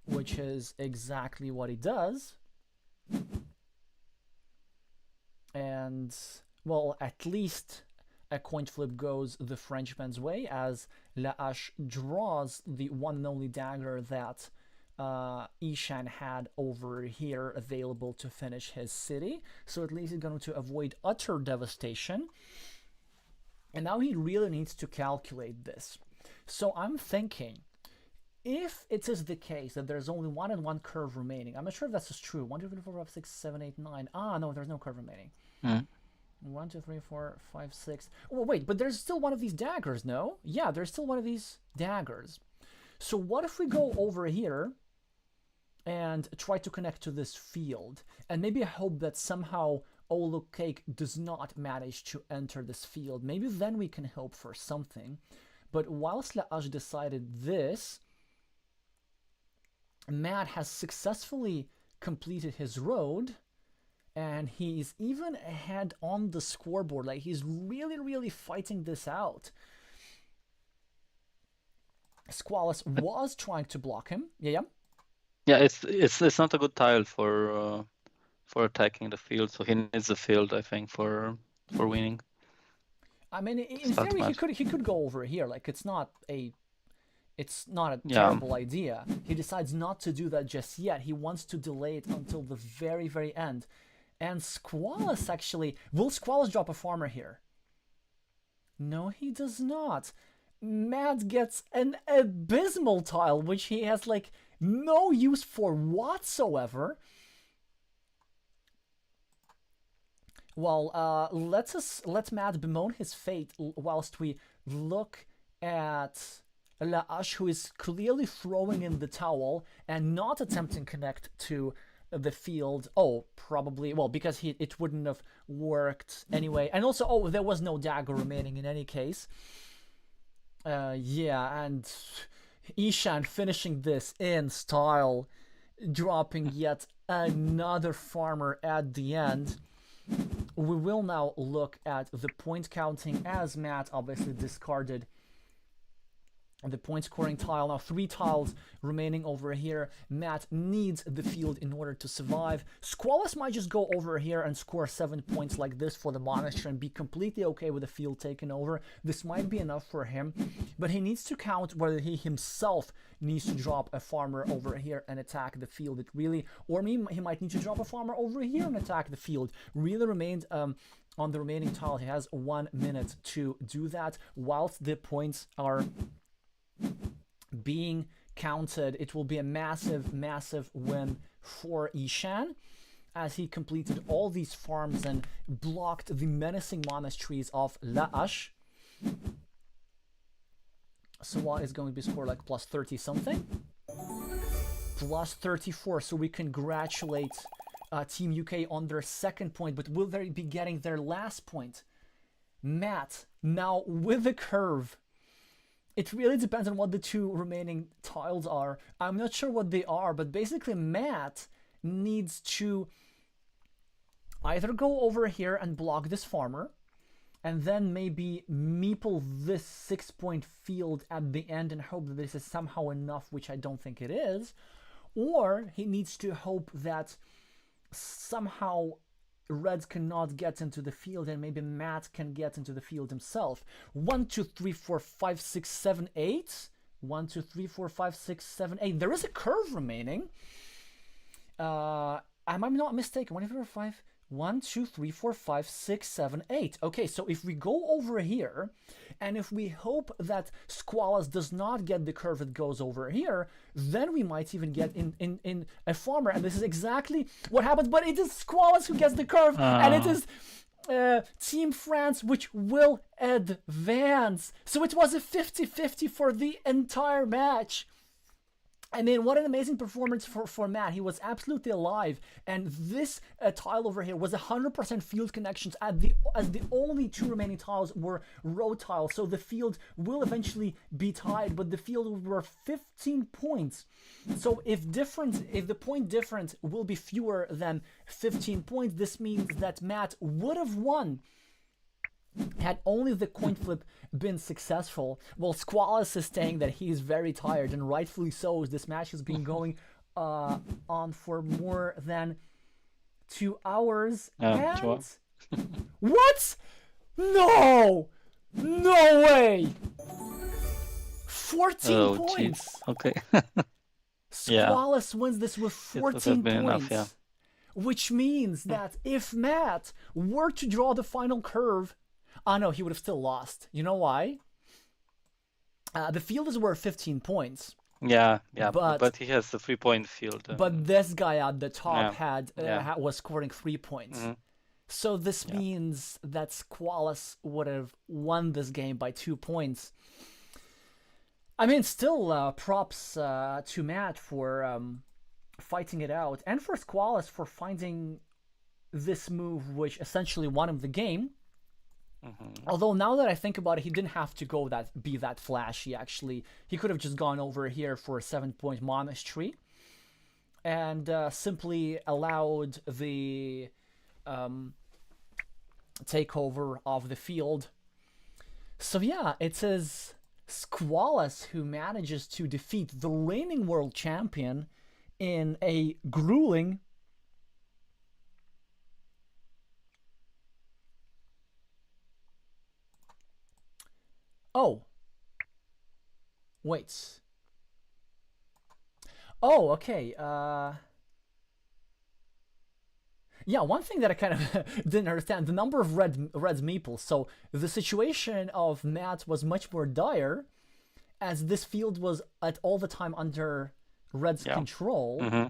which is exactly what he does. And, well, at least a coin flip goes the Frenchman's way, as Laash draws the one and only dagger that Ishan had over here available to finish his city. So at least he's going to avoid utter devastation. And now he really needs to calculate this. So I'm thinking, if it is the case that there's only 1 and 1 curve remaining, I'm not sure if that's true. 1, 2, 3, 4, 5, 6, 7, 8, 9. Ah, no, there's no curve remaining. 1, 2, 3, 4, 5, 6. Oh, wait, but there's still one of these daggers, no? Yeah, there's still one of these daggers. So what if we go over here and try to connect to this field, and maybe hope that somehow Olu Cake does not manage to enter this field? Maybe then we can hope for something. But whilst La'ash decided this, Matt has successfully completed his road, and he's even ahead on the scoreboard. Like, he's really fighting this out. Squalus was trying to block him. Yeah. It's not a good tile for attacking the field, so he needs the field, I think, for winning. I mean, in theory, he could go over here. Like, it's not a terrible idea. He decides not to do that just yet. He wants to delay it until the very end. And Squalus actually... Will Squalus drop a farmer here? No, he does not. Matt gets an abysmal tile, which he has, like, no use for whatsoever. Well, let Matt bemoan his fate whilst we look at La'ash, who is clearly throwing in the towel and not attempting to connect to the field. Oh, probably, well, because it wouldn't have worked anyway. And also, there was no dagger remaining in any case. Yeah, and Ishan finishing this in style, dropping yet another farmer at the end. We will now look at the point counting, as Matt obviously discarded the point scoring tile. Now 3 tiles remaining over here. Matt needs the field in order to survive. Squalus might just go over here and score 7 points like this for the monastery and be completely okay with the field taken over. This might be enough for him, but he needs to count whether he himself needs to drop a farmer over here and attack the field. It really, or he might need to drop a farmer over here and attack the field. Really remained on the remaining tile. He has 1 minute to do that whilst the points are being counted. It will be a massive win for Ishan, as he completed all these farms and blocked the menacing monasteries of La'ash. So what is going to be scored, like plus 30 something? Plus 34, so we congratulate Team UK on their 2nd point, but will they be getting their last point? Matt, now with the curve, it really depends on what the 2 remaining tiles are. I'm not sure what they are, but basically Matt needs to either go over here and block this farmer, and then maybe meeple this 6-point field at the end and hope that this is somehow enough, which I don't think it is, or he needs to hope that somehow Reds cannot get into the field and maybe Matt can get into the field himself. 1, 2, 3, 4, 5, 6, 7, 8. 1, 2, 3, 4, 5, 6, 7, 8. There is a curve remaining. Am I not mistaken? 1, 2, 3, 4, 5. 1, 2, 3, 4, 5, 6, 7, 8. Okay, so if we go over here, and if we hope that Squalus does not get the curve that goes over here, then we might even get in a farmer, and this is exactly what happens, but it is Squalus who gets the curve, and it is Team France which will advance. So it was a 50-50 for the entire match. I mean, what an amazing performance for Matt. He was absolutely alive. And this tile over here was 100% field connections as the only 2 remaining tiles were road tiles. So the field will eventually be tied, but the field were 15 points. So if the point difference will be fewer than 15 points, this means that Matt would have won had only the coin flip been successful. Well, Squalus is saying that he's very tired, and rightfully so, as this match has been going on for more than 2 hours. And what? No! No way! 14 points! Geez. Okay. Yeah, Squalus wins this with it would have 14 been enough. Yeah. points, which means that if Matt were to draw the final curve, no, he would have still lost. You know why? The field is worth 15 points, Yeah, but but he has a 3-point field. this guy at the top Yeah. was scoring 3 points. Mhm. So this Yeah. means that Squalus would have won this game by 2 points. I mean, still props to Matt for fighting it out, and for Squalus for finding this move, which essentially won him the game. Although now that I think about it, he didn't have to be that flashy. Actually, he could have just gone over here for a 7-point monastery, and simply allowed the takeover of the field. So yeah, it says Squalus who manages to defeat the reigning world champion in a grueling Oh, wait. Oh, okay. Yeah, one thing that I kind of didn't understand, the number of Red's meeples. So the situation of Matt was much more dire, as this field was at all the time under Red's control. Mm-hmm.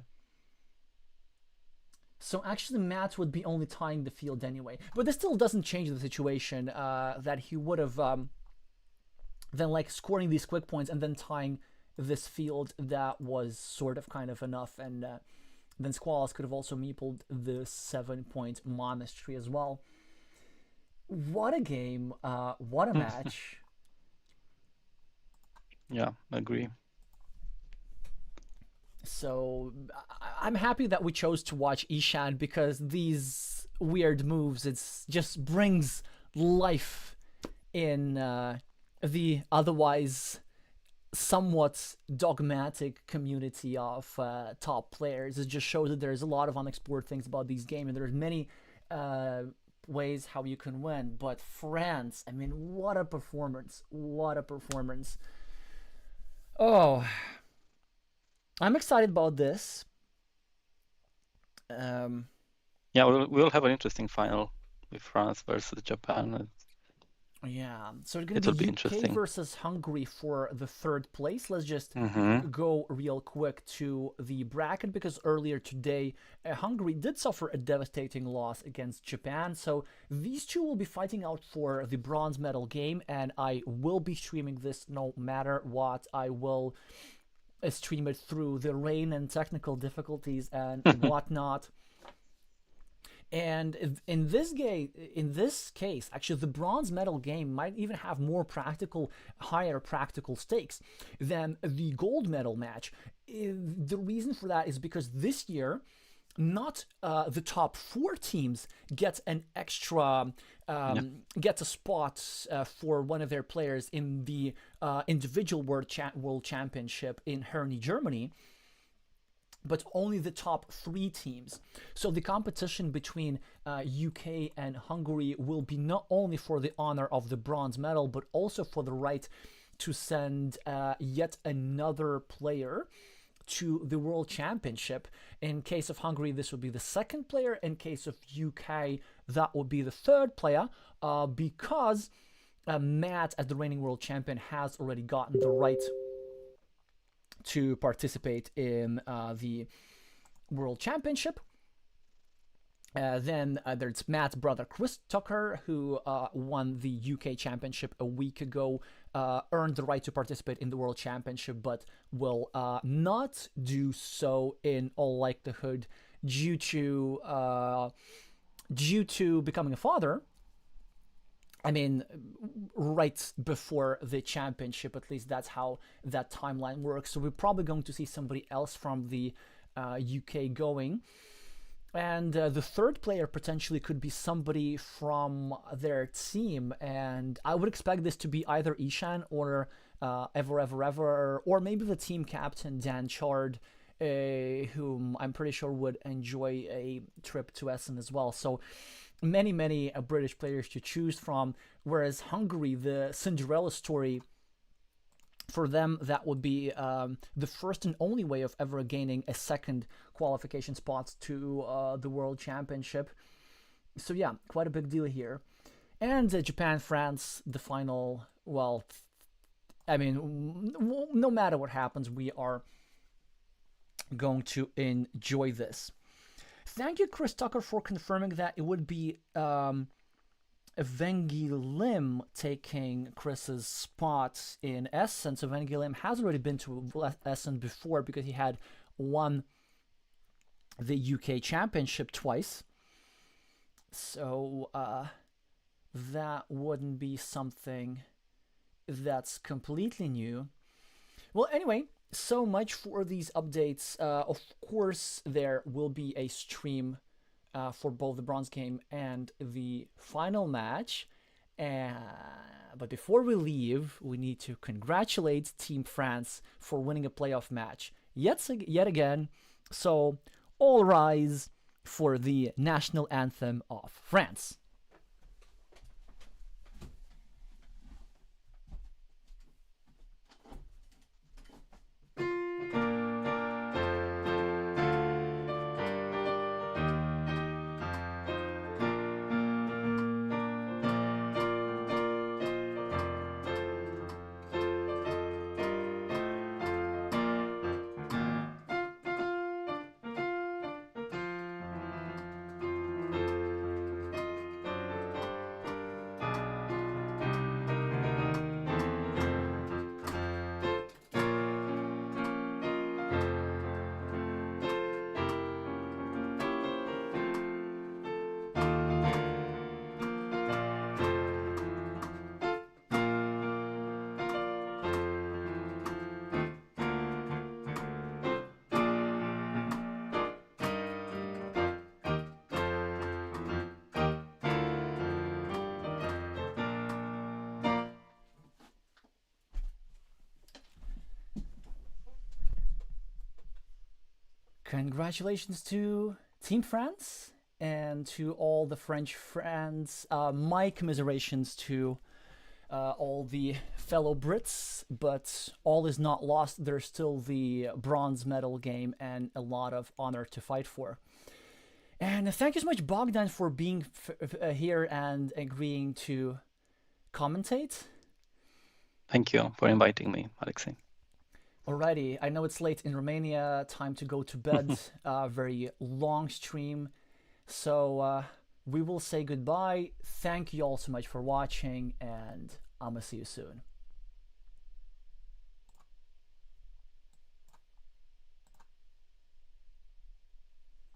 So actually, Matt would be only tying the field anyway. But this still doesn't change the situation that he would have then like scoring these quick points and then tying this field that was sort of kind of enough, and then Squalus could have also meepled the 7-point monastery as well. What a game! What a match! Yeah, I agree. So I'm happy that we chose to watch Ishan, because these weird moves, it's just brings life in the otherwise somewhat dogmatic community of top players. It just shows that there's a lot of unexplored things about these games, and there's many ways how you can win. But France, I mean, what a performance! What a performance! Oh, I'm excited about this. Yeah, we'll have an interesting final with France versus Japan. Yeah, so it's going It to will be be UK interesting. versus Hungary for the third place. Let's just Mm-hmm. go real quick to the bracket, because earlier today Hungary did suffer a devastating loss against Japan. So these two will be fighting out for the bronze medal game, and I will be streaming this no matter what. I will stream it through the rain and technical difficulties and whatnot. And in this case, actually, the bronze medal game might even have higher practical stakes than the gold medal match. The reason for that is because this year, not the top 4 teams get an extra get a spot for one of their players in the individual world championship in Herne, Germany, but only the top 3 teams. So the competition between UK and Hungary will be not only for the honor of the bronze medal, but also for the right to send yet another player to the World Championship. In case of Hungary, this would be the 2nd player. In case of UK, that would be the 3rd player, because Matt, as the reigning World Champion, has already gotten the right to participate in the World Championship. Then there's Matt's brother Chris Tucker, who won the UK Championship a week ago, earned the right to participate in the World Championship, but will not do so in all likelihood due to becoming a father. I mean, right before the championship, at least that's how that timeline works. So we're probably going to see somebody else from the UK going. And the 3rd player potentially could be somebody from their team. And I would expect this to be either Ishan or Ever, or maybe the team captain, Dan Chard, whom I'm pretty sure would enjoy a trip to Essen as well. So many British players to choose from, whereas Hungary, the Cinderella story For them, that would be the first and only way of ever gaining a second qualification spot to the World Championship. So yeah, quite a big deal here. And Japan, France, the final. Well, I mean, no matter what happens, we are going to enjoy this. Thank you, Chris Tucker, for confirming that it would be Vengi Lim taking Chris's spot in Essen. So Vengi Lim has already been to Essen before because he had won the UK Championship twice. So that wouldn't be something that's completely new. Well, anyway, so much for these updates. Of course, there will be a stream for both the bronze game and the final match. But before we leave, we need to congratulate Team France for winning a playoff match yet again. So all rise for the national anthem of France. Congratulations to Team France and to all the French friends. My commiserations to all the fellow Brits, but all is not lost. There's still the bronze medal game and a lot of honor to fight for. And thank you so much, Bogdan, for being here and agreeing to commentate. Thank you for inviting me, Alexey. Alrighty, I know it's late in Romania, time to go to bed, very long stream, so we will say goodbye. Thank you all so much for watching, and I'm gonna see you soon.